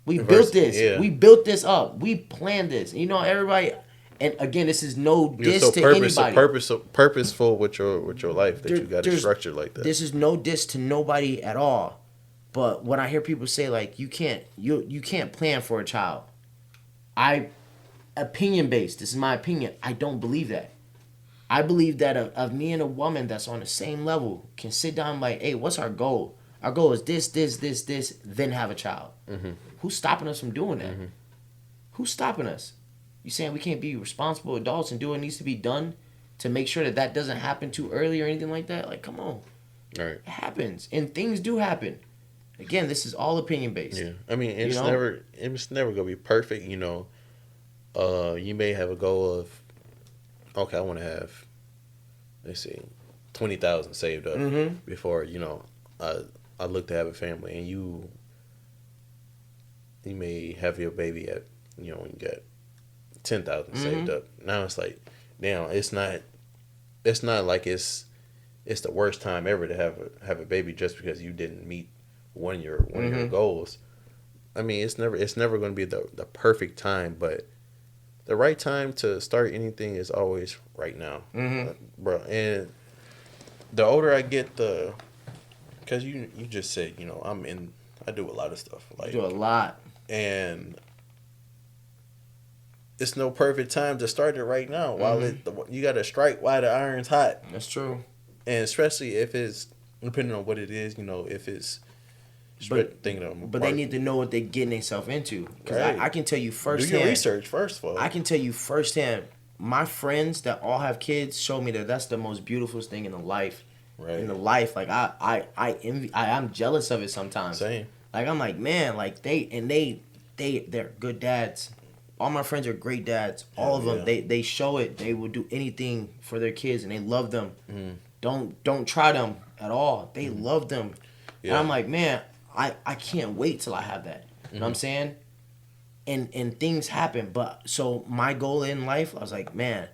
We built this. Yeah. We built this up. We planned this. You know, everybody, and again, this is no diss to anybody. Purposeful with your life that you got it structured like that. This is no diss to nobody at all. But when I hear people say, like, you can't plan for a child, opinion based. This is my opinion. I don't believe that. I believe that of me and a woman that's on the same level can sit down and like, hey, what's our goal? Our goal is this, then have a child. Who's stopping us from doing that? Who's stopping us? You saying we can't be responsible adults and do what needs to be done to make sure that doesn't happen too early or anything like that? Like, come on. Right. It happens. And things do happen. Again, this is all opinion based. Yeah. I mean, it's never gonna be perfect, you know. You may have a goal of, okay, I want to have, let's see, 20,000 saved up before, you know, I look to have a family, and you may have your baby at, you know, when you got 10,000 saved up. Now it's like, damn, it's not like it's the worst time ever to have a baby just because you didn't meet one of your goals. I mean, it's never going to be the perfect time, but the right time to start anything is always right now, bro. And the older I get, the Because you just said, I do a lot of stuff. You Like, do a lot. and it's no perfect time to start it right now. While you got to strike while the iron's hot. That's true. And especially if it's, depending on what it is, if it's thinking of But they need to know what they're getting themselves into. Because Right. I can tell you firsthand. Do your research first, of all. I can tell you firsthand. My friends that all have kids show me that that's the most beautiful thing in the life. Right. In the life, like I envy. I'm jealous of it sometimes. Same. Like I'm like, man, like they're good dads. All my friends are great dads. All of them. They show it. They will do anything for their kids and they love them. Don't try them at all. They love them. Yeah. And I'm like, man, I can't wait till I have that. You know what I'm saying? And things happen. But so my goal in life, I was like, man,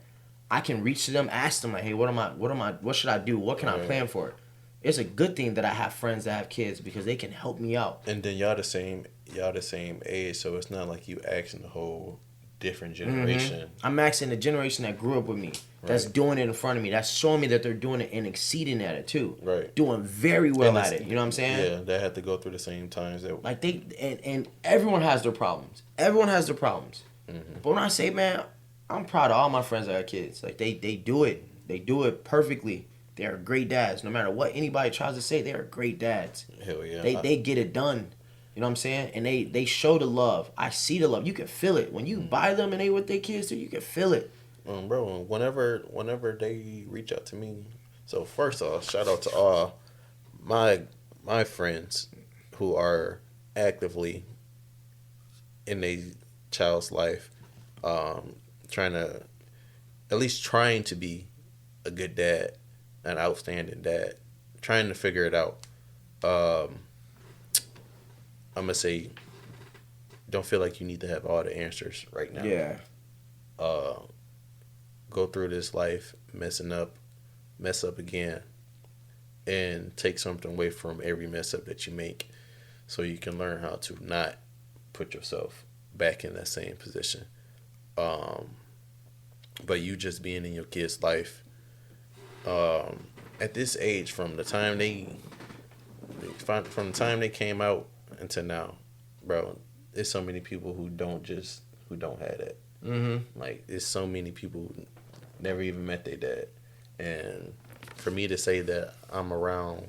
I can reach to them, ask them like, hey, what should I do? What can I plan for? It's a good thing that I have friends that have kids because they can help me out. And then y'all the same age, so it's not like you asking the whole different generation. I'm asking the generation that grew up with me, that's doing it in front of me, that's showing me that they're doing it and exceeding at it too. Right. Doing very well at it. You know what I'm saying? Yeah, they have to go through the same times that like and everyone has their problems. Everyone has their problems. But when I say, man, I'm proud of all my friends that have kids. Like they do it. They do it perfectly. They are great dads. No matter what anybody tries to say, they are great dads. Hell yeah. They get it done. You know what I'm saying? And they show the love. I see the love. You can feel it. When you buy them and they with their kids too, you can feel it. Bro, whenever they reach out to me, so first off, shout out to all my friends who are actively in a child's life, trying to be a good dad, an outstanding dad, trying to figure it out. I'm gonna say, don't feel like you need to have all the answers right now. Yeah. Go through this life mess up again, and take something away from every mess up that you make, so you can learn how to not put yourself back in that same position. But you just being in your kid's life, at this age, from the time they came out until now, bro, there's so many people who don't have that. Like, there's so many people who never even met their dad, and for me to say that I'm around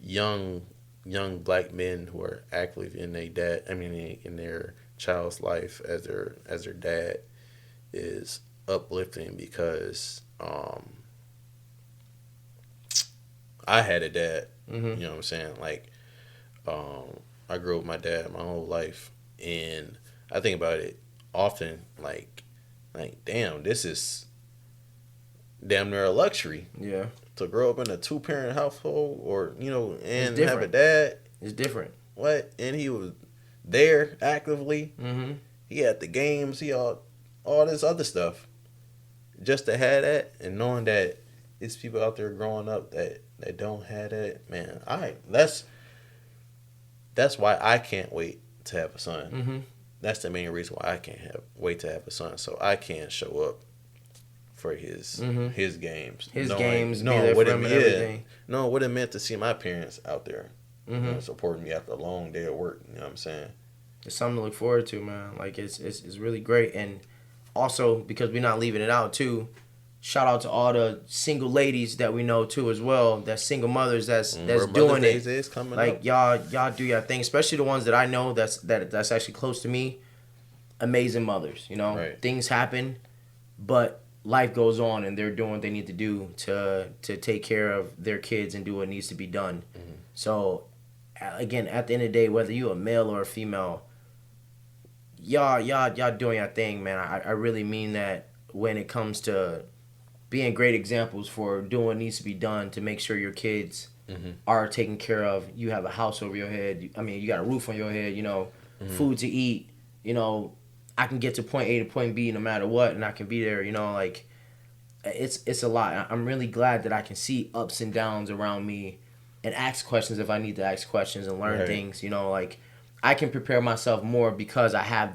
young black men who are active in in their child's life as their dad is uplifting, because I had a dad. You know what I'm saying? Like, I grew up with my dad my whole life, and I think about it often, like damn, this is damn near a luxury. Yeah. To grow up in a 2-parent household, or and It's have a dad. It's different. What? And he was there actively. He had the games. He all this other stuff. Just to have that, and knowing that it's people out there growing up that don't have that, man. That's why I can't wait to have a son. That's the main reason why I can't wait to have a son, so I can show up for his games. Knowing what it meant. Knowing what it meant to see my parents out there supporting me after a long day of work. You know what I'm saying? It's something to look forward to, man. Like, it's really great. And also, because we're not leaving it out too, shout out to all the single ladies that we know too as well. That single mothers that's doing it. Is coming like up. y'all do your thing, especially the ones that I know that's actually close to me. Amazing mothers, Right. Things happen, but life goes on, and they're doing what they need to do to take care of their kids and do what needs to be done. So, again, at the end of the day, whether you're a male or a female, y'all doing your thing, man. I really mean that when it comes to being great examples for doing what needs to be done to make sure your kids are taken care of. You have a house over your head. You got a roof on your head, food to eat, I can get to point A to point B no matter what, and I can be there, like, it's a lot. I'm really glad that I can see ups and downs around me and ask questions if I need to ask questions and learn things, like, I can prepare myself more because I have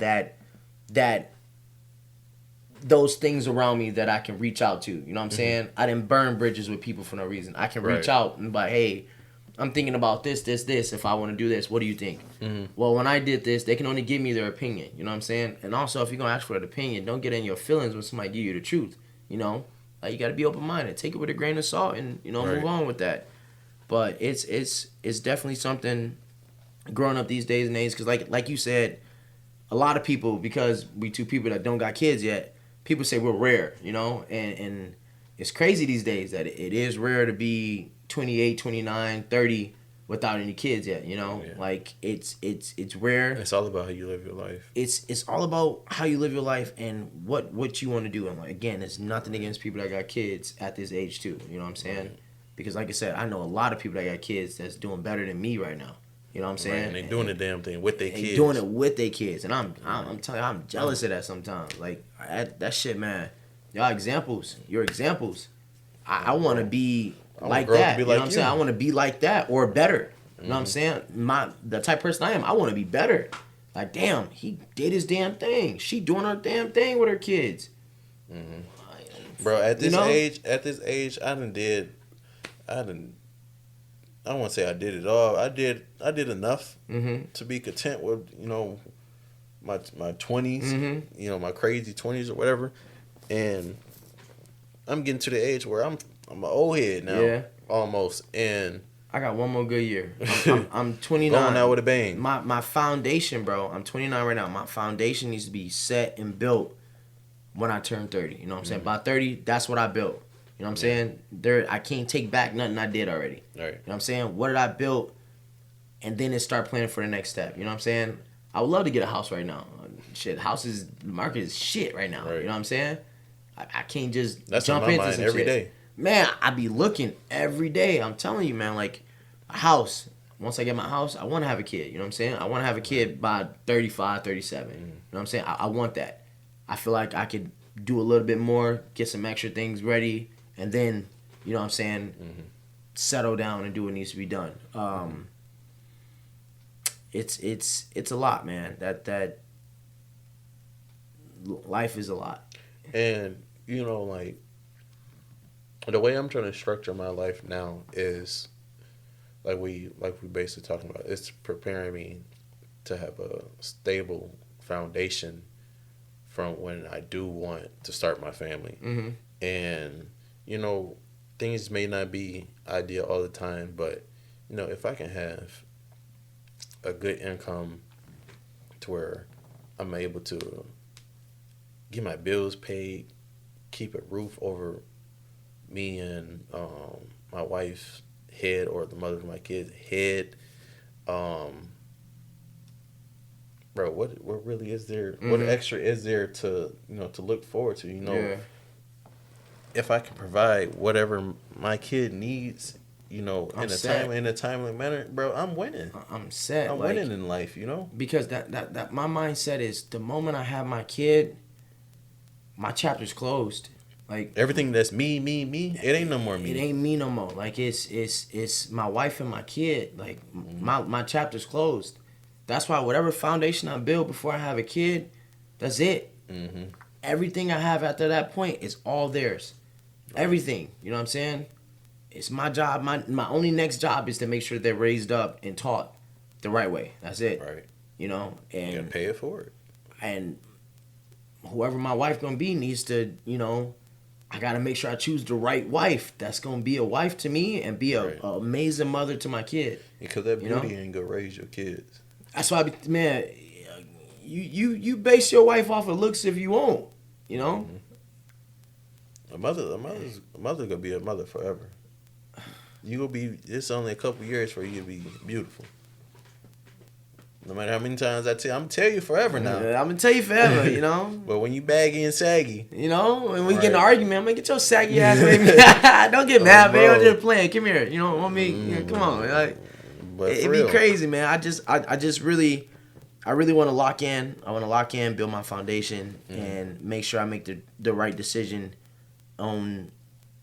those things around me that I can reach out to. You know what I'm saying? I didn't burn bridges with people for no reason. I can reach out and be like, hey, I'm thinking about this. If I want to do this, what do you think? Well, when I did this, they can only give me their opinion. You know what I'm saying? And also, if you're gonna ask for an opinion, don't get in your feelings when somebody give you the truth. You know, like you gotta be open minded. Take it with a grain of salt, and move on with that. But it's definitely something growing up these days and age, because like you said, a lot of people, because we two people that don't got kids yet, people say we're rare, and it's crazy these days that it is rare to be 28, 29, 30 without any kids yet, like it's rare. It's all about how you live your life. It's all about how you live your life and what you want to do. And like, again, it's nothing against people that got kids at this age too, you know what I'm saying? Right. Because like I said, I know a lot of people that got kids that's doing better than me right now. You know what I'm saying? Right, and they doing the damn thing with their kids. They doing it with their kids, and I'm telling you, I'm jealous of that sometimes. Like that shit, man. Y'all examples, your examples. I want to be like that. You know what I'm saying? I want to be like that or better. You know what I'm saying? The type of person I am, I want to be better. Like, damn, he did his damn thing. She doing her damn thing with her kids. Bro, at this age, I don't want to say I did it all. I did enough to be content with, my 20s, my crazy 20s or whatever. And I'm getting to the age where I'm an old head now, almost. And I got one more good year. I'm 29. Going out with a bang. My foundation, bro. I'm 29 right now. My foundation needs to be set and built when I turn 30. You know what I'm saying? By 30, that's what I built. You know what I'm saying? I can't take back nothing I did already. Right. You know what I'm saying? What did I build? And then start planning for the next step. You know what I'm saying? I would love to get a house right now. Shit, the market is shit right now. Right. You know what I'm saying? I can't just jump into some every shit. Day. Man, I be looking every day. I'm telling you, man, like a house. Once I get my house, I want to have a kid. You know what I'm saying? I want to have a kid by 35, 37. You know what I'm saying? I want that. I feel like I could do a little bit more, get some extra things ready, and then, you know what I'm saying, settle down and do what needs to be done. It's a lot, man. That life is a lot. And, like, the way I'm trying to structure my life now is, like we basically talking about, it's preparing me to have a stable foundation from when I do want to start my family. And, things may not be ideal all the time, but, if I can have a good income to where I'm able to get my bills paid, keep a roof over me and my wife's head, or the mother of my kids' head, bro, what really is there? What extra is there to to look forward to? If I can provide whatever my kid needs, in a timely manner, bro, I'm winning. I'm set. I'm winning in life, Because that my mindset is, the moment I have my kid, my chapter's closed. Like, everything that's me, it ain't no more me. It ain't me no more. Like, it's my wife and my kid. Like, my chapter's closed. That's why whatever foundation I build before I have a kid, that's it. Everything I have after that point is all theirs. Everything. You know what I'm saying? It's my job. My only next job is to make sure they're raised up and taught the right way. That's it. Right. And you gotta pay it forward. And whoever my wife gonna be needs to, I gotta make sure I choose the right wife that's gonna be a wife to me and be a amazing mother to my kid. Because that beauty ain't gonna raise your kids. That's why, man, you base your wife off of looks if you want, A mother's gonna be a mother forever. You gonna be. It's only a couple years for you to be beautiful. No matter how many times I'm gonna tell you forever now. I'm gonna tell you forever, But when you baggy and saggy, when we get in an argument, I'm gonna get your saggy ass baby. Don't get mad, man. I'm just playing. Come here. Want me? Come on. Like, it'd be crazy, man. I really want to lock in. I want to lock in, build my foundation, and make sure I make the right decision on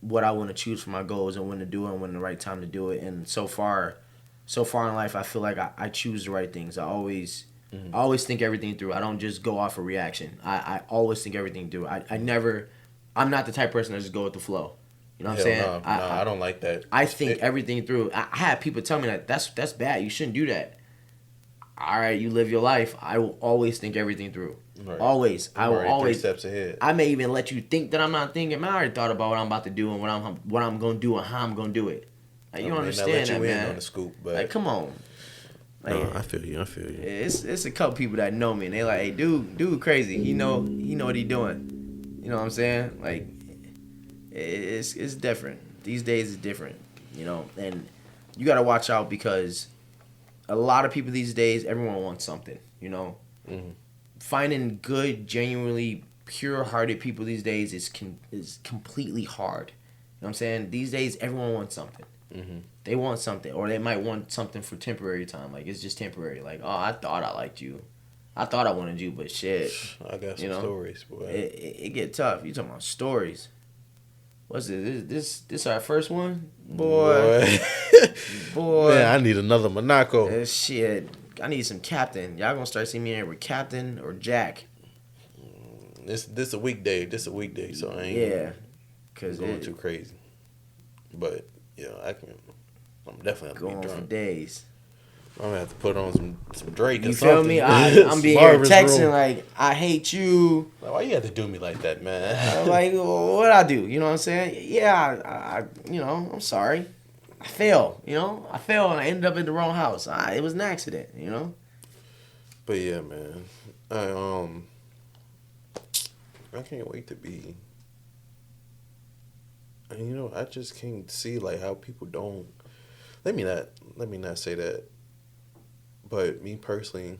what I want to choose for my goals and when to do it and when the right time to do it. And so far in life, I feel like I choose the right things. I always think everything through. I don't just go off a reaction. I always think everything through. I'm not the type of person that just go with the flow. You know what I'm saying? No, I don't like that. I think everything through. I had people tell me that that's bad. You shouldn't do that. All right, you live your life. I will always think everything through. Right. Always. I will always 3 steps ahead. I may even let you think that I'm not thinking. Man, I already thought about what I'm about to do and what I'm gonna do and how I'm gonna do it. Like, you don't understand that, man. On the scoop, but like, come on. Like, no, I feel you. It's a couple people that know me and they like, hey, dude, crazy. He know what he doing. You know what I'm saying? Like, it's different. These days it's different. You know, and you gotta watch out because a lot of people these days, everyone wants something. You know, finding good, genuinely pure-hearted people these days is completely hard. You know what I'm saying? These days, everyone wants something. They want something, or they might want something for temporary time. Like, it's just temporary. Like, oh, I thought I liked you. I thought I wanted you, but shit. I got some stories, boy. It get tough. You talking about stories. What's it? This our first one? Boy. Man, I need another Monaco. Shit. I need some Captain. Y'all gonna start seeing me here with Captain or Jack. This a weekday. So I ain't going too crazy. But yeah, I'm definitely going be drunk for days. I'm gonna have to put on some Drake. You or feel something. me? I'm being here texting room. like, I hate you. Like, why you have to do me like that, man? Like, what I do? You know what I'm saying? Yeah, I I'm sorry. I fell. And I ended up in the wrong house. It was an accident. But yeah, man. I can't wait to be. And I just can't see like how people don't. Let me not say that. But me personally,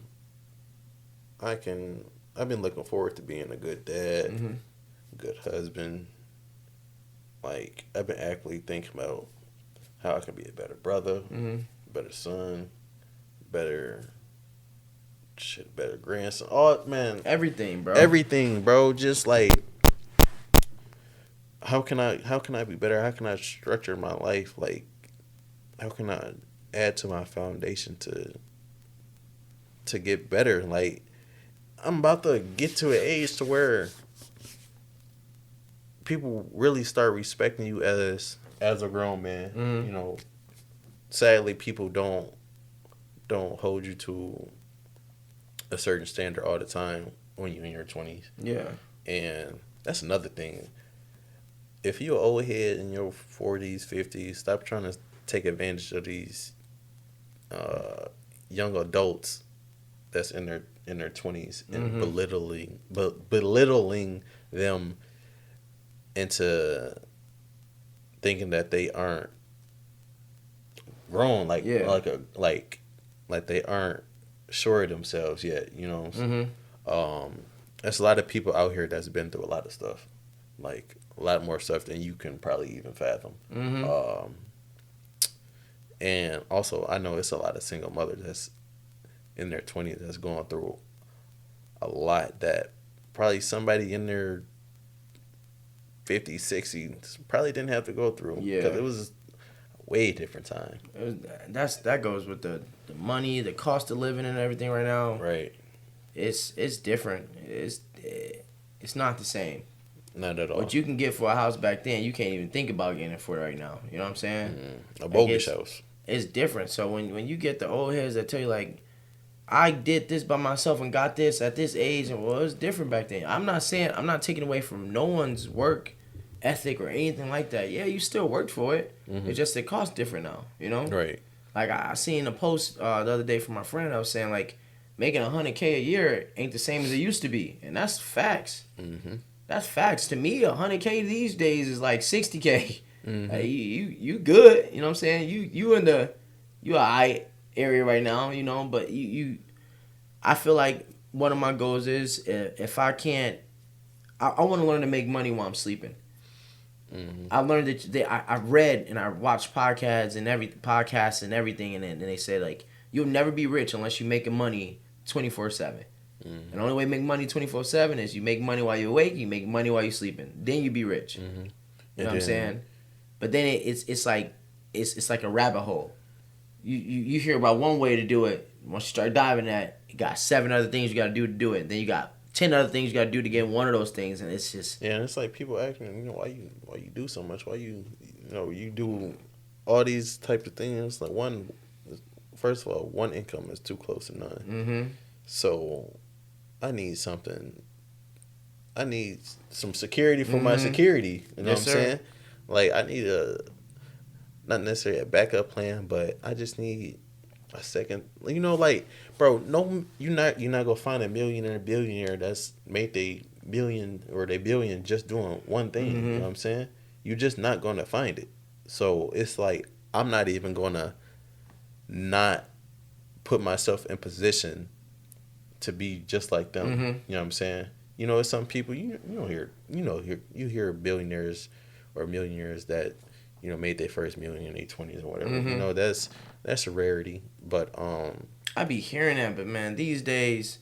I've been looking forward to being a good dad, good husband. Like, I've been actively thinking about how I can be a better brother, better son, better grandson. Oh man, everything, bro. Just like, how can I be better? How can I structure my life? Like, how can I add to my foundation to get better? Like, I'm about to get to an age to where people really start respecting you as a grown man. Sadly, people don't hold you to a certain standard all the time when you're in your 20s. Yeah. And that's another thing. If you're an old head in your 40s, 50s, stop trying to take advantage of these young adults that's in their 20s and belittling them into thinking that they aren't grown, like they aren't sure of themselves yet. There's a lot of people out here that's been through a lot of stuff, like a lot more stuff than you can probably even fathom. And also, I know it's a lot of single mothers that's in their 20s that's going through a lot that probably somebody in their 50s, 60s probably didn't have to go through. Yeah. Because it was a way different time. That goes with the money, the cost of living and everything right now. Right. It's different. It's not the same. Not at all. What you can get for a house back then, you can't even think about getting it for right now. You know what I'm saying? A bogus house. It's different. So when you get the old heads that tell you like, I did this by myself and got this at this age, and well, it was different back then. I'm not taking away from no one's work ethic or anything like that. Yeah, you still worked for it. It's just it costs different now. Right. Like I seen a post the other day from my friend. I was saying like, making $100K a year ain't the same as it used to be, and that's facts. That's facts. To me, $100K these days is like $60K. Like, you good. You know what I'm saying? You in the alright area right now. But you I feel like one of my goals is if I can't, I want to learn to make money while I'm sleeping. I learned that I read and I watched podcasts and everything, and then they say like, you'll never be rich unless you're making money 24/7. And the only way to make money 24/7 is you make money while you're awake, you make money while you're sleeping. Then you be rich. You know what I'm saying? But then it's like a rabbit hole. You hear about one way to do it. Once you start diving at, you got 7 other things you got to do it. Then you got 10 other things you gotta do to get one of those things, and it's just Yeah, and it's like people asking, why you do so much? Why you do all these type of things? Like first of all, one income is too close to none. mm-hmm. So I need something. I need some security for my Mm-hmm. security. You know Yes, what I'm sir. saying? Like I need not necessarily a backup plan, but I just need a second. Like, bro, no, you're not gonna find a millionaire, billionaire that's made they billion or they billion just doing one thing. Mm-hmm. You know what I'm saying? You're just not gonna find it. So it's like I'm not even gonna not put myself in position to be just like them. Mm-hmm. You know what I'm saying? It's some people you don't hear. You hear billionaires or millionaires that made their first million in their 20s or whatever. Mm-hmm. That's a rarity. But I be hearing that, but man, these days,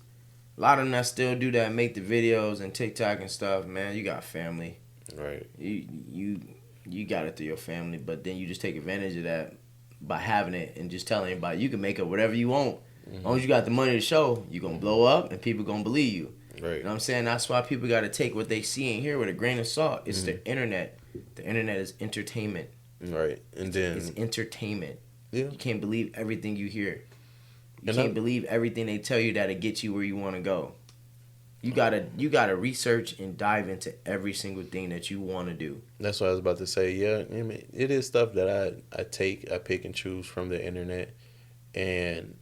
a lot of them that still do that, make the videos and TikTok and stuff. Man, you got family. right, You got it through your family, but then you just take advantage of that by having it and just telling everybody you can make up whatever you want. As long as you got the money to show, you gonna blow up and people gonna believe you. right. You know what I'm saying? That's why people got to take what they see and hear with a grain of salt. It's the internet. The internet is entertainment. Right, and then It's entertainment. yeah, You can't believe everything you hear. You And can't I- believe everything they tell you that'll get you where you want to go. You gotta research and dive into every single thing that you want to do. that's what I was about to say. Yeah, I mean, it is stuff that I pick and choose from the internet, and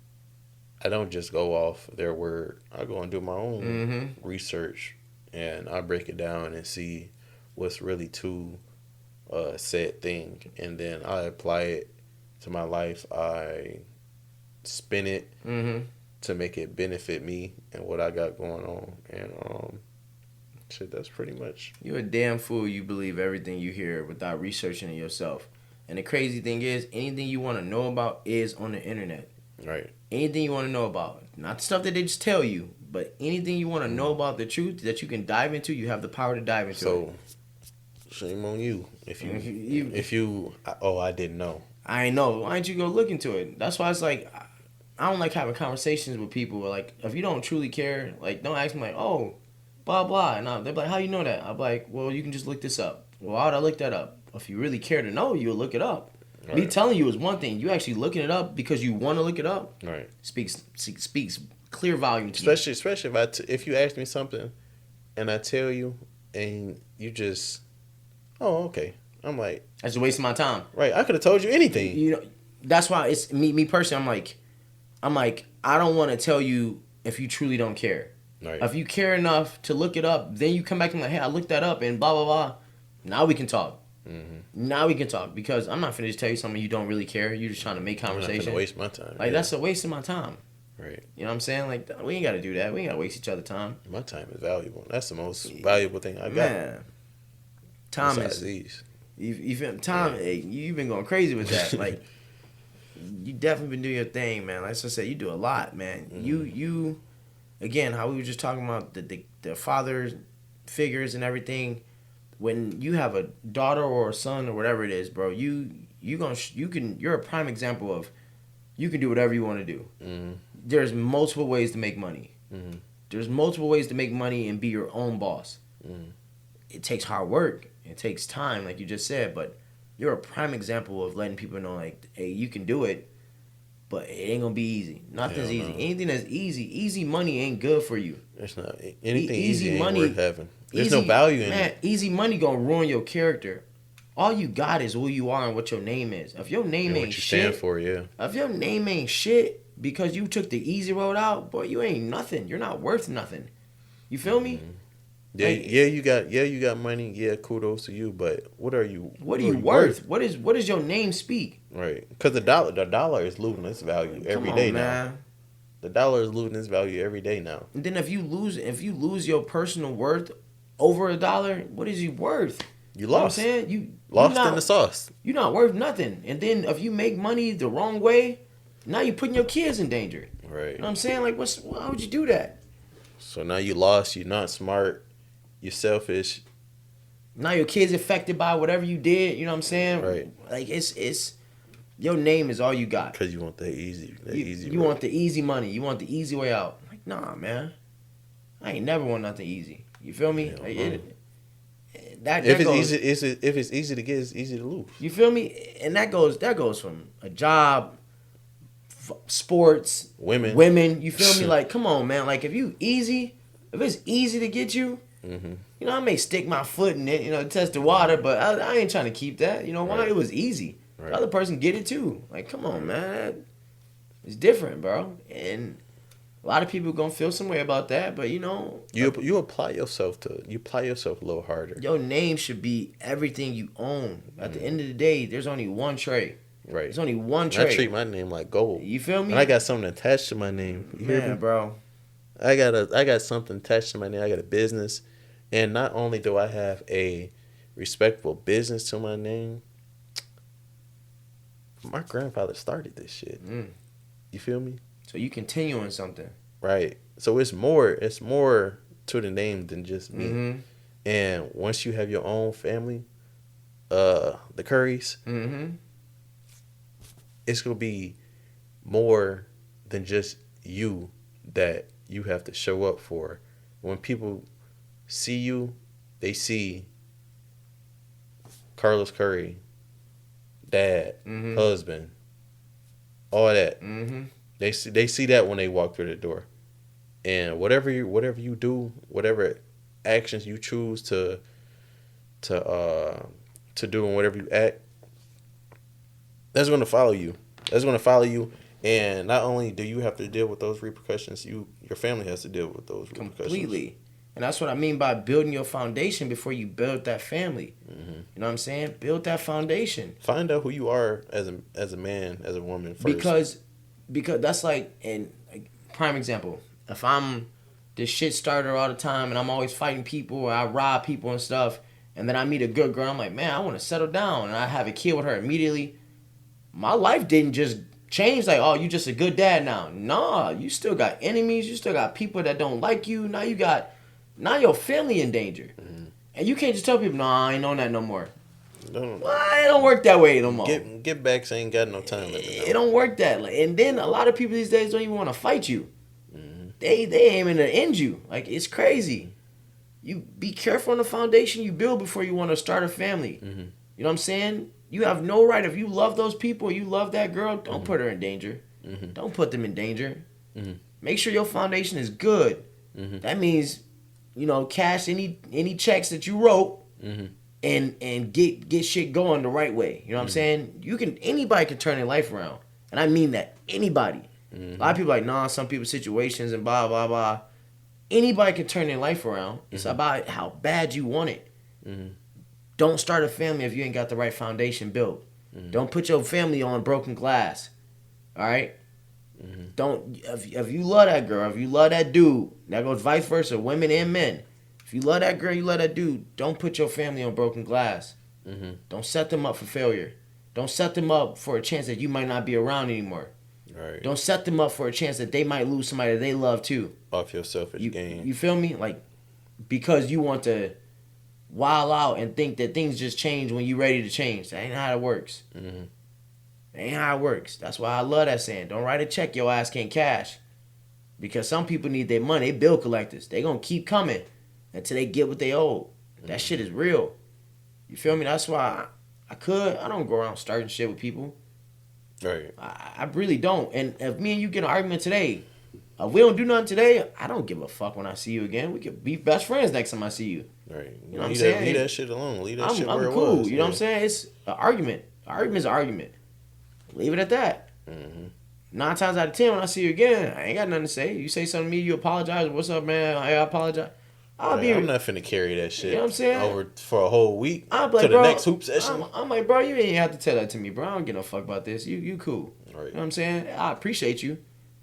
I don't just go off their word. I go and do my own Mm-hmm. research, and I break it down and see what's really to said thing, and then I apply it to my life. I spin it Mm-hmm. to make it benefit me and what I got going on, and shit. That's pretty much You're a damn fool. You believe everything you hear without researching it yourself. And the crazy thing is, anything you want to know about is on the internet. right. Anything you want to know about, not the stuff that they just tell you, but anything you want to know about the truth that you can dive into, you have the power to dive into. So, shame on you if I didn't know. I ain't know. Why don't you go look into it? That's why it's like I don't like having conversations with people. Like if you don't truly care, like don't ask me like, oh, blah blah, and they're like, how you know that? I'm like, well, you can just look this up. Well, how'd I look that up? If you really care to know, you'll look it up. Me Right. telling you is one thing. You actually looking it up because you want to look it up Right. speaks clear volume to me. Especially if you ask me something, and I tell you, and you just, oh, okay. I'm like, That's a waste of my time. right. I could have told you anything. You know, that's why it's me personally. I'm like, I don't want to tell you if you truly don't care. Right. If you care enough to look it up, then you come back and like, hey, I looked that up and blah blah blah. Now we can talk. Mm-hmm. Now we can talk because I'm not finna just tell you something you don't really care. You're just trying to make I'm not conversation. gonna waste my time. Like that's a waste of my time. right. You know what I'm saying? Like we ain't got to do that. We ain't got to waste each other time. My time is valuable. That's the most valuable thing I got. Man, time Besides is these. you feel time. Hey, you've been going crazy with that. Like you definitely been doing your thing, man. Like I said, you do a lot, man. You again, how we were just talking about the father figures and everything. When you have a daughter or a son or whatever it is, bro, you're a prime example of you can do whatever you want to do. Mm-hmm. There's multiple ways to make money. Mm-hmm. There's multiple ways to make money and be your own boss. Mm-hmm. It takes hard work. It takes time, like you just said, but you're a prime example of letting people know, like, hey, you can do it, but it ain't gonna be easy. Nothing's Hell no. easy. Anything that's easy money ain't good for you. It's not anything Easy easy ain't money- worth having. There's no value in it. Easy money gonna ruin your character. All you got is who you are and what your name is. If your name And ain't what you shit, stand for, yeah. if your name ain't shit because you took the easy road out, boy, you ain't nothing. You're not worth nothing. You feel me? Yeah, Like- you got money. Yeah, kudos to you. But what are you? What are you worth? What does your name speak? Right, because the dollar is losing its value every day now. The dollar is losing its value every day now. And then if you lose your personal worth over $1, what is you worth? You know what I'm lost. saying? You Lost not, in the sauce. You're not worth nothing. And then if you make money the wrong way, now you're putting your kids in danger. Right. You know what I'm saying? Like, why would you do that? So now you lost. You're not smart. You're selfish. Now your kids affected by whatever you did. You know what I'm saying? Right. Like it's your name is all you got. Because you want that easy. You want the easy money. You want the easy way out. Like, nah, man. I ain't never want nothing easy. You feel me? Hell Like, no. that If it's goes, easy, if it's easy to get, it's easy to lose. you feel me? And that goes from a job, sports, Women. You feel me? Like, come on, man. Like, if it's easy to get you, Mm-hmm. you know, I may stick my foot in it, you know, test the water, but I ain't trying to keep that. You know why? Right. It was easy. Right. The other person get it too. Like, come on, man. It's different, bro. And a lot of people gonna feel some way about that, but you know, You apply yourself a little harder. your name should be everything you own. At the end of the day, there's only one Trea. Right. There's only one And Trea. I treat my name like gold. You feel me? And I got something attached to my name. You hear me? Man, bro. I got something attached to my name. I got a business, and not only do I have a respectable business to my name, my grandfather started this shit. You feel me? So you continuing something. Right. So it's more to the name than just me. Mm-hmm. And once you have your own family, the Currys, Mm-hmm. it's gonna be more than just you that you have to show up for. When people see you, they see Carlos Curry, dad, Mm-hmm. husband, all that. Mm-hmm. They see that when they walk through the door. And whatever you do, whatever actions you choose to do and whatever you act, that's going to follow you. That's going to follow you. And not only do you have to deal with those repercussions, your family has to deal with those repercussions. Completely. And that's what I mean by building your foundation before you build that family. Mm-hmm. You know what I'm saying? Build that foundation. Find out who you are as a man, as a woman first. Because that's like, and like, prime example, if I'm this shit starter all the time and I'm always fighting people or I rob people and stuff, and then I meet a good girl, I'm like, man, I want to settle down, and I have a kid with her immediately. My life didn't just change like, oh, you just a good dad now. Nah, you still got enemies. You still got people that don't like you. Now your family in danger. Mm-hmm. And you can't just tell people, nah, I ain't on that no more. Don't, Well, it don't work that way no more. get back, so ain't got no time. It don't work that way. And then a lot of people these days don't even want to fight you. Mm-hmm. They aiming to end you. Like, it's crazy. You be careful on the foundation you build before you want to start a family. Mm-hmm. You know what I'm saying? You have no right. If you love those people, you love that girl, don't put her in danger. Mm-hmm. Don't put them in danger. Mm-hmm. Make sure your foundation is good. Mm-hmm. That means, you know, cash any checks that you wrote Mm-hmm. and get shit going the right way. You know what I'm saying? Anybody can turn their life around. And I mean that. Anybody. A lot of people are like, nah, some people's situations and blah, blah, blah. Anybody can turn their life around. It's about how bad you want it. Mm-hmm. Don't start a family if you ain't got the right foundation built. Mm-hmm. Don't put your family on broken glass. All right? Mm-hmm. Don't if you love that girl, if you love that dude, that goes vice versa, women and men. If you love that girl, you love that dude, don't put your family on broken glass. Mm-hmm. Don't set them up for failure. Don't set them up for a chance that you might not be around anymore. Right. Don't set them up for a chance that they might lose somebody that they love too. Off your selfish game. You feel me? Like, because you want to wild out and think that things just change when you're ready to change. That ain't how it works. Mm-hmm. That ain't how it works. That's why I love that saying. Don't write a check your ass can't cash. Because some people need their money. They bill collectors. They gonna keep coming until they get what they owe. That shit is real. You feel me? That's why I don't go around starting shit with people. Right. I really don't. And if me and you get an argument today, if we don't do nothing today, I don't give a fuck when I see you again. We could be best friends next time I see you. Right. You know what I'm leave saying? Leave that shit alone. Leave that shit I'm where it cool. was. You know what I'm saying? It's an argument. An argument's an argument. Leave it at that. Mm-hmm. 9 times out of 10, when I see you again, I ain't got nothing to say. You say something to me, you apologize. What's up, man? I apologize. I'm not finna carry that shit. You know what I'm saying? Over for a whole week I'm like, to the bro, next hoop session. I'm like, bro, you ain't have to tell that to me, bro. I don't give no fuck about this. You cool. Right. You know what I'm saying? I appreciate you.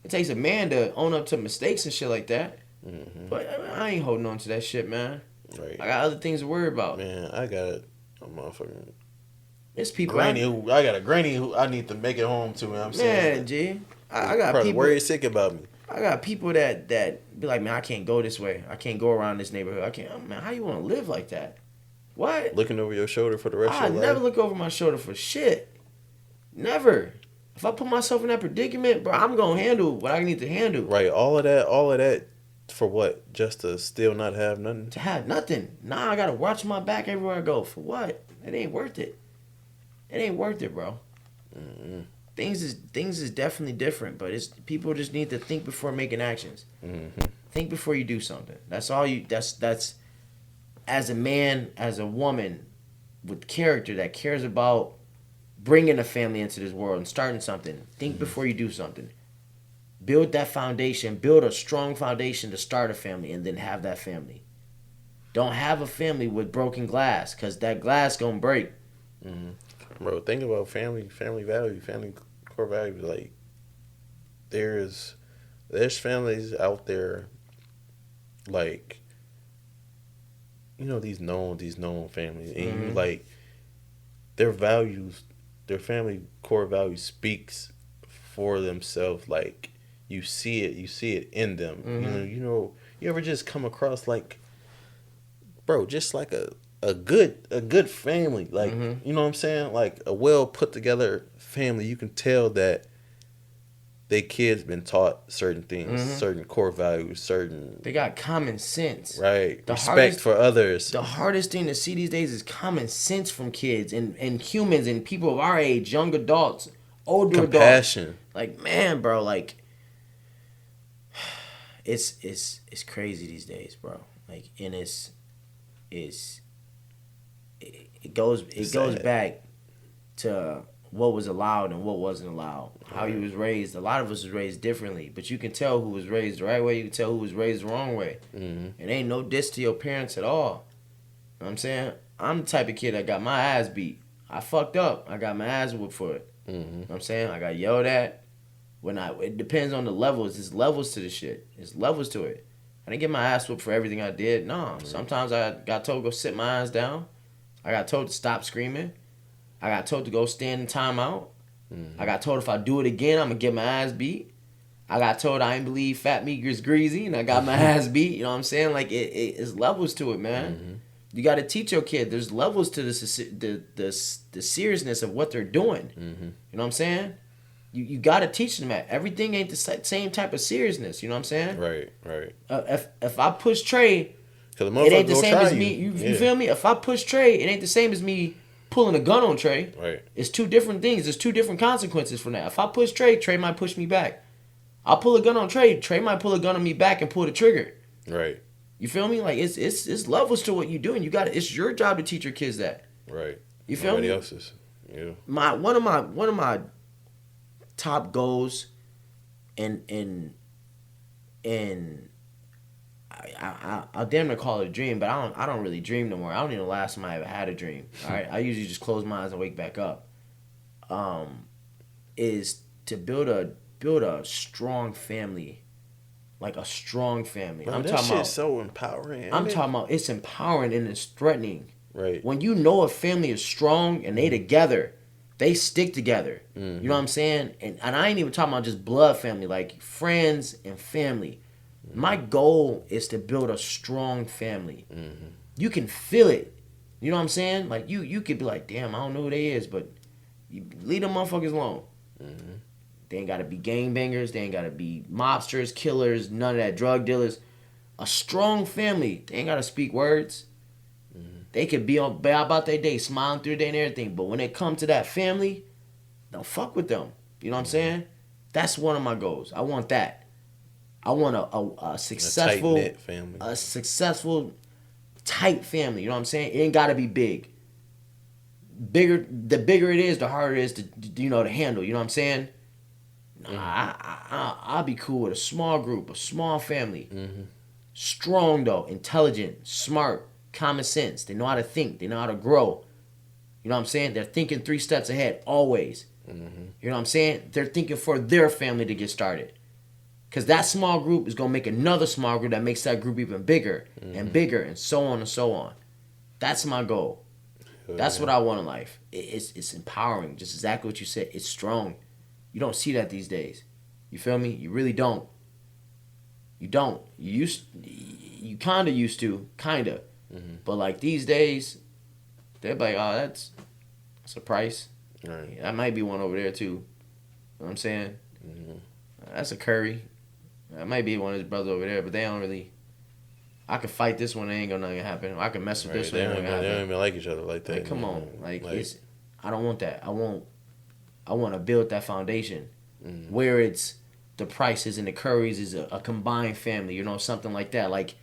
It takes a man to own up to mistakes and shit like that. Mm-hmm. But I ain't holding on to that shit, man. Right. I got other things to worry about. Man, I got a motherfucking There's people granny who I got a granny who I need to make it home to. You know what I'm saying? Man, G. I got probably people worried sick about me. I got people that be like, man, I can't go this way. I can't go around this neighborhood. I can't. Man, how you want to live like that? What? Looking over your shoulder for the rest I of your never life. look over my shoulder for shit. Never. If I put myself in that predicament, bro, I'm gonna handle what I need to handle. Right. All of that For what? Just to still not have nothing? To have nothing. Nah, I gotta watch my back everywhere I go. For what? It ain't worth it. It ain't worth it, bro. Mm-mm. Things is definitely different, but it's people just need to think before making actions. Mm-hmm. Think before you do something. That's all you. That's as a man, as a woman with character that cares about bringing a family into this world and starting something. Think before you do something. Build that foundation. Build a strong foundation to start a family, and then have that family. Don't have a family with broken glass, cause that glass gonna break. Mm-hmm. Bro, think about family value, family core values. Like there's families out there, like these known families, and you like their values, their family core values speaks for themselves. Like you see it in them. You ever just come across like, bro, just like a good family, like you know what I'm saying, like a well put together family. You can tell that they kids been taught certain things, certain core values, certain. They got common sense. Right. Respect for others. The hardest thing to see these days is common sense from kids and humans and people of our age, young adults, older compassion. adults. Like, man, bro, like it's crazy these days, bro. Like, and it goes back to what was allowed and what wasn't allowed. How you was raised. A lot of us was raised differently, but you can tell who was raised the right way. You can tell who was raised the wrong way. It ain't no diss to your parents at all. You know what I'm saying? I'm the type of kid that got my ass beat. I fucked up. I got my ass whooped for it. You know what I'm saying? I got yelled at. It depends on the levels. There's levels to this shit. There's levels to it. I didn't get my ass whooped for everything I did. No. Sometimes I got told to go sit my ass down. I got told to stop screaming. I got told to go stand in timeout. I got told if I do it again, I'm going to get my ass beat. I got told I ain't believe fat meat is greasy, and I got my ass beat. You know what I'm saying? Like, it's levels to it, man. You got to teach your kid. There's levels to the seriousness of what they're doing. You know what I'm saying? You got to teach them that. Everything ain't the same type of seriousness. You know what I'm saying? Right. If I push Trey, it ain't the same as me. You feel me? If I push Trey, it ain't the same as me pulling a gun on Trey. Right. It's two different things. There's two different consequences from that. If I push Trey, Trey might push me back. I'll pull a gun on Trey. Trey might pull a gun on me back and pull the trigger. Right. You feel me? Like it's levels to what you're doing. It's your job to teach your kids that. Right. You feel me? Nobody else's. Yeah. One of my top goals, and I'll damn near call it a dream, but I don't really dream no more. I don't even know the last time I ever had a dream. All right, I usually just close my eyes and wake back up. Is to build a strong family, like a strong family. Bro, that shit's so empowering. I'm talking about it's empowering and it's threatening. Right. When you know a family is strong and they together, they stick together. You know what I'm saying? And I ain't even talking about just blood family, like friends and family. My goal is to build a strong family. You can feel it. You know what I'm saying? Like you could be like, damn, I don't know who they is, but you leave them motherfuckers alone. They ain't gotta be gangbangers. They ain't gotta be mobsters, killers, none of that, drug dealers. A strong family. They ain't gotta speak words. They could be about their day, smiling through their day and everything. But when it comes to that family, don't fuck with them. You know what I'm saying? That's one of my goals. I want that. I want a successful, tight-knit family. A successful, tight family. You know what I'm saying? It ain't gotta be big. The bigger it is, the harder it is to handle. You know what I'm saying? I'll be cool with a small group, a small family. Strong though, intelligent, smart, common sense. They know how to think. They know how to grow. You know what I'm saying? They're thinking 3 steps ahead always. You know what I'm saying? They're thinking for their family to get started. Because that small group is going to make another small group that makes that group even bigger and bigger and so on and so on. That's my goal. That's what I want in life. It's empowering. Just exactly what you said. It's strong. You don't see that these days. You feel me? You really don't. You don't. You kind of used to. Kind of. But like these days, they're like, oh, that's a price. Right. Yeah, that might be one over there too. You know what I'm saying? That's a Curry. You know That might be one of his brothers over there, but they don't really. I could fight this one, it ain't gonna nothing happen. I can mess with this one, They it ain't don't, gonna they don't happen. even like each other like that. Like, come on, Like it's. I don't want that. I want to build that foundation mm, where it's the Prices and the Currys is a combined family, something like that. Like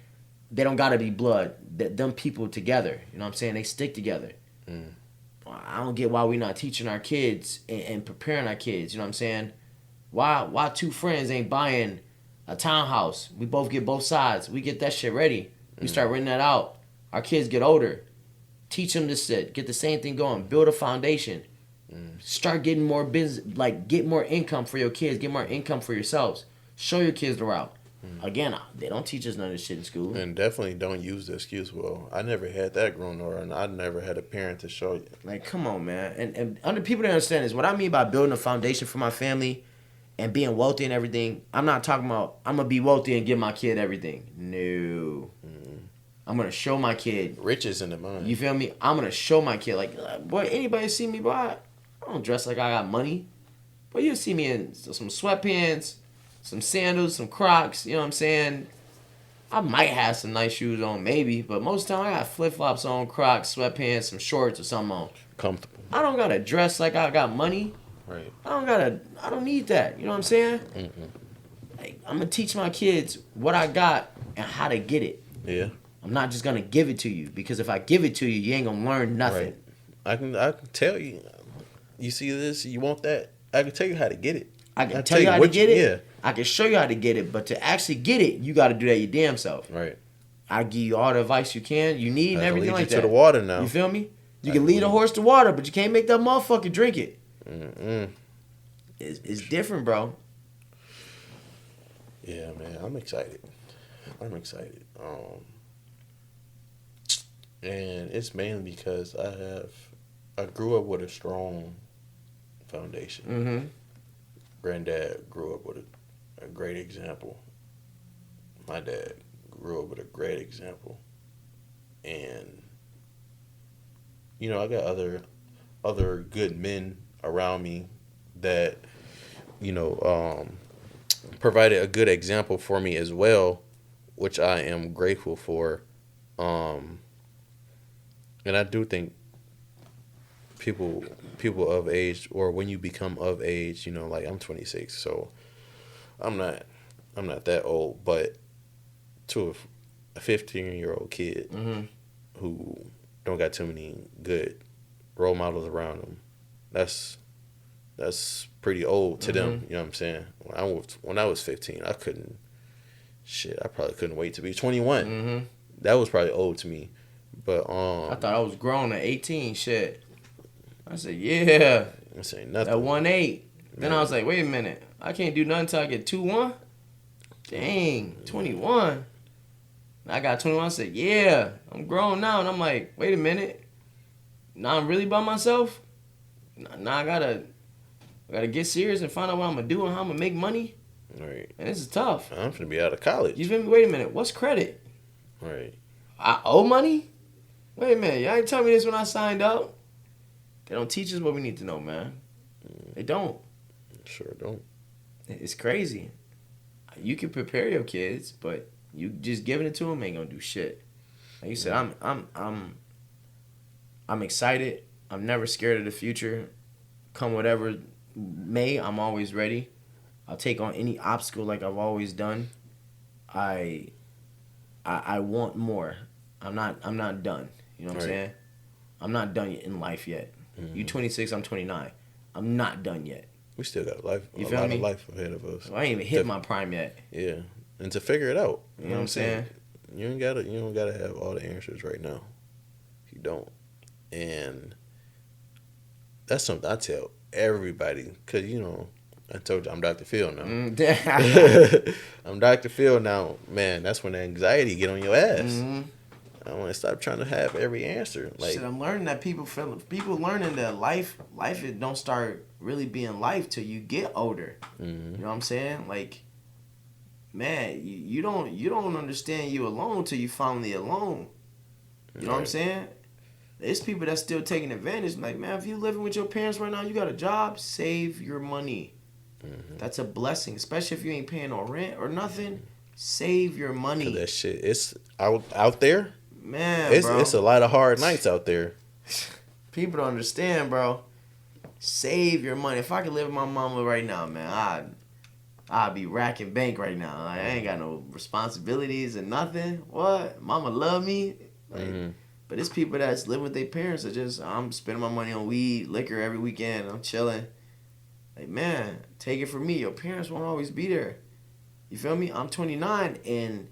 they don't gotta be blood. Them people together, you know what I'm saying? They stick together. mm, I don't get why we not teaching our kids and preparing our kids. You know what I'm saying? Why two friends ain't buying a townhouse? We both get both sides. We get that shit ready. We start renting that out. Our kids get older. Teach them this shit. Get the same thing going. Build a foundation. Start getting more business. Like get more income for your kids. Get more income for yourselves. Show your kids the route. Again, they don't teach us none of this shit in school. and definitely don't use the excuse. Well, I never had that growing up, and I never had a parent to show you. Like, come on, man. And under people don't understand is what I mean by building a foundation for my family and being wealthy and everything. I'm not talking about I'm gonna be wealthy and give my kid everything. No. I'm gonna show my kid. Riches in the mind. You feel me? I'm gonna show my kid. Like, boy, anybody see me, boy? I don't dress like I got money. But you see me in some sweatpants, some sandals, some Crocs. You know what I'm saying? I might have some nice shoes on, maybe, but most of the time I got flip flops on, Crocs, sweatpants, some shorts or something on. Comfortable. I don't gotta dress like I got money. Right. I don't need that. You know what I'm saying? Like, I'm gonna teach my kids what I got and how to get it. Yeah. I'm not just gonna give it to you because if I give it to you, you ain't gonna learn nothing. Right. I can tell you. You see this? You want that? I can tell you how to get it. I can tell you how to what get it. Yeah. I can show you how to get it, but to actually get it, you got to do that your damn self. Right. I give you all the advice you need and everything like that. To the water now. You feel me? You can lead a horse to water, but you can't make that motherfucker drink it. It's different, bro. Yeah, man. I'm excited. And it's mainly because I grew up with a strong foundation. Mm-hmm. Granddad grew up with a great example. My dad grew up with a great example. And I got other good men around me that provided a good example for me as well, which I am grateful for. And I do think people of age, or when you become of age, like I'm 26, so I'm not that old, but to a 15-year-old kid who don't got too many good role models around them, that's pretty old to them. You know what I'm saying? When I was 15, I probably couldn't wait to be 21. That was probably old to me. But I thought I was grown at 18. Shit. I said, yeah. I say nothing. At 1.8. Then I was like, wait a minute. I can't do nothing until I get 2.1. Dang, 21. I got 21. I said, yeah, I'm grown now. And I'm like, wait a minute. Now I'm really by myself. Now I gotta get serious and find out what I'm gonna do and how I'm gonna make money. Right. And this is tough. I'm finna be out of college. You feel me? Wait a minute. What's credit? Right. I owe money? Wait a minute. Y'all ain't tell me this when I signed up. They don't teach us what we need to know, man. They don't. Sure don't. It's crazy. You can prepare your kids, but you just giving it to them ain't gonna do shit. Like you said, I'm excited. I'm never scared of the future. Come whatever may, I'm always ready. I'll take on any obstacle like I've always done. I want more. I'm not done. You know what I'm saying? I'm not done in life yet. You 26, I'm 29. I'm not done yet. We still got a lot of life ahead of us. So I ain't even hit my prime yet. Yeah, and to figure it out. You know what I'm saying? You don't gotta have all the answers right now. You don't, and that's something I tell everybody, because I told you I'm Dr. Phil now. I'm Dr. Phil now, man. That's when the anxiety get on your ass. I want to stop trying to have every answer. Like, shit, I'm learning that people learning that life it don't start really being life till you get older. You know what I'm saying? Like, man, you don't understand you alone till you finally alone. You know what I'm saying? There's people that's still taking advantage. Like, man, if you living with your parents right now, you got a job, save your money. That's a blessing, especially if you ain't paying no rent or nothing. Save your money. 'Cause that shit, it's out there. Man, bro. It's a lot of hard nights out there. People don't understand, bro. Save your money. If I could live with my mama right now, man, I'd be racking bank right now. I ain't got no responsibilities and nothing. What? Mama love me. Like, but it's people that's living with their parents that just, I'm spending my money on weed, liquor every weekend. I'm chilling. Like, man, take it from me. Your parents won't always be there. You feel me? I'm 29, and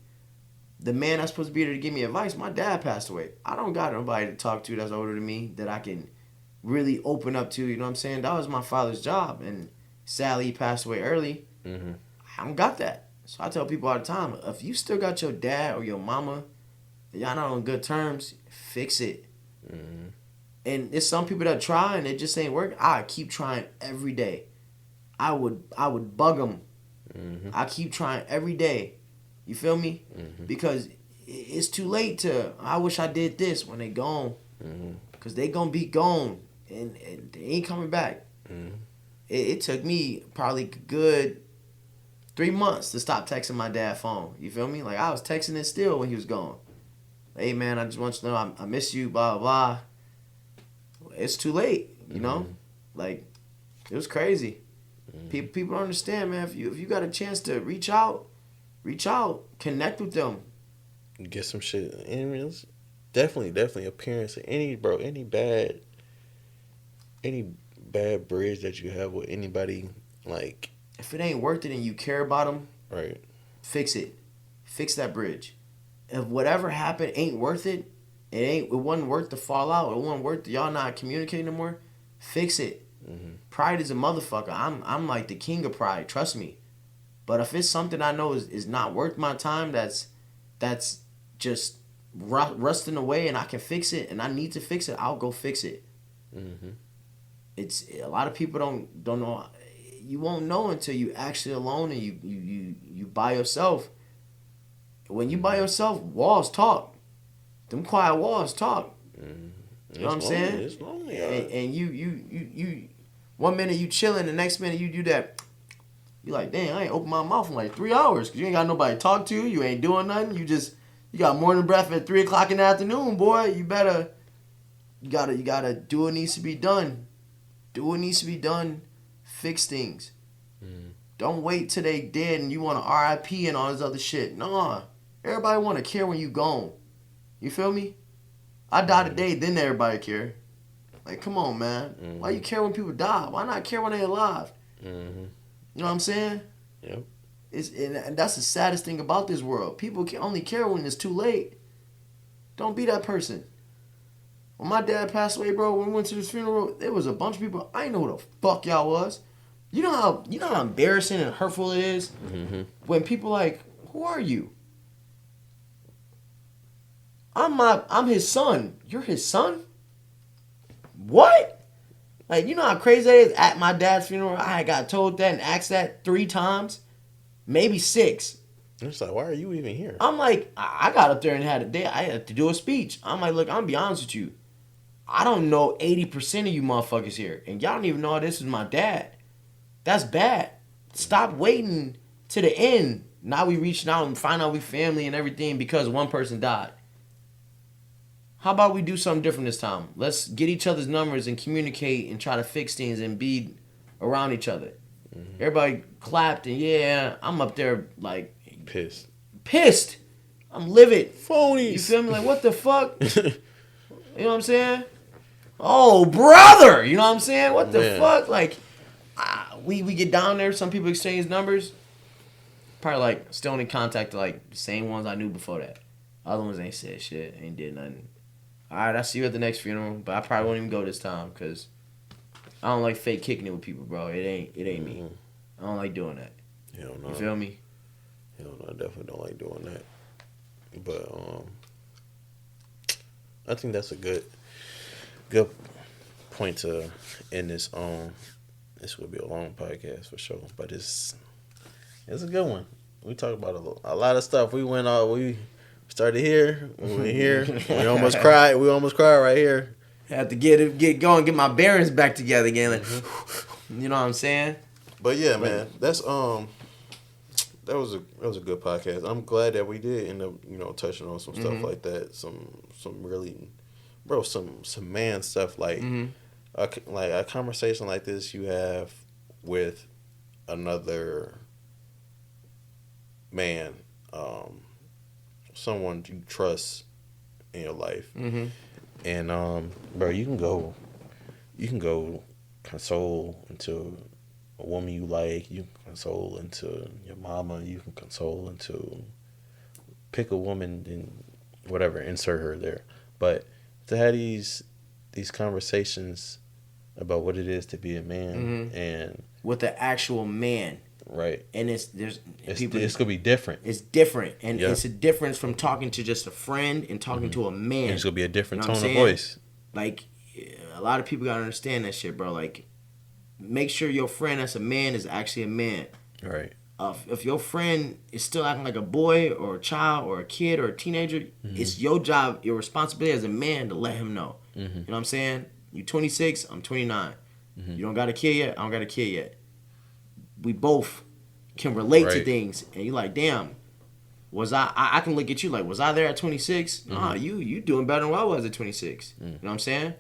the man that's supposed to be there to give me advice, my dad passed away. I don't got nobody to talk to that's older than me that I can really open up to. You know what I'm saying? That was my father's job, and sadly, he passed away early. I don't got that. So I tell people all the time, if you still got your dad or your mama, y'all not on good terms, fix it. And there's some people that try and it just ain't working. I keep trying every day. I would bug them. I keep trying every day. You feel me? Because it's too late to, I wish I did this when they gone. Because they gonna be gone and they ain't coming back. It took me probably good 3 months to stop texting my dad's phone. You feel me? Like, I was texting it still when he was gone. Hey, man, I just want you to know I miss you, blah, blah, blah. It's too late, you know? Like, it was crazy. People don't understand, man. If you got a chance to reach out, connect with them. Get some shit. And it's definitely appearance of any bad bridge that you have with anybody, like, if it ain't worth it and you care about them, right, fix it. Fix that bridge. If whatever happened ain't worth it, it wasn't worth the fallout, it wasn't worth y'all not communicating no more, fix it. Pride is a motherfucker. I'm like the king of pride, trust me. But if it's something I know is not worth my time, that's just rusting away and I can fix it and I need to fix it, I'll go fix it. It's a lot of people don't know. You won't know until you actually alone and you by yourself. When you by yourself, walls talk. Them quiet walls talk. You know what I'm saying? It's lonely. And you 1 minute you chilling, the next minute you do that. You like, dang, I ain't open my mouth in like 3 hours because you ain't got nobody to talk to. You ain't doing nothing. You got morning breath at 3 o'clock in the afternoon, boy. You gotta do what needs to be done. Do what needs to be done. Fix things. Don't wait till they dead and you want to RIP and all this other shit. Nah. Everybody want to care when you gone. You feel me? I die today, then everybody care. Like, come on, man. Why you care when people die? Why not care when they alive? You know what I'm saying? Yep. And that's the saddest thing about this world. People only care when it's too late. Don't be that person. When my dad passed away, bro, when we went to his funeral, there was a bunch of people. I didn't know who the fuck y'all was. You know how embarrassing and hurtful it is when people like, who are you? I'm his son. You're his son? What? Like, you know how crazy that is? At my dad's funeral, I got told that and asked that 3 times, maybe 6. It's like, why are you even here? I'm like, I got up there and had I had to do a speech. I'm like, look, I'm gonna be honest with you. I don't know 80% of you motherfuckers here. And y'all don't even know this is my dad. That's bad. Stop waiting to the end. Now we reaching out and find out we family and everything because one person died. How about we do something different this time? Let's get each other's numbers and communicate and try to fix things and be around each other. Everybody clapped and yeah, I'm up there like pissed. I'm livid. Phonies. You feel me? Like, what the fuck? You know what I'm saying? Oh, brother. You know what I'm saying? What the fuck? Like, we get down there. Some people exchange numbers. Probably like still in contact to like the same ones I knew before that. Other ones ain't said shit. Ain't did nothing. All right, I'll see you at the next funeral. But I probably won't even go this time because I don't like fake kicking it with people, bro. It ain't me. I don't like doing that. Hell no. You feel me? Hell no, I definitely don't like doing that. But I think that's a good point to end this on. This will be a long podcast for sure, but it's a good one. We talked about a lot of stuff. We started here. We went here. We almost cried. We almost cried right here. Had to get going, get my bearings back together again. Like, you know what I'm saying? But yeah, man, that's that was a good podcast. I'm glad that we did end up, touching on some stuff like that. Some really, bro, some man stuff like like a conversation like this you have with another man, someone you trust in your life, and bro, you can go console into a woman you like. You can console into your mama. You can console into pick a woman and whatever, insert her there. But to have these conversations about what it is to be a man and with the actual man, right? And it's gonna be different. It's different, and it's a difference from talking to just a friend and talking to a man. And it's gonna be a different tone of voice. Like, a lot of people gotta understand that shit, bro. Like, make sure your friend that's a man is actually a man. Right. If your friend is still acting like a boy or a child or a kid or a teenager, it's your job, your responsibility as a man to let him know. You know what I'm saying? You 26, I'm 29. You don't got a kid yet, I don't got a kid yet. We both can relate to things, and you're like, damn, was I can look at you like, was I there at 26? Nah, you doing better than what I was at 26. You know what I'm saying?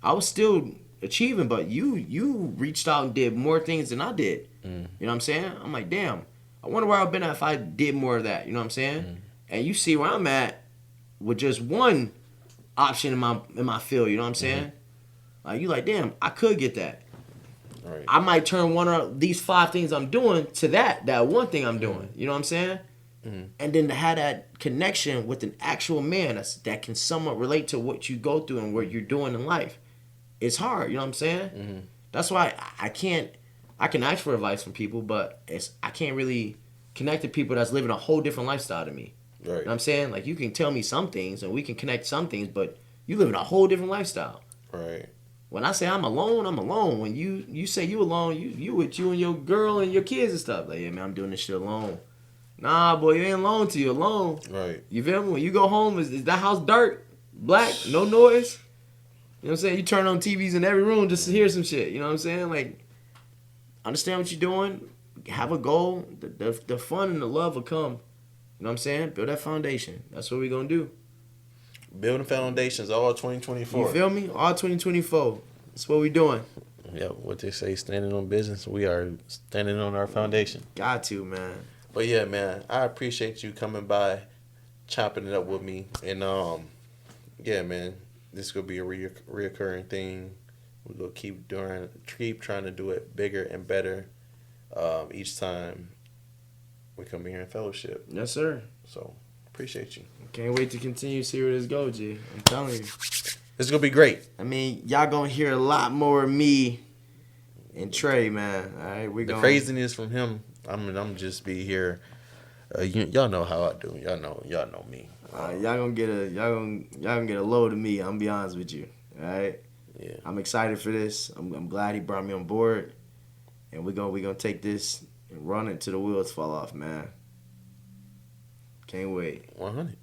I was still achieving, but you reached out and did more things than I did. You know what I'm saying? I'm like, damn, I wonder where I've been at if I did more of that. You know what I'm saying? And you see where I'm at with just one option in my field. You know what I'm saying? Like, you like, damn, I could get that. Right. I might turn one of these 5 things I'm doing to that one thing I'm doing. You know what I'm saying? And then to have that connection with an actual man that can somewhat relate to what you go through and what you're doing in life. It's hard, you know what I'm saying? That's why I can ask for advice from people, but I can't really connect to people that's living a whole different lifestyle to me. Right. You know what I'm saying? Like, you can tell me some things and we can connect some things, but you live in a whole different lifestyle. Right. When I say I'm alone, I'm alone. When you say you alone, you with you and your girl and your kids and stuff. Like, yeah, man, I'm doing this shit alone. Nah, boy, you ain't alone till you're alone. Right. You feel me? When you go home, is that house dark, black, no noise? You know what I'm saying? You turn on TVs in every room just to hear some shit. You know what I'm saying? Like, understand what you're doing. Have a goal. The fun and the love will come. You know what I'm saying? Build that foundation. That's what we're going to do. Building foundations all 2024. You feel me? All 2024. That's what we doing. Yeah, what they say, standing on business. We are standing on our foundation. Got to, man. But yeah, man, I appreciate you coming by, chopping it up with me. And yeah, man, this is gonna be a reoccurring thing. We're gonna keep trying to do it bigger and better each time we come here in fellowship. Yes, sir. So appreciate you. Can't wait to continue to see where this goes, G. I'm telling you. This is gonna be great. I mean, y'all gonna hear a lot more of me and Trey, man. All right, The craziness from him. I'm just be here. Y'all know how I do. Y'all know me. Y'all gonna get a load of me. I'm gonna be honest with you. All right. Yeah. I'm excited for this. I'm glad he brought me on board, and we gonna take this and run it till the wheels fall off, man. Can't wait. 100.